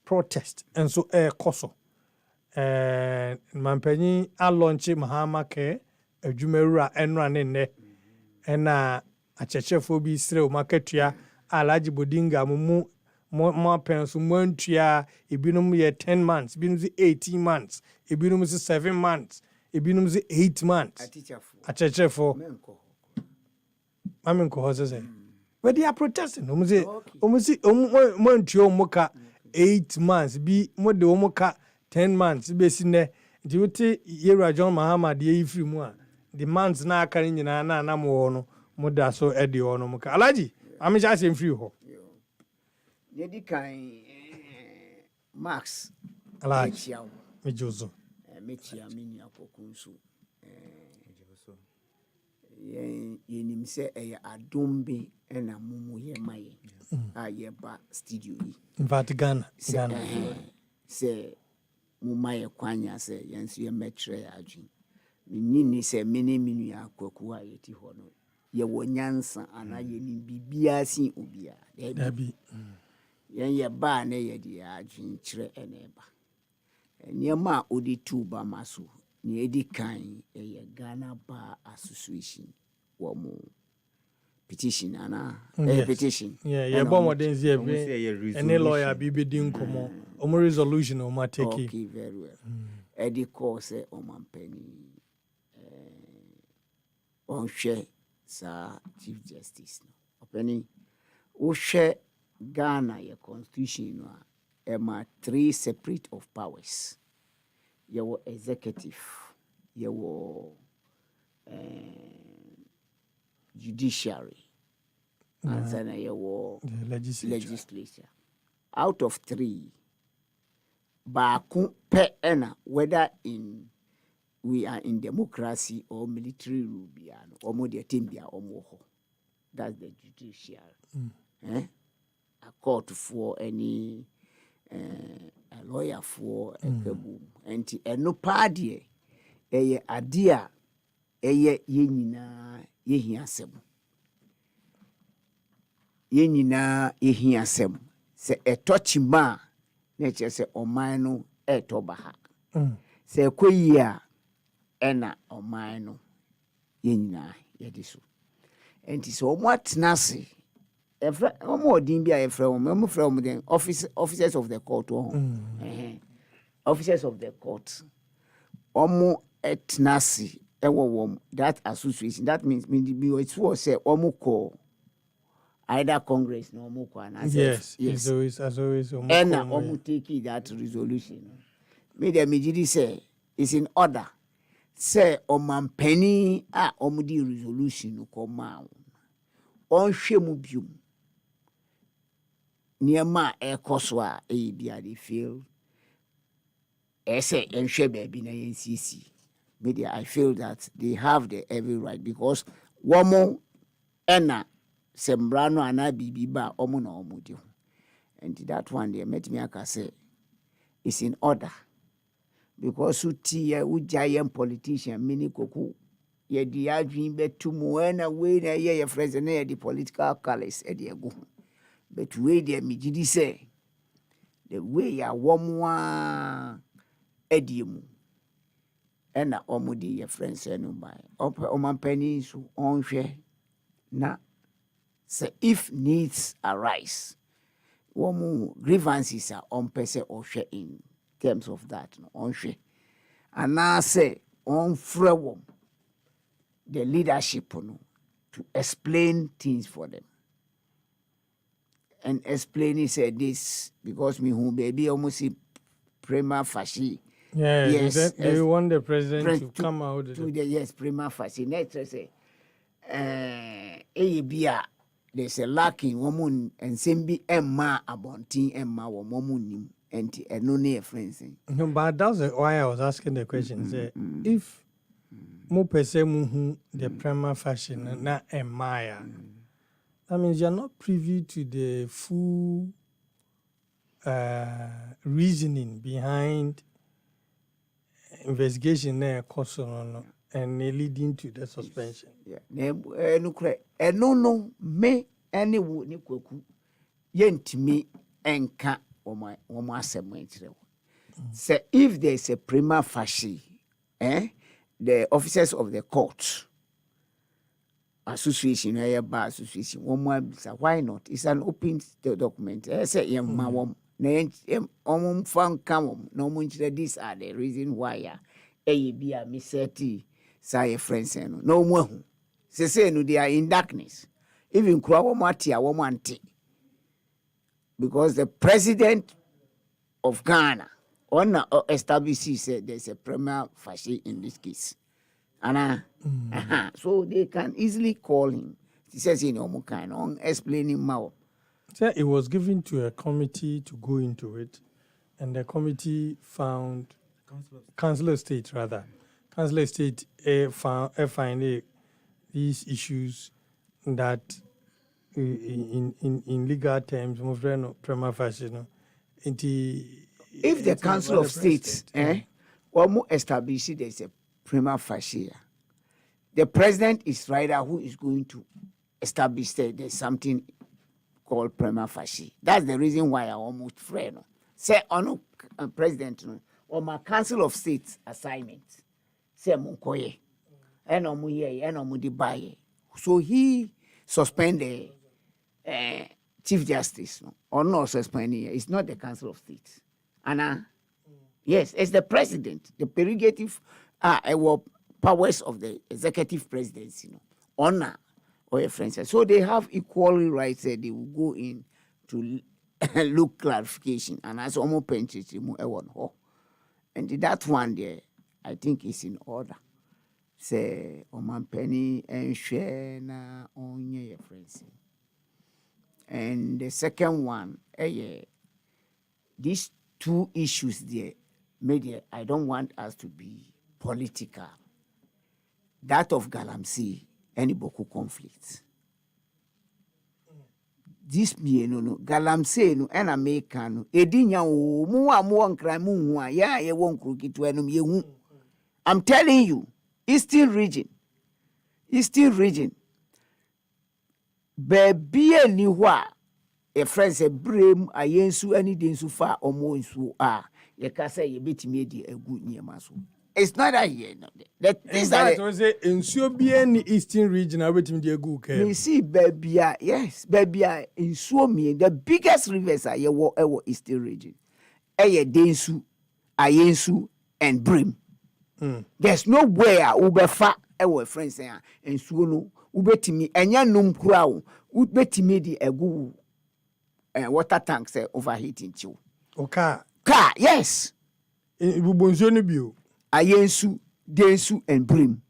protest, and so Koso. Mampeni a launch Mahama Ke, a Jumeru and run in there. Ena achechefo bi sre o marketua alaji bodinga mumu mo penso mwantua ebinum ye 10 months ebinum 18 months ebinum 7 months ebinum 8 months achechefo mamen ko hose say but they are protesting mwantua omuka 8 months bi mo de omuka 10 months be sine ndi wote Yera John Mahama de yifiri mu a the months na aka nyina na na mo no mo da so e de ono mo ka alaji am ja se mfiri ho ye di kan Max alaji mejozo metia mini akokunso ye nim se e adombe na mumu ye maye a ye ba studio yi Ghana se mu maye kwanya se yensu ye metre adwin Nini se mini ya kwaku a yeti ho no ye wonyansa ana ye ni bibia sin obia dabi ye ba na ye di adwin kire eneba niema odi tuba maso ni edi kan ye Ghana Bar Association wo mo petition ana petition ye bon modern zie be any lawyer bi di nkomo omo resolution o ma take okay very well edi course o mampeni on share sa Chief Justice no openi o share Ghana your constitution no ema 3 separate of powers your executive your judiciary and then your legislature out of 3 baako pe ena whether we are in democracy or military rule biano omo de tembia omo ho that's the judiciary a court for any a lawyer for a kabu enti eno paadie eye adea eye ye nyina ye hiasem se etochima na che se oman no etoba ha se koyi a ena oman no ye nyina ye diso enti so omo atnase efra omo odin bia efra omo fra omo den officers of the court officers of the court omo etnase ewo that association that means it was say omo call either Congress no omo call and yes as always omo and omo take that resolution me dem jidi say is in order say omampani a omo di resolution ko ma on hwemu biom niema ekoso a bia dey feel say enhwe ba bi na ncc media I feel that they have the every right because womo ena sembrano ana bibiba omo na omo di and that one they met me aka say is in order because ujaye politician mini koku ye di adwin betumu ena we na ye friends na ye di political colors e di ego but we dey migidi say the way ya womo ediemu ena omudi ye friends enu by omampani so onhwe na say if needs arise womu grievances are on pese ohwe in terms of that no onhwe ana say on frewom the leadership no to explain things for them and explaining say this because me who baby almost see prima facie. Yes, they want the president to come out to the yes prima facie. Next say there's a lacking woman and sembi emma abontin emma wo momunim enti eno na friends. No, but that's why I was asking the question. Say if mo pese muhu the prima facie na emaya. That means you're not privy to the full reasoning behind investigation and leading to the suspension. Yeah. No, me any wo ni kwaku yentimi enka omo asem say if there is a prima facie, the officers of the court association, bar association, why not? It's an open document. Say these are the reason why be a miseti say friends no more. Say no, they are in darkness. Even because the president of Ghana establishes said there's a prima facie in this case. So they can easily call him. He says in kind on explaining more. So it was given to a committee to go into it, and the committee found Council of State found these issues that in legal terms, prima facie, if the Council of States establish there's a prima facie, the president is rider who is going to establish that there's something called prima facie. That's the reason why I almost friend say on president or my Council of States assignment say munkoye and omuye and omudibaye. So he suspended Chief Justice or not suspending. It's not the Council of States. Yes, it's the president, the prerogative powers of the executive presidency, honor or a friend. So they have equal rights that they will go in to look clarification and as almost pensions and that one there, I think is in order. Say Oman Penny and share na on your friends. And the second one, these two issues there, media, I don't want us to be political. That of Galamsey and Iboku conflict. This me no Galamsey no and America no edinya o mu nkra mu hu a ya ye won krokitu enum ye hu. I'm telling you, Eastern region. Baby ni ho a e friends e brem ayensu ani densu fa omo nsu a ye ka say ye betimi edi agu niema so. It's not that here no. That is that was say nsuo bia ni Eastern region a betimi di agu ke. You see baby yes, baby nsuo me the biggest rivers are ye wo Eastern region. Eye densu, ayensu and brim. There's nowhere ubefa ewo friends say nsuo no ubetimi enya num kura wo ubetimi di agu water tank say overheating chiw. Car, yes. Ibubonzo ni bio. Ayensu, densu and brim.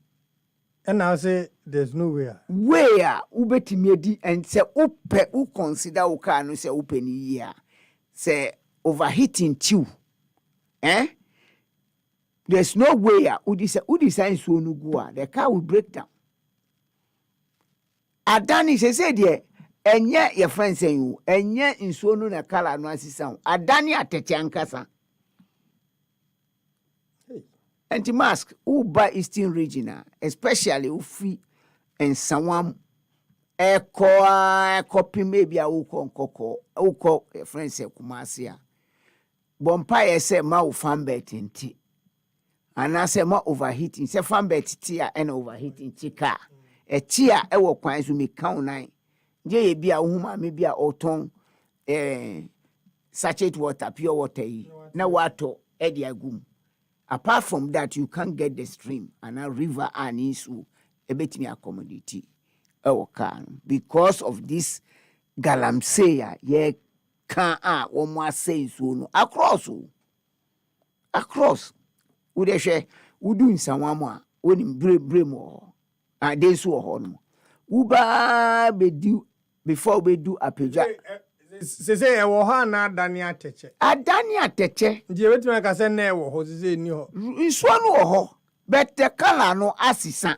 And I say there's nowhere. Where ubetimi di and say u consider u car no say open here. Say overheating chiw. There's no way u design so no go the car will break down. Adani say there enye your friend say you enye nsuo no na kala no asisa adani atete ankasa. Anti-mask uba Eastern region especially ufi and someone copy maybe a uko friend say Kumasia. Bompire say ma fan betting tea. And I say ma overheating. Say fan bet tea and overheating chika. A tea ewo kwan so me count 9. Je be a woman maybe a oton sachet water, pure water. Na water ediagum. Apart from that, you can't get the stream and a river and issue a bit me accommodity. Because of this Galamsey, ye can't one more say so across. Would they share? Would doing someone more when in brim or they so horn. Uba be do before we do a page. Say a wohana Dania Teche. A Dania Teche. The original can say never was in your swallow. but the color no asisa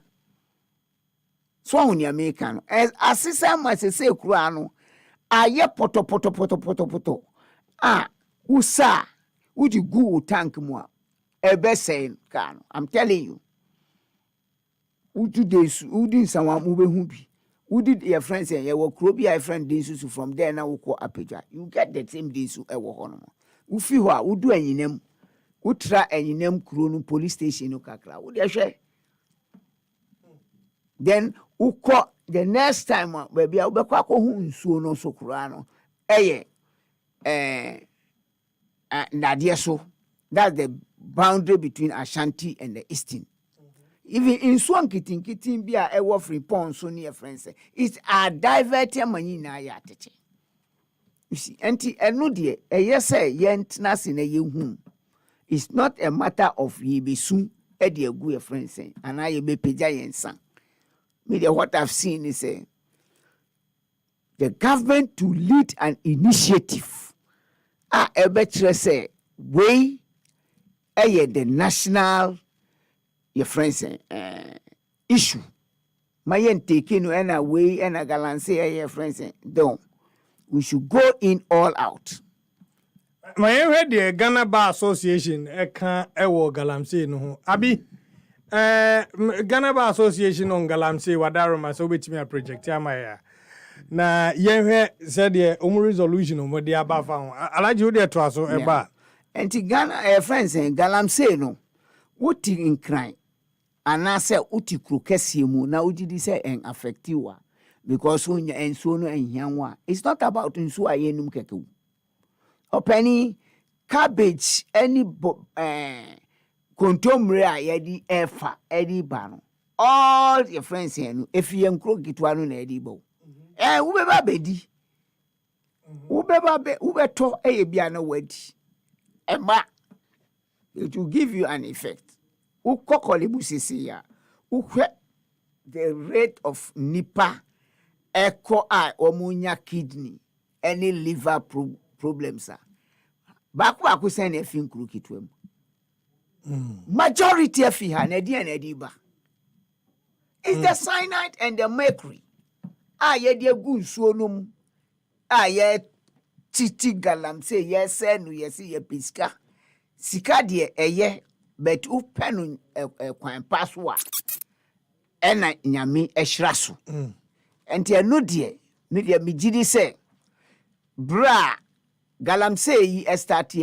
so on your American as asisa must say kurano aye poto usa would you go tank more ebe saying can I'm telling you would this wouldn't someone move bi would your friends say you will crop your friend this from there now we call apeja you get the same this e wo hono ufi ho a wodu anyinem utra anyinem kuro no police station no kakra wo de hwe then uko the next time baby ubekwa ko hu nsuo no so kura no eye Nadia so that's the boundary between Ashanti and the Eastern. Even in Swan Kitin be a free pond so near friends. It's a diverter money na ya teche. You see, anti enudie, a yes, yent nas in a you. It's not a matter of ye be soon, Eddie a good friend saying, and I be pejayan son. Media what I've seen is the government to lead an initiative. A better say way the national your friends issue. My taking no any way and a galance your friends don't. We should go in all out. My head the Ghana Bar Association eka ewo galamsey no abi Ghana Bar Association on galamsey wadaro ma so betimi a project amaya. Na yenhwe said the resolution of the above alaji wo de to so eba enti Ghana friends galamsey no woti in crime anase uti krokese mu na ugidi say en affectiwa because unya enso no enhianwa it's not about nso ayenum kekewu opani cabbage any kontomre a yedi efa edi ba no all your friends here no efie nkro gitwa no na edi bo ubeba bedi ubeto bia na wadi ema it will give you an effect ukokolibu sisi ya ukwe the rate of nipa echo eye omunya kidney any liver problems baku send efi nkuru kitwem majority efi ha na di ba is the cyanide and the mercury ye de gu nsuo no mu ye titi galamsey ye no ye si ye piska sika de eye but upenu kwan paso a ena nyame ehira so enti eno de me gidi say bra galamsey yi start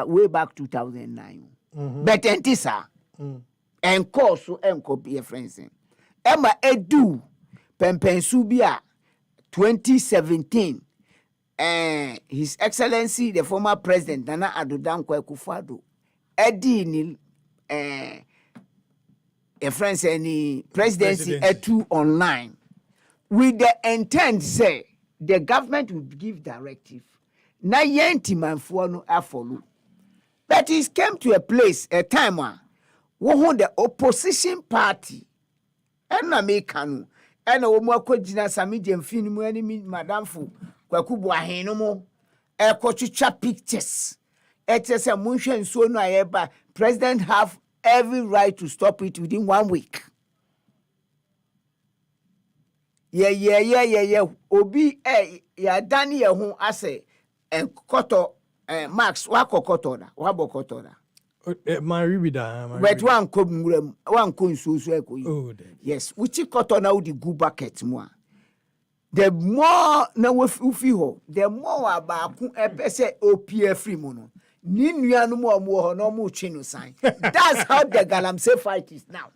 way back 2009 but entisa en course enko be friends ema edu Pempensu bia 2017 His Excellency the former president Nana Addo Dankwa Akufo-Addo edi ni a friends any presidency etu online with the intent say the government will give directive na yenti manfo no follow but it came to a place a time where the opposition party and American and a woman could gina Samidian film any Madame Fu, Kwakubu Ahenomo, a cochucha pictures. It is a motion so no president have every right to stop it within 1 week. Yeah. Obi ya dani ya hon ase en koto Max wako koto da wabo koto da. But one come so yes, which cotton now the good bucket more. The more na we ho, the more about epese OPF free mono. Ni nuanu mo no mo chino sign. That's how the galamsey fight is now.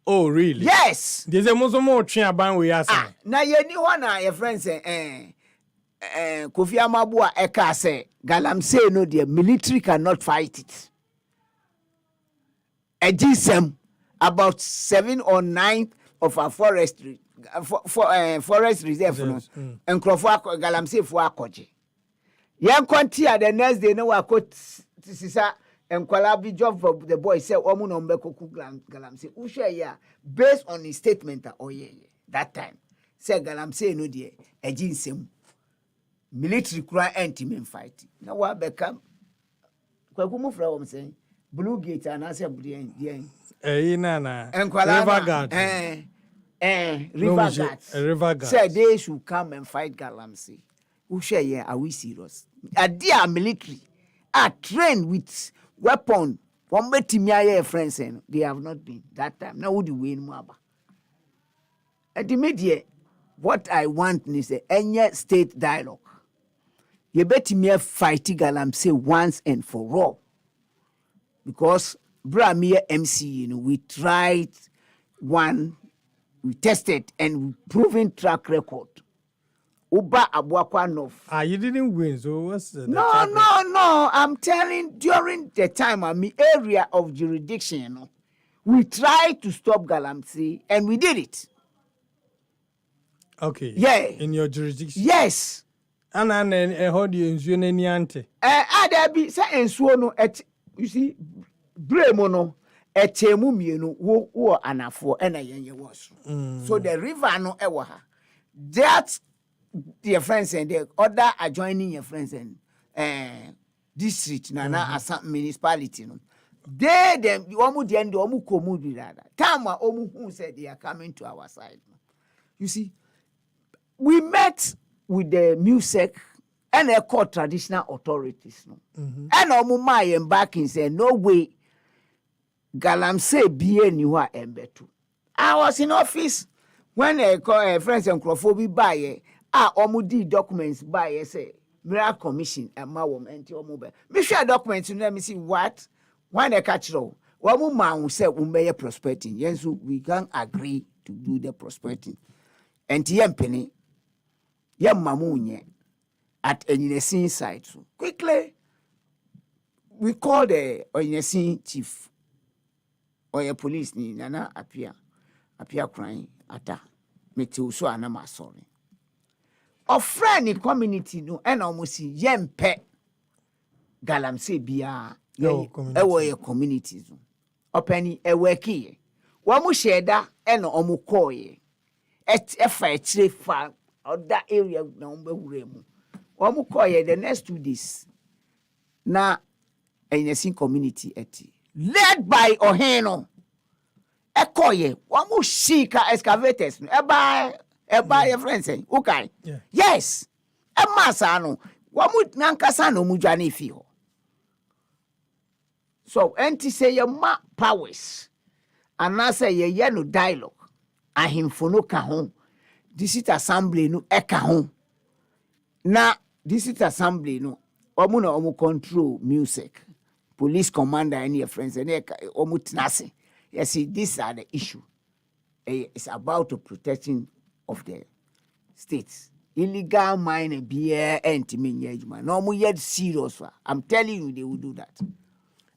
Oh really? Yes. There's a more chin aban we are saying. Na ye ni one your friends Kofi Amabua eka say galamsey no the military cannot fight it. A GSM about 7 or 9 of our forest reserve and Crawford galamsey for akoje. Yan konti the next day no akot sisa and kwalabi job for the boy say omu no mbeko ku galamsey ushe ya based on his statement that time say galamsey no dey a GSM military cry anti-men fight. Now what become kwaku mu fra wo say Blue Gate and answer Nana. River Guard. River Guards. River Guards. Said they should come and fight Galamsey. Who share here? Are we serious? A dear military are trained with weapon. One betimia friends and they have not been that time. Now would you win Maba? At the media, what I want is any state dialogue. You bet me fight Galamsey once and for all. Because Bramia MC, we tried one, we tested and we proven track record. Uba Abuakwanov. You didn't win, so what's the No. I'm telling during the time I'm in area of jurisdiction, we tried to stop Galamsey and we did it. Okay. Yeah. In your jurisdiction. Yes. And how do you ensure there be say ensuo et you see bremo no etemu mienu wo anafo na yenye was. So the river no ewo ha. That their friends and the other adjoining your friends and district na as municipality no. They them omu the end omu komu bi rather. Time omu who said they are coming to our side. You see, we met with the music and the court traditional authorities. No? And Omuma embarking said, no way, Galamsey be anywhere embetu. I was in office when a friends and Crawford buy omudi documents by say Miracle Commission and Mawom and Omobe. Me share documents let me see what when they catch row. One who said we may prospecting. Yes, we can agree to do the prospecting. And Penny. Yam mamunye at Onyesin side. So quickly, we call the Onyesin chief or your police ni nana appear crying ata. Meti so anama sorry. Of friend in community no and almost yempe Galamsey bia ewo communities. Openi eweki. Wamu sheda and omu koye. Et efa fa other area na umbewuremu. Wamu koye the next 2 days. Na Onyesin community eti. Led by Oheno. Ekoye. Wamu shika excavators. Eba your friend say, okay. Yeah. Yes. Emasa no. Wamu nankasa no mujani fiho. So, enti say your ma powers. And I say ye no dialogue. Ahimfono ka ho. District assembly no eka ho. Na district assembly no omu na omu control music. Police commander and your friends and omu tinase. You see, these are the issue. It's about the protection of the states. Illegal mine beer and timing. No more yet serious. I'm telling you, they will do that.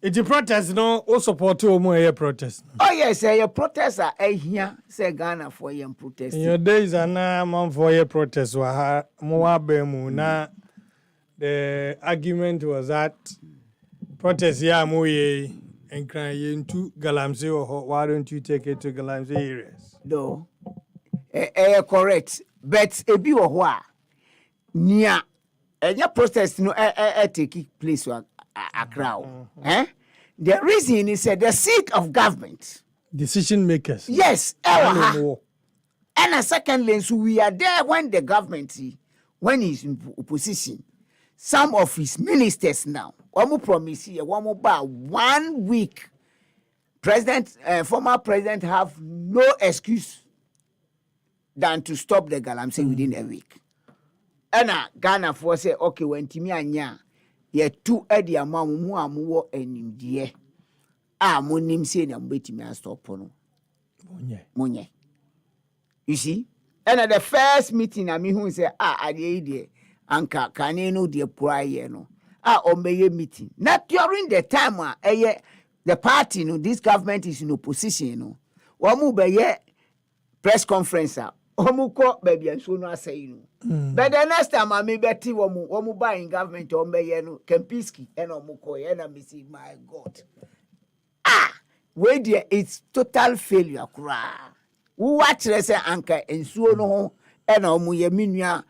It's a protest, no? All support to a protest. Oh, yes, a protest here, say Ghana for your protest. In your days, and now, man, for a protest, na the argument was that protest, yeah, moye, and crying to Galamsey, or why don't you take it to Galamsey areas? No, correct. But a be or what? Nia, your protest, no, taking place a crowd. The reason is the seat of government. Decision makers. Yes. And a secondly, so we are there when the government, when he's in opposition, some of his ministers now, one more promise here, one more bar, 1 week. Former president have no excuse than to stop the Galamsey within a week. And Ghana for say, okay, when Timmy Anya, ye two edi amount mu amuwo enim die. Monim say na mbetimi stop no. Monye. You see? And at the first meeting, I mean, who say, at the idea, Anka, can you know the prior no? Omeye meeting. Not during the time, the party, no, this government is in opposition, no. Wamu beye press conference, Omuko, baby, and so no say, no. But the next time, I may bet you, Wamu buying government, Omeye, no, Kempiski, and Omuko, and I see, my God. Wait there, it's total failure, cry. Watch say anka ensuo no ho e na omu ye minua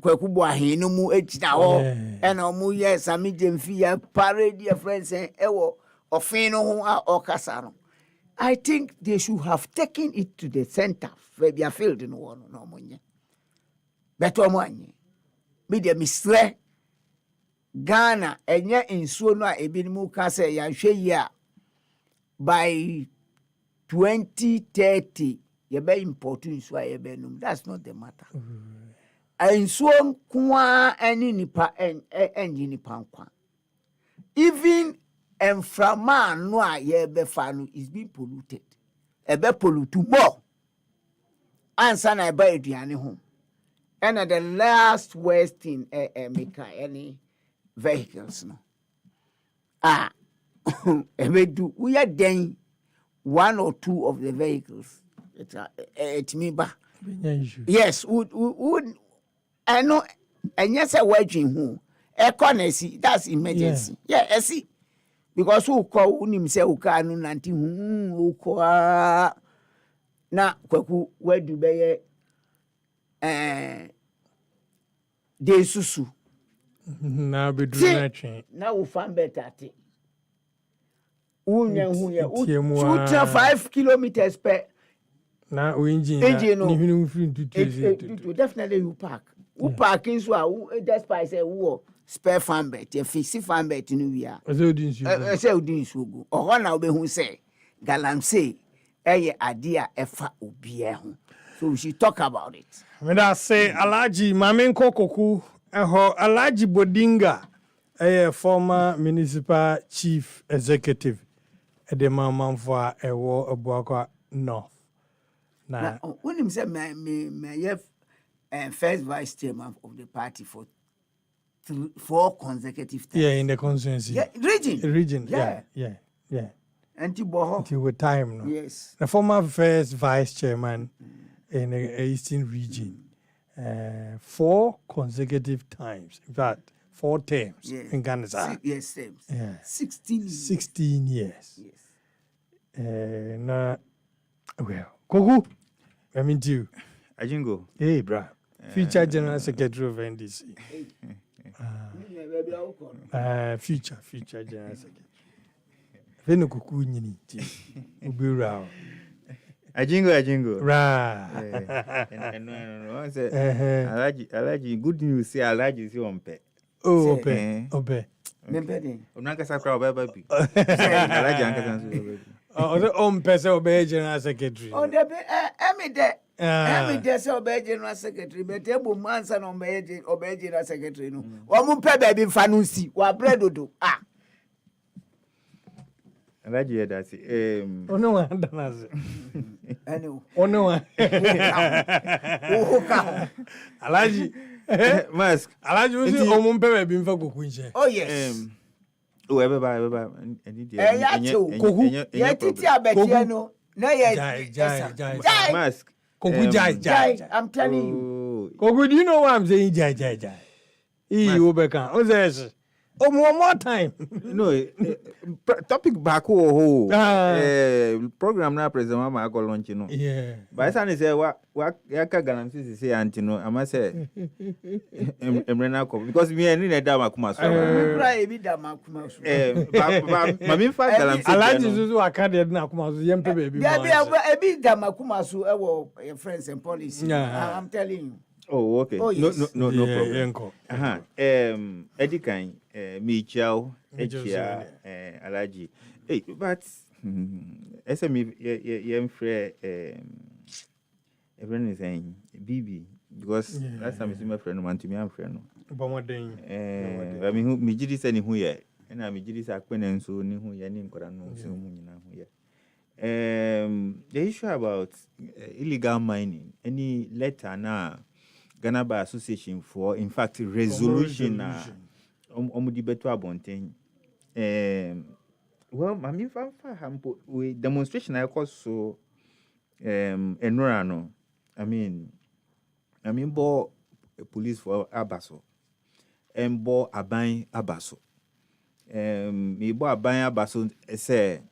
kwakubo ahenu mu ejina ho e na omu ye sami jemfi ya parade your friends e wo ofin no ho a okasa no I think they should have taken it to the center where they are filled in one no money. Better money. Me de misre Ghana enye insuo no a ebinim ka say yanhwe ya by 2030 you be import insuo a be num. That's not the matter. Insuo kwa any nipa enyi nipa kwa. Even Enframa no a ye be fa no is being polluted. E be pollute more. Ansa na e ba aduane ho. And the last worst thing make any vehicles no. We do we are then 1 or 2 of the vehicles. It me ba. Yes, would I know and yes I watching who economy that's emergency. Yeah, I see. Because who call unim say uka no nanti uko na kwaku wadu be de susu na be do na twen na wo fan better te unya hu ya 5 kilometers per na o engine ni hunu free to definitely you park who parking so a despite say wo spare fan bet e fix fan bet no wi a say odin so go o na obehu say galamsey eye ade a efa obi e ho. So we should talk about it. Me da say Alhaji Mamenko Koku Alhaji Bodinga former municipal chief executive at the Mamanfwa Ewo Obuakwa North. Now when him say me first vice chairman of the party for 4 consecutive times. Yeah, in the constituency. Yeah, region. Yeah. Until with time, no. Yes. The former first vice chairman in the Eastern region, 4 consecutive times. In fact, 4 terms in Ghana. Yes, terms. Yeah. 16 years. Yes. Well, Kogu, I mean to you. Ajingo. Hey, bro. Future General Secretary of NDC. Future General Secretary. Veno Koku nyini ti. Ubira. Ajingo. Right. No. Say Alhaji good news say Alhaji si ompe. Oh, ope. Membede. Onanka sakra obeba bi. Alhaji anka sanso. Ompe say obe General Secretary. Oh, de say obe General Secretary, but ebo mansa no obe General Secretary no. Wo mu pe ba bi fa no si, wa bredodo. Alhaji edasi ono wa ndanaze anyway ono wa Alhaji mask Alhaji uzi omumpe be bi mfa Koku nche. Oh yes eba eni dia Koku ye titi abetie no na ye mask Koku jai I'm telling you Koku, do you know why I'm saying jai Obeka ozes one more time. No, topic back program na president mama go launch no. Yeah. By say say wa yaka galamsey say anti no, ama say emrena ko because me any na da makuma so. Me cry bi da makuma so. Mami fa galamsey. Alhaji Zuzu aka de na akuma so yempe baby. Yeah, bi da makuma so e wo friends and policy. I'm telling you. Oh, okay. Oh, yes. No problem. Eddie Kan, Michao, Echia, Alhaji. Hey, but SME, everyone is saying BB because last time I see my friend, want to me, I'm friend. I mean, me jidi say ni hu ye, na me jidi say akwene nso ni hu ye ni nkora no nso mu nyina hu ye. The issue about illegal mining, any letter na Ghana Bar Association for, in fact, resolution. Omudi beto abonten. Well, I mean, we demonstration I cause so enrano. I mean, bo police for Abaso, and bo abain Abaso. Me bo abain Abaso say,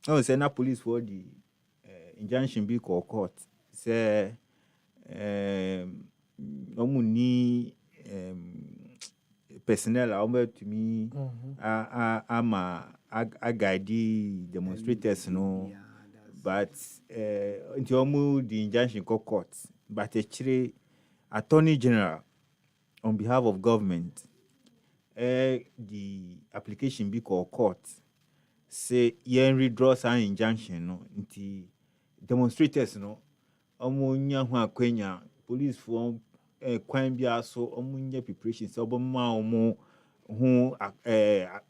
oh, say na police for the injunction be called court. Say, omuni personnel are to me a guide demonstrators no but into omu the injunction court, but actually Attorney General on behalf of government, the application be called court say yen redraw an injunction no into demonstrators no omu nya ho akwanya police for kwan bia so omu nya preparation so obama omu ho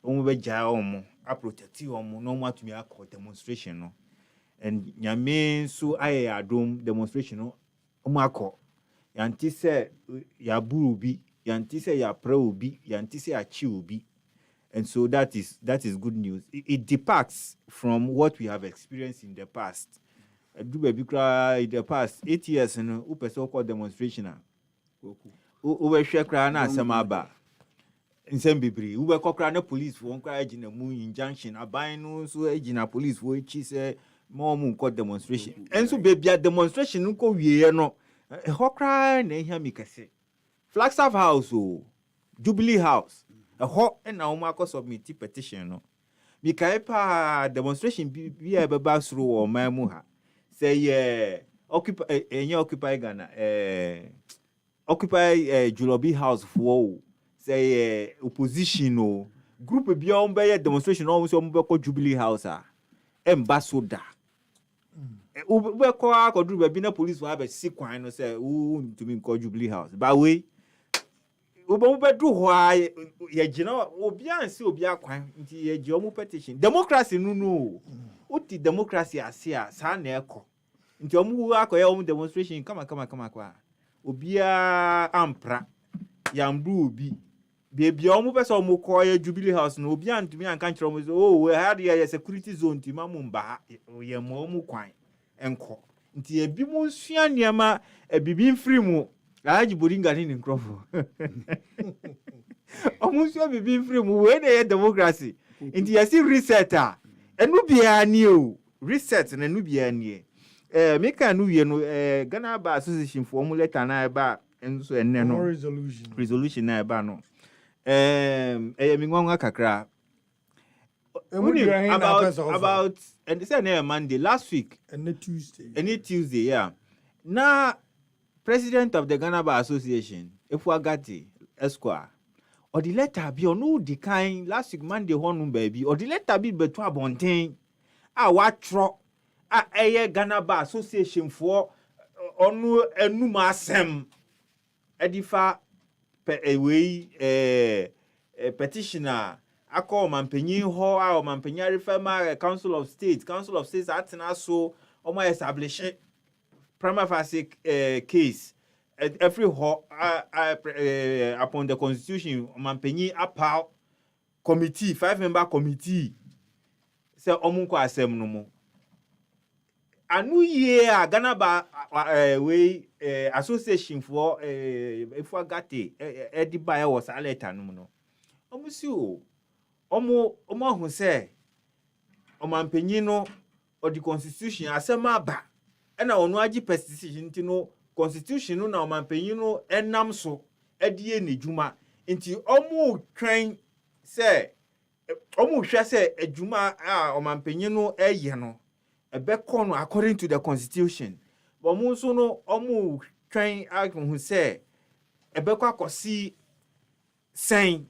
omu beja omu a protect omu no mu atumi akọ demonstration no and nyame so aye adom demonstration no omu akọ yanti se ya buru bi yanti se ya pra obi yanti se ya chi obi. And so that is good news. It departs from what we have experienced in the past. In the past 8 years, upe so-called demonstration. Uwe shekra na samaba. Nsembibri. Uwe kokra na police for unkra ejina mu injunction. Abainu so ejina police for ichi se mo mu called demonstration. And so baby a demonstration unko wiye no. Hokra na ihe mikase. Flagstaff House o. Jubilee House. A hot and now Marco submit petition. No, Mikaipa demonstration be a babas through or Mamuha. Say, occupy Ghana, occupy Julobi House for say opposition or group beyond by a demonstration almost on Jubilee House. Ambassador. Ube kwa ko do be na police will have a sick wine no say who to me call Jubilee House. But we Ubombedu why ye jina obia nsi obia kwan nti ye je omu petition democracy no uti democracy asia sa na eko nti omu akoye omu demonstration kama kwa obia ampra yamdu obi bebia omu pese omu koye Jubilee House no obia ntumi anka nkyere omu oh we had ye security zone ti mamu mba ye mo omu kwan enko nti ebi mu sua niama ebibi mfiri mu Aji Boringa ni nkrofo. Omuso bibi free mu we na democracy. Inti yasi resetter. Enu bia ni o. Reset na enu bia ni. Meka nu wie no Ghana Bar Association for mu letter na ba enso enne no. Resolution na ba no. Mi ngwa kakra. About and say na Monday last week and Tuesday. Any Tuesday, yeah. Na President of the Ghana Bar Association, Efuagati Esquire, or the letter be on no decline last week Monday honum baby, or the letter be between Bontain. What tro a Ghana Bar Association for onu enuma sem edifa petitioner. I call Mampenny Ho, our Mampenny Reformer Council of States acting so on my establishment. Prima facie case every upon the constitution Mampenny Apau committee 5-member committee say omunko asem no mo anu year Ghana Bar association for Efuagate Ediba was a letter no omusi o omo hu say Mampenny no or the constitution asema ba ena onu agi decision nti no constitution no na omampanyin no enam so edie nejuma nti omu twen se omu hwe se ejuma a omampanyin no eye no ebekọ no according to the constitution but mu so no omu twen ahun se ebekọ akosi sen.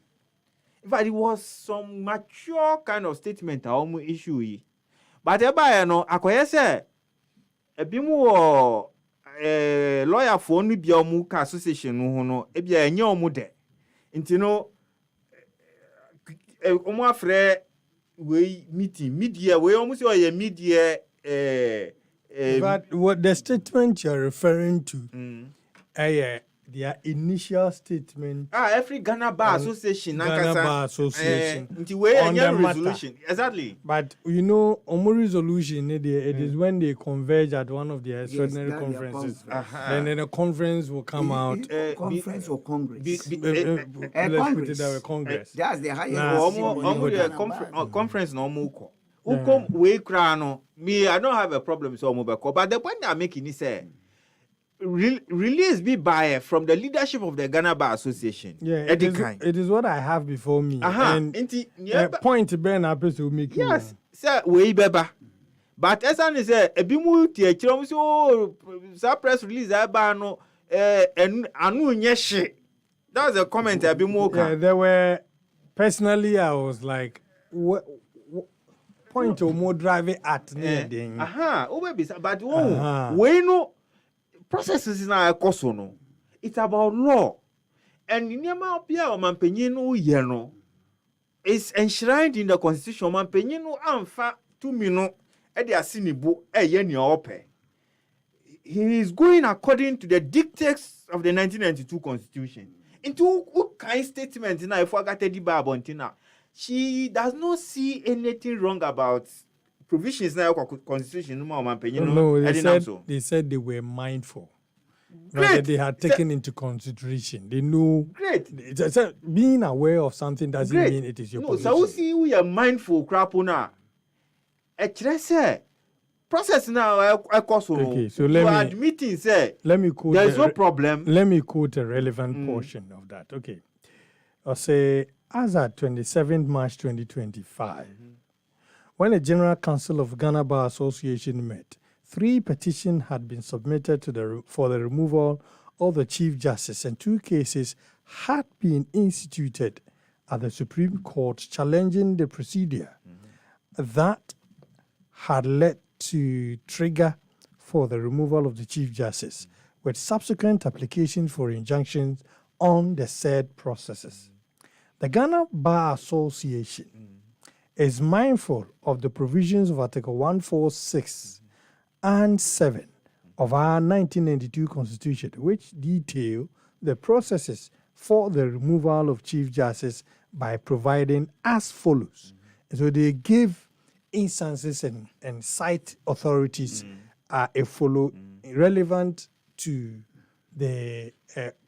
In fact, it was some mature kind of statement a omu issue yi but eba no akoye se ebimu lawyer for no bia omu ka association no ho no e bia enye omu de nti no omu afre we meeting media we omu say oye media but what the statement you're referring to their initial statement every Ghana Bar Association Ghana Bar Association nti we enye resolution exactly but you know omu resolution it is when they converge at one of the extraordinary conferences then the conference will come out conference or congress congress that's the highest conference no omu uko we kra no me I don't have a problem so omu beko but the point I'm making is release be by from the leadership of the Ghana Bar Association. Yeah, it is what I have before me. And point Ben Apes will make yes, sir, we beba. But as I say, a bimu tia chrom so press release ba no anu nyeshe. That was a comment a bimu. Yeah, there were personally I was like point to more driving at near thing. But we know processes na ekoso no. It's about law. And in Yama Pia or Mampenino Yeno is enshrined in the constitution. Mampenino Amfa 2 minutes at the Asinibu a Yeni Ope. He is going according to the dictates of the 1992 constitution. Into what kind statement now if I got Teddy Babontina? She does not see anything wrong about provisions now constitution. No, they said they were mindful. That they had taken into consideration. They knew. Great. Being aware of something doesn't mean it is your position. So see we are mindful crapuna. Process now Okay, so admitting say let me quote there's no problem. Let me quote a relevant portion of that. Okay. I'll say as at 27th March 2025, when the General Council of Ghana Bar Association met, 3 petitions had been submitted for the removal of the Chief Justice, and 2 cases had been instituted at the Supreme Court challenging the procedure that had led to trigger for the removal of the Chief Justice, with subsequent applications for injunctions on the said processes. The Ghana Bar Association is mindful of the provisions of Article 146 and 7 of our 1992 Constitution, which detail the processes for the removal of Chief Justice by providing as follows. So they give instances and cite authorities a follow relevant to the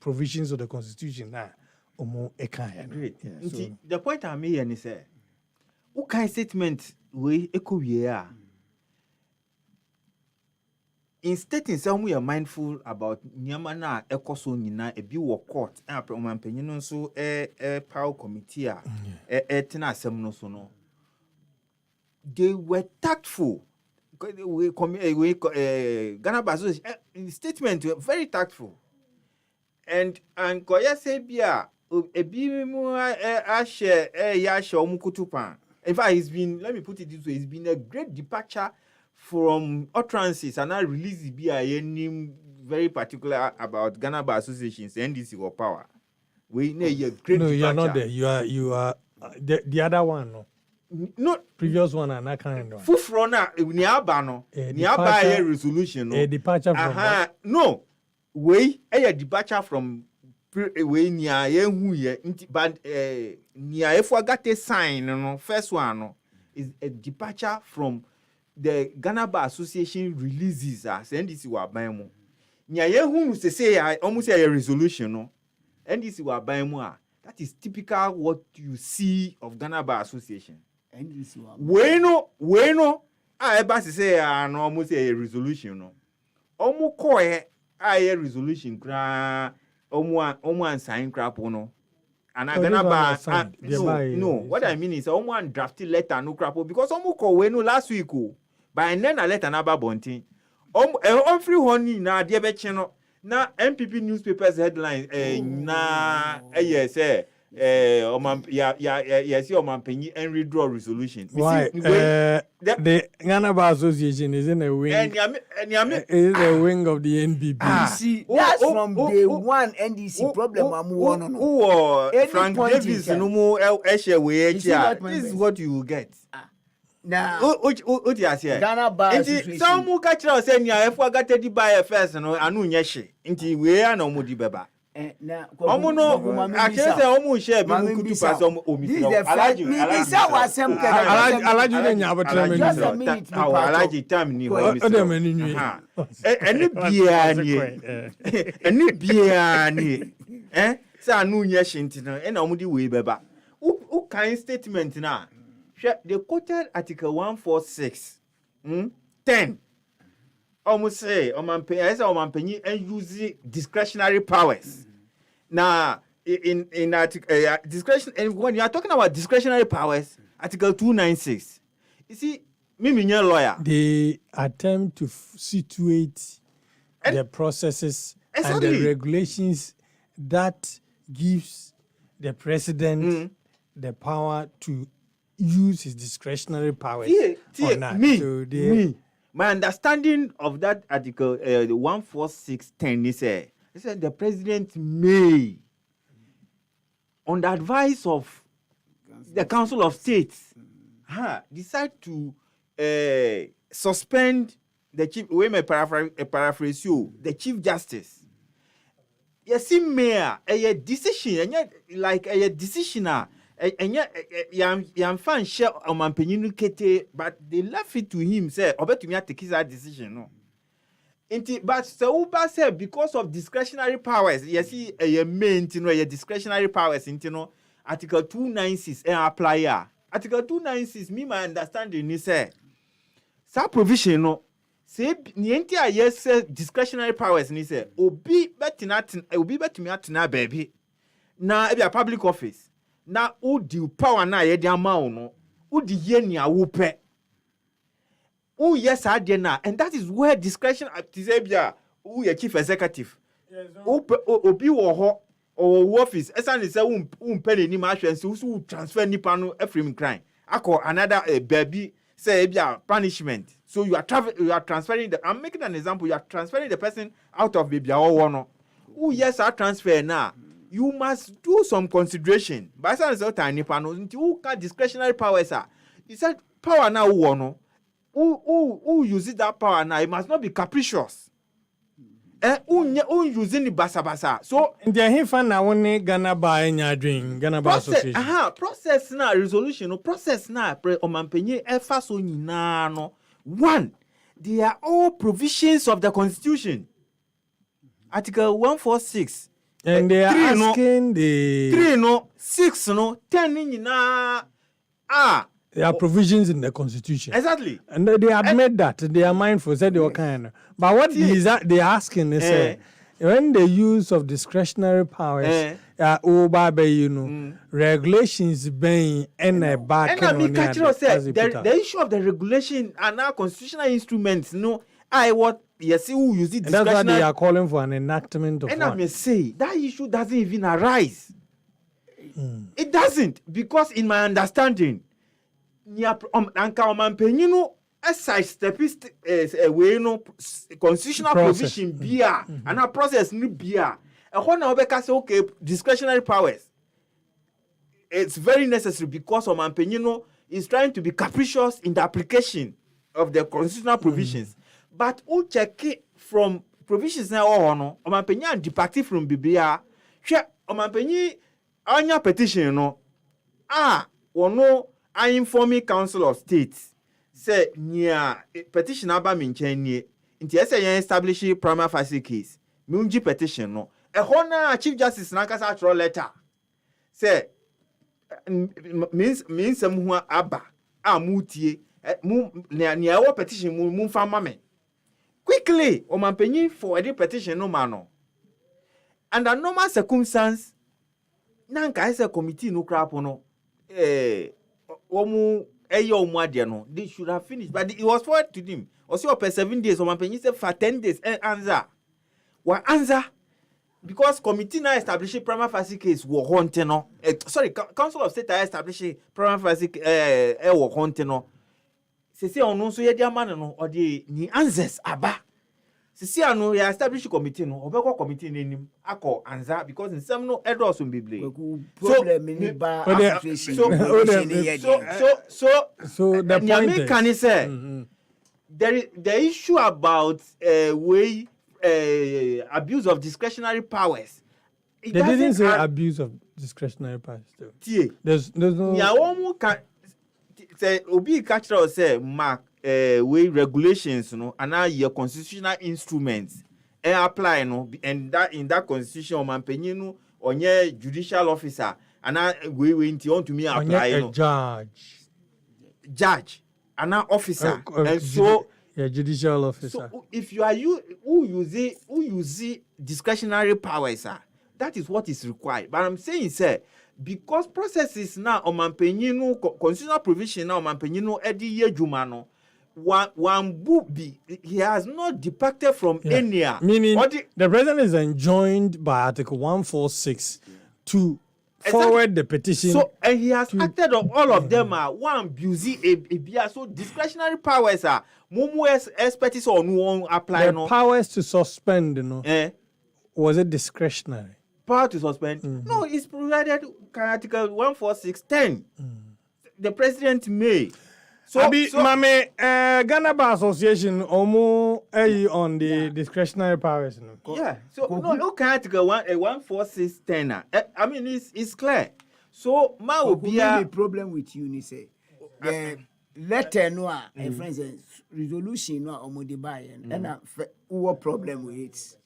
provisions of the Constitution. Great. Yeah, the point I'm making is what kind of statement we echo in stating some we are mindful about nyamana ekoso nyina ebi wo court omampanyin no so power committee tena asem no so no they were tactful. We Ghana Bar Association statement very tactful, and koya say bia ebi mu share omukutupan. In fact, let me put it this way, it's been a great departure from utterances and I release the BIN very particular about Ghana Bar Associations, NDC or power. We know you're great. No, departure. you are not there. You are the other one. No. Not previous one and that kind of. Fufrona niabano niaba resolution. No. A departure from. No, a departure from. We nia yehu ye but nia if we got a sign no first one no is a departure from the Ghana Bar Association releases as NDC wa ban mu nia yehu say almost a resolution no NDC wa ban mu that is typical what you see of Ghana Bar Association. NDC wa we no eba say no almost a resolution no omu ko a resolution kra Omu sign crap no. And I gonna buy no. What I mean is omu drafted letter no crap because omu ko we no last week by then a letter na ba bontin. Every honey na de be cheno na MPP newspapers headline na yes yes omampenyi and redraw resolution. Why? The Ghana Bar Association is in a wing. Is a wing of the NPP. You see, that's from day one NDC problem. Frank Davis no more This is what you will get. Now, what you say? Ghana Bar Association. Some who catch us saying ya if we got to buy first no anu nyeshe. Inti we are no mo di beba. Omo no actually say omo share bi mu kutu pass omo omi. Alaji time ni ho mi. Eni bia ni say anu nyeshe nti no e na omo di we beba. Who kind statement na they quoted Article 146, 10. Almost say, Omampenyi and use discretionary powers. Now, in article discretion, and when you are talking about discretionary powers, Article 296, you see, lawyer. They attempt to situate the processes and the regulations that gives the president the power to use his discretionary powers on that. My understanding of that article, the 14610, is it said the president may, on the advice of the Council of States, decide to suspend the chief. We may paraphrase you, the Chief Justice. Yes, mayor, a decision, like a decision, and yam fan share on my kete, but they left it to him. Say, I bet me to take his decision. No, but so Uba said because of discretionary powers. Yes, a main, a discretionary powers. Article 296 apply. Article 296. Me, my understanding is say, provision no. Say niente a yes discretionary powers ni say obi betimi atena baby na e be a public office na udi power na ye de ama wo no udi ye nia wo pe o yes ade na, and that is where discretion say bia who your chief executive obi wo ho or office esan say wo mpele ni ma hwe nse wo transfer nipa no afrim crime akọ another baby say bia punishment. So you are transferring I'm making an example. You are transferring the person out of baby or no. Who yes are transfer now. You must do some consideration. By some tiny panels who can discretionary powers are. You said power now no. Who uses that power now? It must not be capricious. Who using the basa. So the him na one Ghana ba Ghana ba association. Process na resolution. Process na omampenye efa so nyina no. One, they are all provisions of the Constitution. Article 146. And they are asking the 3 no, 6 no, 10 in there are provisions in the Constitution. Exactly. And they admit that. They are mindful, said they were kind. But what they are asking is when the use of discretionary powers regulations being in a back the issue of the regulation and now constitutional instruments what yes who use it, that's why they are calling for an enactment of and I may say that issue doesn't even arise. It doesn't, because in my understanding constitutional provision beer and our process new beer. Okay, discretionary powers. It's very necessary because Omampenino is trying to be capricious in the application of the constitutional provisions. But who check it from provisions now or Omampenino departed from Bibia. Omampenino anya petition I inform Council of States. Say near petition aba minchenie. Inti ese establish prima facie case. Munji petition no. A Chief Justice Nankasa throw letter. Say means who aba mutie near our petition mun famame. Quickly, Omampenyi for a petition no mano. Under normal circumstance, Nanka is a committee no crap no. They should have finished, but it was forwarded to him. Also, per 7 days, Omampenyi said for 10 days, answer. What answer? Because committee now establishing prima facie case war haunting no. Council of State establishing prima facie war haunting no. Se on so ye dia man no or the ni answers aba. Se anu ya establish committee no obeko committee nenim akọ answer because in some no edos on bible. So the point is the issue about way abuse of discretionary powers. They didn't say abuse of discretionary powers. There's no. Say obi catch us say mark way regulations and now your constitutional instruments and apply and that in that constitution Omampenyi on your judicial officer and now we want to me apply judge and now officer and so. Yeah, judicial officer. So if you are who use discretionary powers, that is what is required. But I'm saying, sir, because processes now Omampenyi constitutional provision now Omampenyi edi ye juma no one booby, he has not departed from any. Meaning, the president is enjoined by Article 146 to forward the petition. So, and he has acted on all of them. One busy so discretionary powers are expertise or no apply. The powers to suspend, was it discretionary? Power to suspend? No, it's provided Article 146(10). The president may. Ghana Bar Association on the discretionary powers. Yeah. So no Article 146(10). I mean, it's clear. So the problem with you, say the letter for instance, resolution and what problem with it?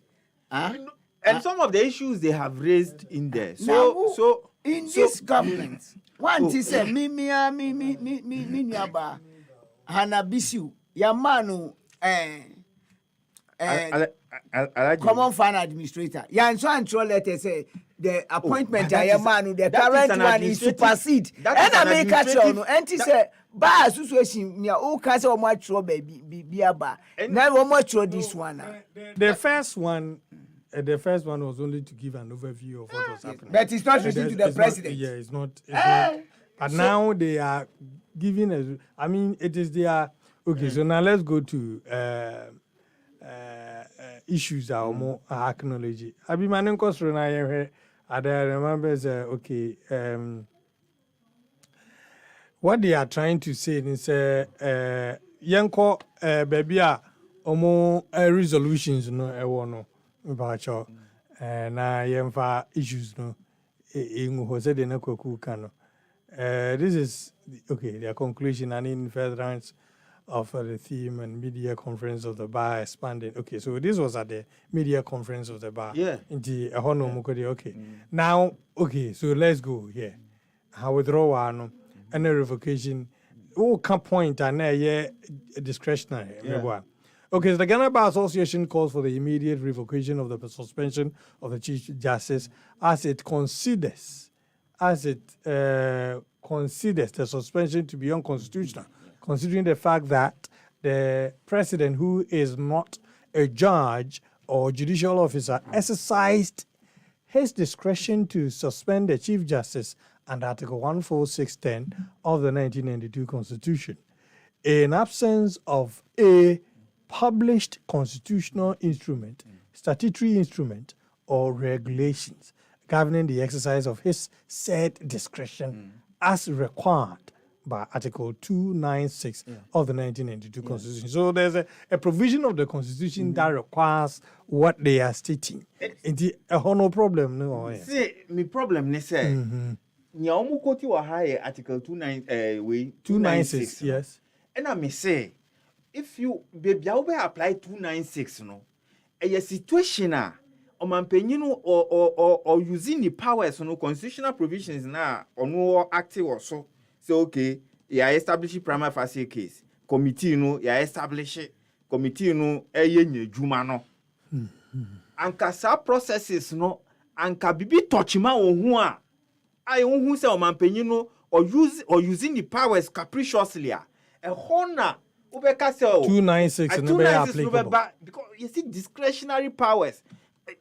And some of the issues they have raised in there. This government, one is a me nyaba Hanabisu Yamanu common fund administrator. So letter say the appointment Yamanu, the current one is supersede. And I make a show and he say bar association near all kinds of much be a bar. Never much this one. The first one. The first one was only to give an overview of what was happening. But it's not related to the president. It's not. But now they are giving it is their. Okay, so now let's go to issues that are more acknowledged. I be maning kosro na yehe. I remember what they are trying to say is yanko baby omo resolutions no Bacho na yemfa issues no Jose de Nakoku Kano. This is their conclusion and in furtherance of the theme and media conference of the bar expanding. Okay, so this was at the media conference of the bar. Yeah. In the Ahono Mukodi. Okay. Now, so let's go here. How withdraw and a revocation. Can point and discretionary. Yeah. Okay, so the Ghana Bar Association calls for the immediate revocation of the suspension of the Chief Justice as it considers the suspension to be unconstitutional, considering the fact that the president, who is not a judge or judicial officer, exercised his discretion to suspend the Chief Justice under Article 146(10) of the 1992 Constitution in absence of a published constitutional instrument, statutory instrument, or regulations governing the exercise of his said discretion as required by Article 296 of the 1992 Constitution. So there's a provision of the Constitution that requires what they are stating. No problem. No. See, my problem is Nyamukoti wa high Article 296. Yes. And I may say, if you baby apply 296 a situation or using the powers constitutional provisions now or no active or so okay establish prima facie case committee establish committee juma anka sa processes anka bibi touchma ohun a ohun say or using the powers capriciously a hona 296 because you see discretionary powers.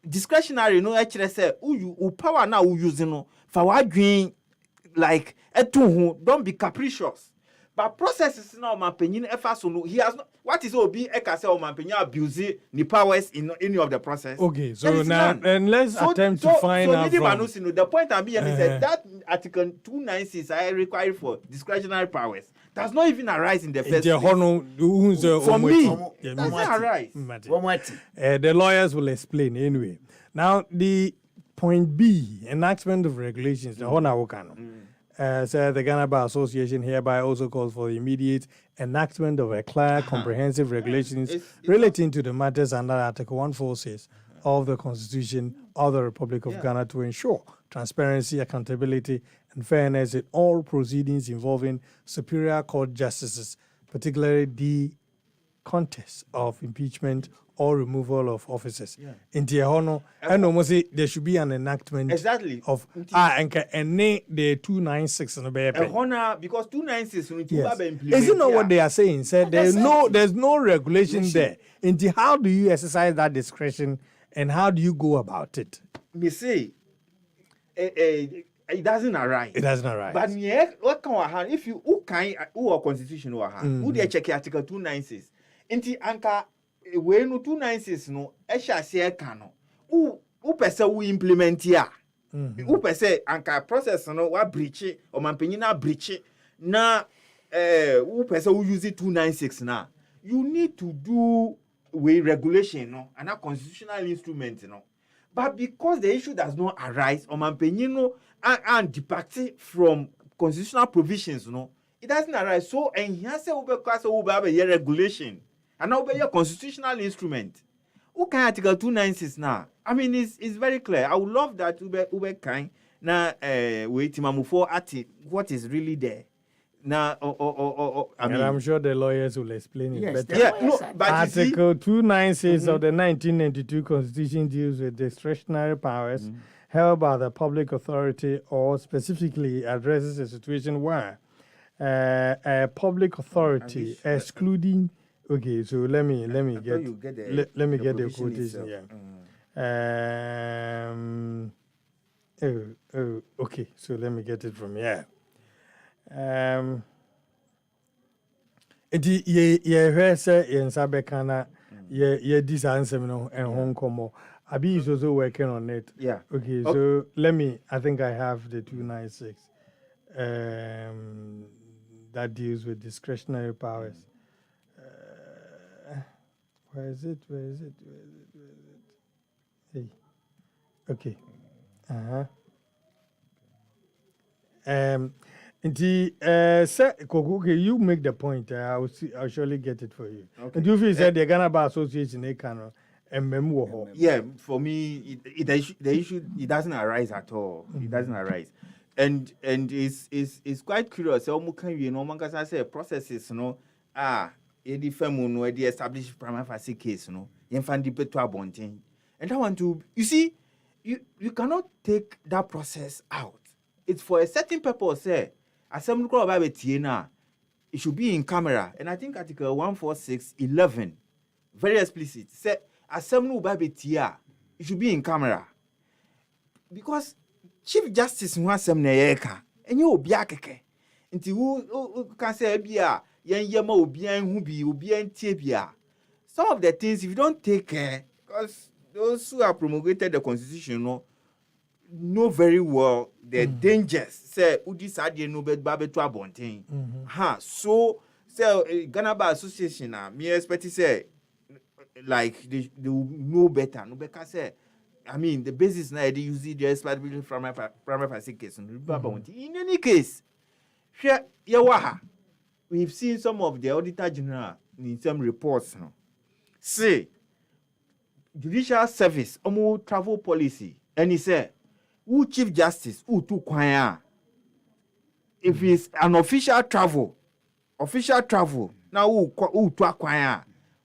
Discretionary actually say who power now who using for what doing like don't be capricious. But processes now my opinion he has not what is obi say my opinion abuse the powers in any of the process. Okay, so now and let's attempt to find out the point I'm being is that Article 296 I require for discretionary powers does not even arise in the first place. For me, does not arise. The lawyers will explain anyway. Now, the point B, enactment of regulations, the the Ghana Bar Association hereby also calls for the immediate enactment of a clear, comprehensive regulations relating to the matters under Article 146 of the Constitution of the Republic of Ghana to ensure transparency, accountability, and fairness in all proceedings involving superior court justices, particularly the contest of impeachment or removal of officers. In Tiahono, and almost there should be an enactment of and the 296 no be because 296 yes. Isn't that what they are saying? Said there's no regulation there. Into how do you exercise that discretion and how do you go about it? Me say it doesn't arise. It doesn't arise. But what can if you who constitution who they check article 296 into anka we no 296 no e sha se ka no who pese we implement ya who pese anka process no wa breach o mampanyi na breach na who pese who use 296 na you need to do we regulation no and a constitutional instrument no but because the issue does not arise o mampanyi no and depart from constitutional provisions no it doesn't arise so and here say we because we have a regulation and now be a constitutional instrument. Who can article 296 now? I mean, it's very clear. I would love that Ube kind na wait for what is really there. Now, I mean, I'm sure the lawyers will explain it better. Yeah, no, but Article 296 of the 1992 Constitution deals with discretionary powers held by the public authority or specifically addresses a situation where a public authority excluding. Okay, so let me get the quotation here. Okay, so let me get it from here. Ye say in Sabekana ye this answer no and Hong Kong. Abi is also working on it. Yeah. Okay, so I think I have the 296 that deals with discretionary powers. Where is it? Hey. Okay. Okay, you make the point. I'll surely get it for you. Okay. And do you feel said the Ghana Bar Association yeah, for me the issue it doesn't arise at all. It doesn't arise. And it's quite curious. Say processes Edi femu no edi establish prima facie case no yemfa ndipe to abonten and I want to you see you cannot take that process out. It's for a certain purpose. Say assembly call about betie na it should be in camera and I think article 146(11) very explicit say assembly about betie it should be in camera because chief justice who asem na yeka enye obi akeke nti who can say bia some of the things, if you don't take care, because those who have promulgated the constitution know very well the dangers. Say, no so, Ghana Bar Association, me expect to say, like they will know better. No better say, I mean, the basis now they use the establishment from primary facie case. In any case, here, we've seen some of the Auditor General in some reports now. Say, judicial service, travel policy, and he said, who Chief Justice, who to kwaya. If it's an official travel, now who to acquire,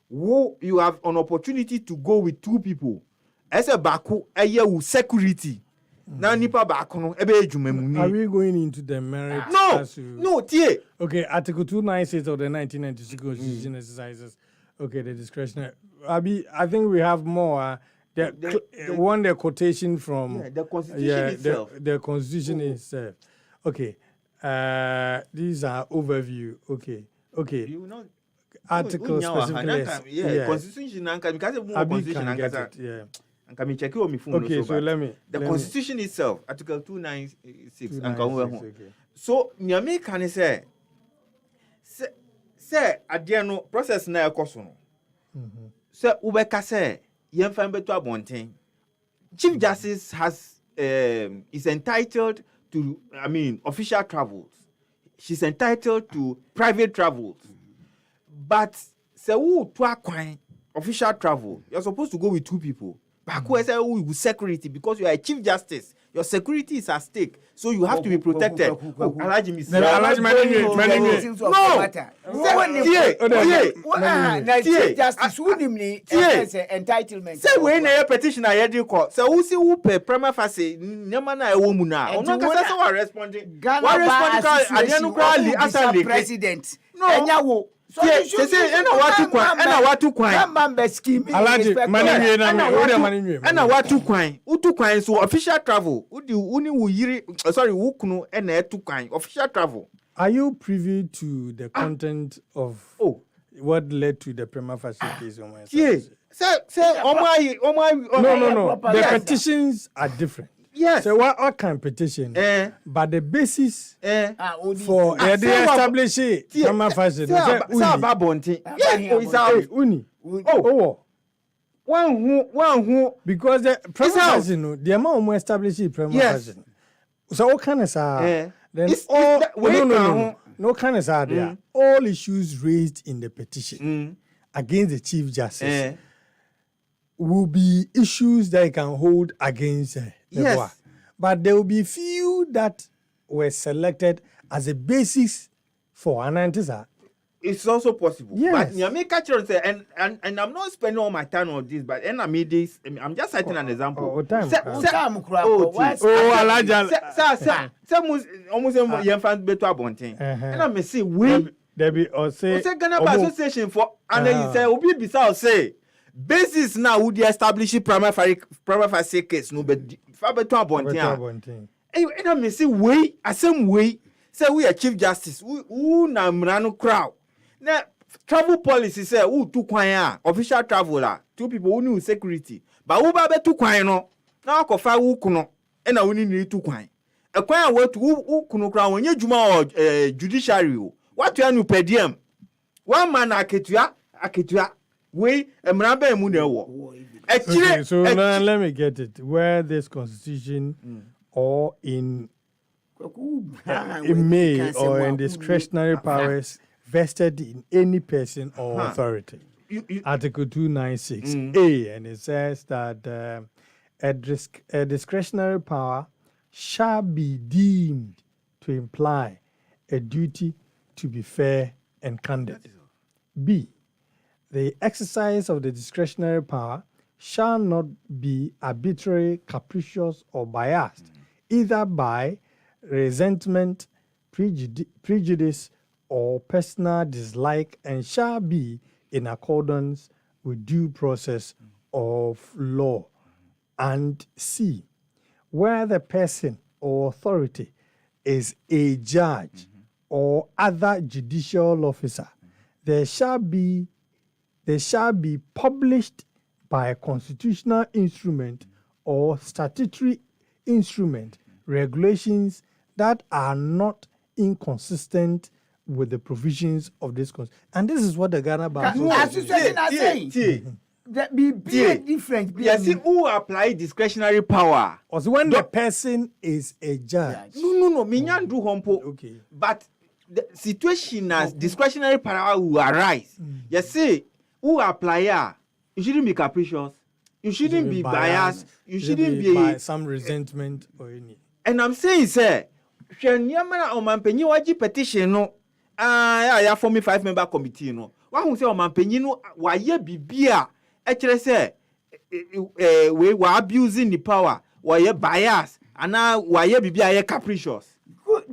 who you have an opportunity to go with 2 people. As a baku, a year with security. Now nipa back no ebe ejumemu. Are we going into the merit? No, tie. Okay, Article 296 of the 1996 Constitution exercises. Okay, the discretionary. I think we have more. The quotation from the Constitution itself. The Constitution itself. Okay, these are overview. Okay. You know, article specifically. Constitution because yeah. Okay, so let me. The Constitution itself, Article 296. Okay. So, Nyame can say, adiano process na ekoso no. So, ubeka say, yemfa mbeto abonten. Chief Justice is entitled to, official travels. She's entitled to private travels. But, say, who to acquire official travel, you're supposed to go with 2 people. Baku say who security because you are a chief justice. Your security is at stake, so you have to be protected. Alaji Miss. Chief Justice who nimni entitlement. Say when a petition I heard you call. So who see who pay prima facie nyama na ewo mu na. Ono kasa say we responding. We responding cause adianu crowd president. No. Enyawo. So say ena watu kwan. Alaji mani ena watu kwan. Utu kwan so official travel. Uni wo yiri sorry wo kunu ena etu kwan official travel. Are you privy to the content of what led to the prima facie case on my side? Yeah. Say No. The petitions are different. Yes. So what kind of petition? But the basis for the establishing prima facie. Uni. One who because the prima facie the amount we establish prima facie. So what kind of then all no kind of there. All issues raised in the petition against the Chief Justice will be issues that you can hold against the board. But there will be few that were selected as a basis for an answer. It's also possible. Yes. But Nyamika Children say, and I'm not spending all my time on this, but I'm just citing an example. Almost young better abonting. And I say we Ghana Association for and then say Obi Bisa say basis now would establish prima facie case no but for better abonting. And I say we same way say we are Chief Justice who na mrano crowd. Now, travel policy say who two kwan official traveler, two people who need security. But who ba two kwan no? Now ko fa who kuno e na woni need two kwan. E kwan we to who kuno kra wonye juma or judiciary o. What you anu per diem? One man aketua we emraba emu na wo. Okay, so now let me get it. Where this constitution or in may or in discretionary powers vested in any person or authority. Article 296A, and it says that a discretionary power shall be deemed to imply a duty to be fair and candid. B, the exercise of the discretionary power shall not be arbitrary, capricious, or biased, either by resentment, prejudice, or personal dislike, and shall be in accordance with due process of law. And C, where the person or authority is a judge or other judicial officer, there shall be published by a constitutional instrument or statutory instrument regulations that are not inconsistent with the provisions of this constitution. And this is what the Ghana Bar Association are saying. That be different. Yes, who apply discretionary power? Also, when the person is a judge. No. Me nyan do hompo. Okay. But the situation as discretionary power will arise. You see, who apply you shouldn't be capricious. You shouldn't be biased. You shouldn't be by some resentment or any. And I'm saying, sir, when Yamana or Mampenny waji petition no. Ya form me 5-member committee no. Wa hu say o mampanyi no wa ye bibia e kire say we were abusing the power, wa ye bias, and wa ye bibia ye capricious.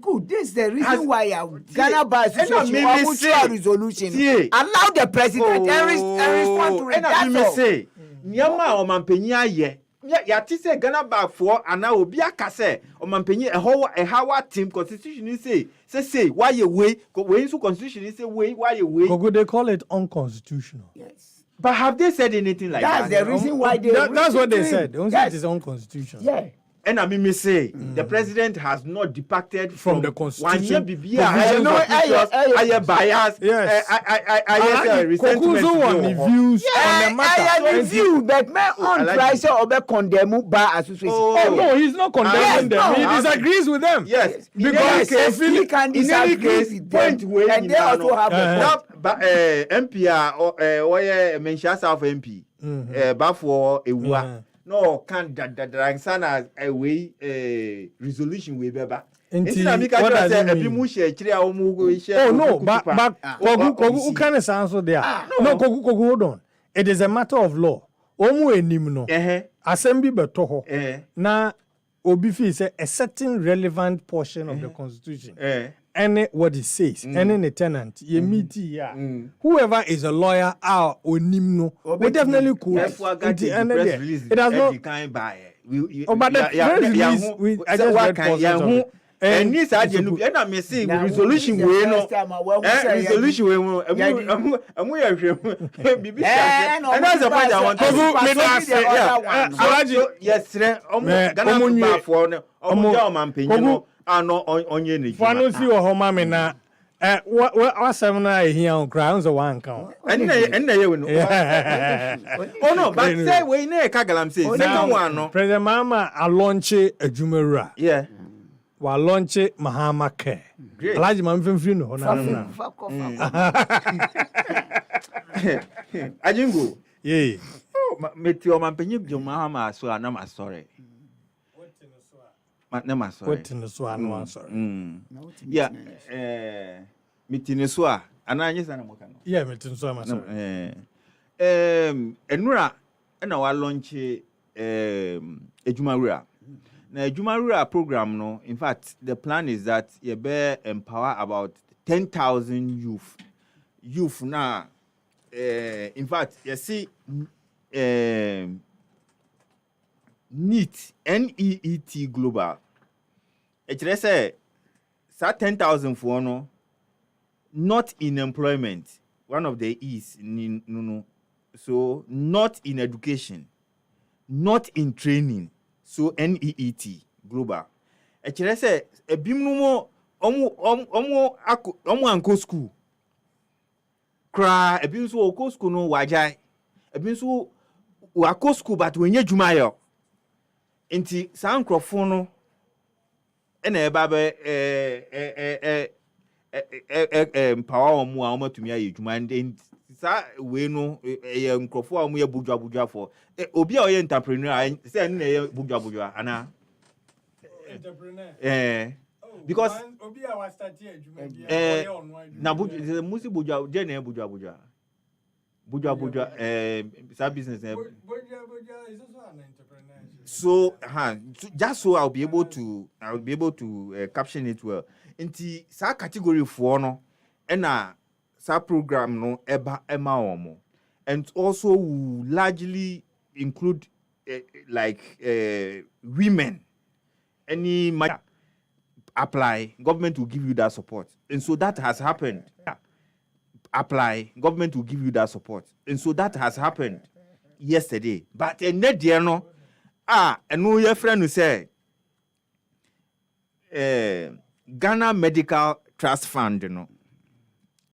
Good. This is the reason why Ghana Bar Association resolution allow the president and respond to it. And I say, Nyama o mampanyi aye. Ya ti say Ghana Bar for and now obi aka say o mampanyi a how team constitution say why you way so constitution say why you way. But they call it unconstitutional. Yes. But have they said anything like that? That's the reason why they that's what they said. They say it is unconstitutional. Yeah. And I mean, say the president has not departed from the constitution. I bias. Yes. I resentment. On reviews on the matter. I review, but my own price or be condemn Bar Association. Oh no, he's not condemning them. He disagrees with them. Yes. Because he can disagree with them, and they also have MP or mention South MP. But for a war. no can that sana away resolution we beba. Nti what does it mean? Oh no, but kogu can sound so there. No, kogu hold on. It is a matter of law. Omu enim no. Assembly beto ho. Na obi fi say a certain relevant portion of the constitution. Any what it says, any the tenant, ye meet ya. Whoever is a lawyer onim no, we definitely could. It has not. But the release, I just read portions of it. And this I am missing resolution we no resolution we and we are bibi and that's the point I want to yes Ghana for no omo manpenyi no ano onye ne fa no si wo ho ma me na wasem na ehia on cry on so one count and na we no oh no but say we na ka galam say second one no President Mama a launch adwumawura yeah wa launch Mahama Care. Alaji ma mfimfiri no na. Ajingo. Yeah. Meti o mampenyi bjo Mahama so ana ma sorry. Ma na ma sorry. Wetin so ana sorry. Yeah. Meti so a ana anyi sana mo kan. Yeah, meti so ma sorry. Enura na wa launch Ejumawura. Now, Jumarura program, no. In fact, the plan is that you better empower about 10,000 youth. Youth now, in fact, you see, NEET, NEET Global. It say, 10,000 for no, not in employment. One of the E's, no. So, not in education, not in training. So NEET Global. Actually say e bimnu omo anko school. Kra e bim so oko school no wajai. E bim so wako school but wenye dwuma yo. Nti san krofo no e na e ba be power omo a omo tumi aye dwuma and sa we no e nkrofo a omo ye budwa for obi a oye entrepreneur say na ye budwa ana entrepreneur because obi a wa start here dwuma na budwa musi budwa je na budwa sa business budwa is also an entrepreneur so just so I'll be able to caption it well nti sa category 4 no na sa program no ema omo and also will largely include women. Any matter apply, government will give you that support, and so that has happened. Apply, government will give you that support, and so that has happened yesterday. But net there no and no your friend who say Ghana Medical Trust Fund, you know.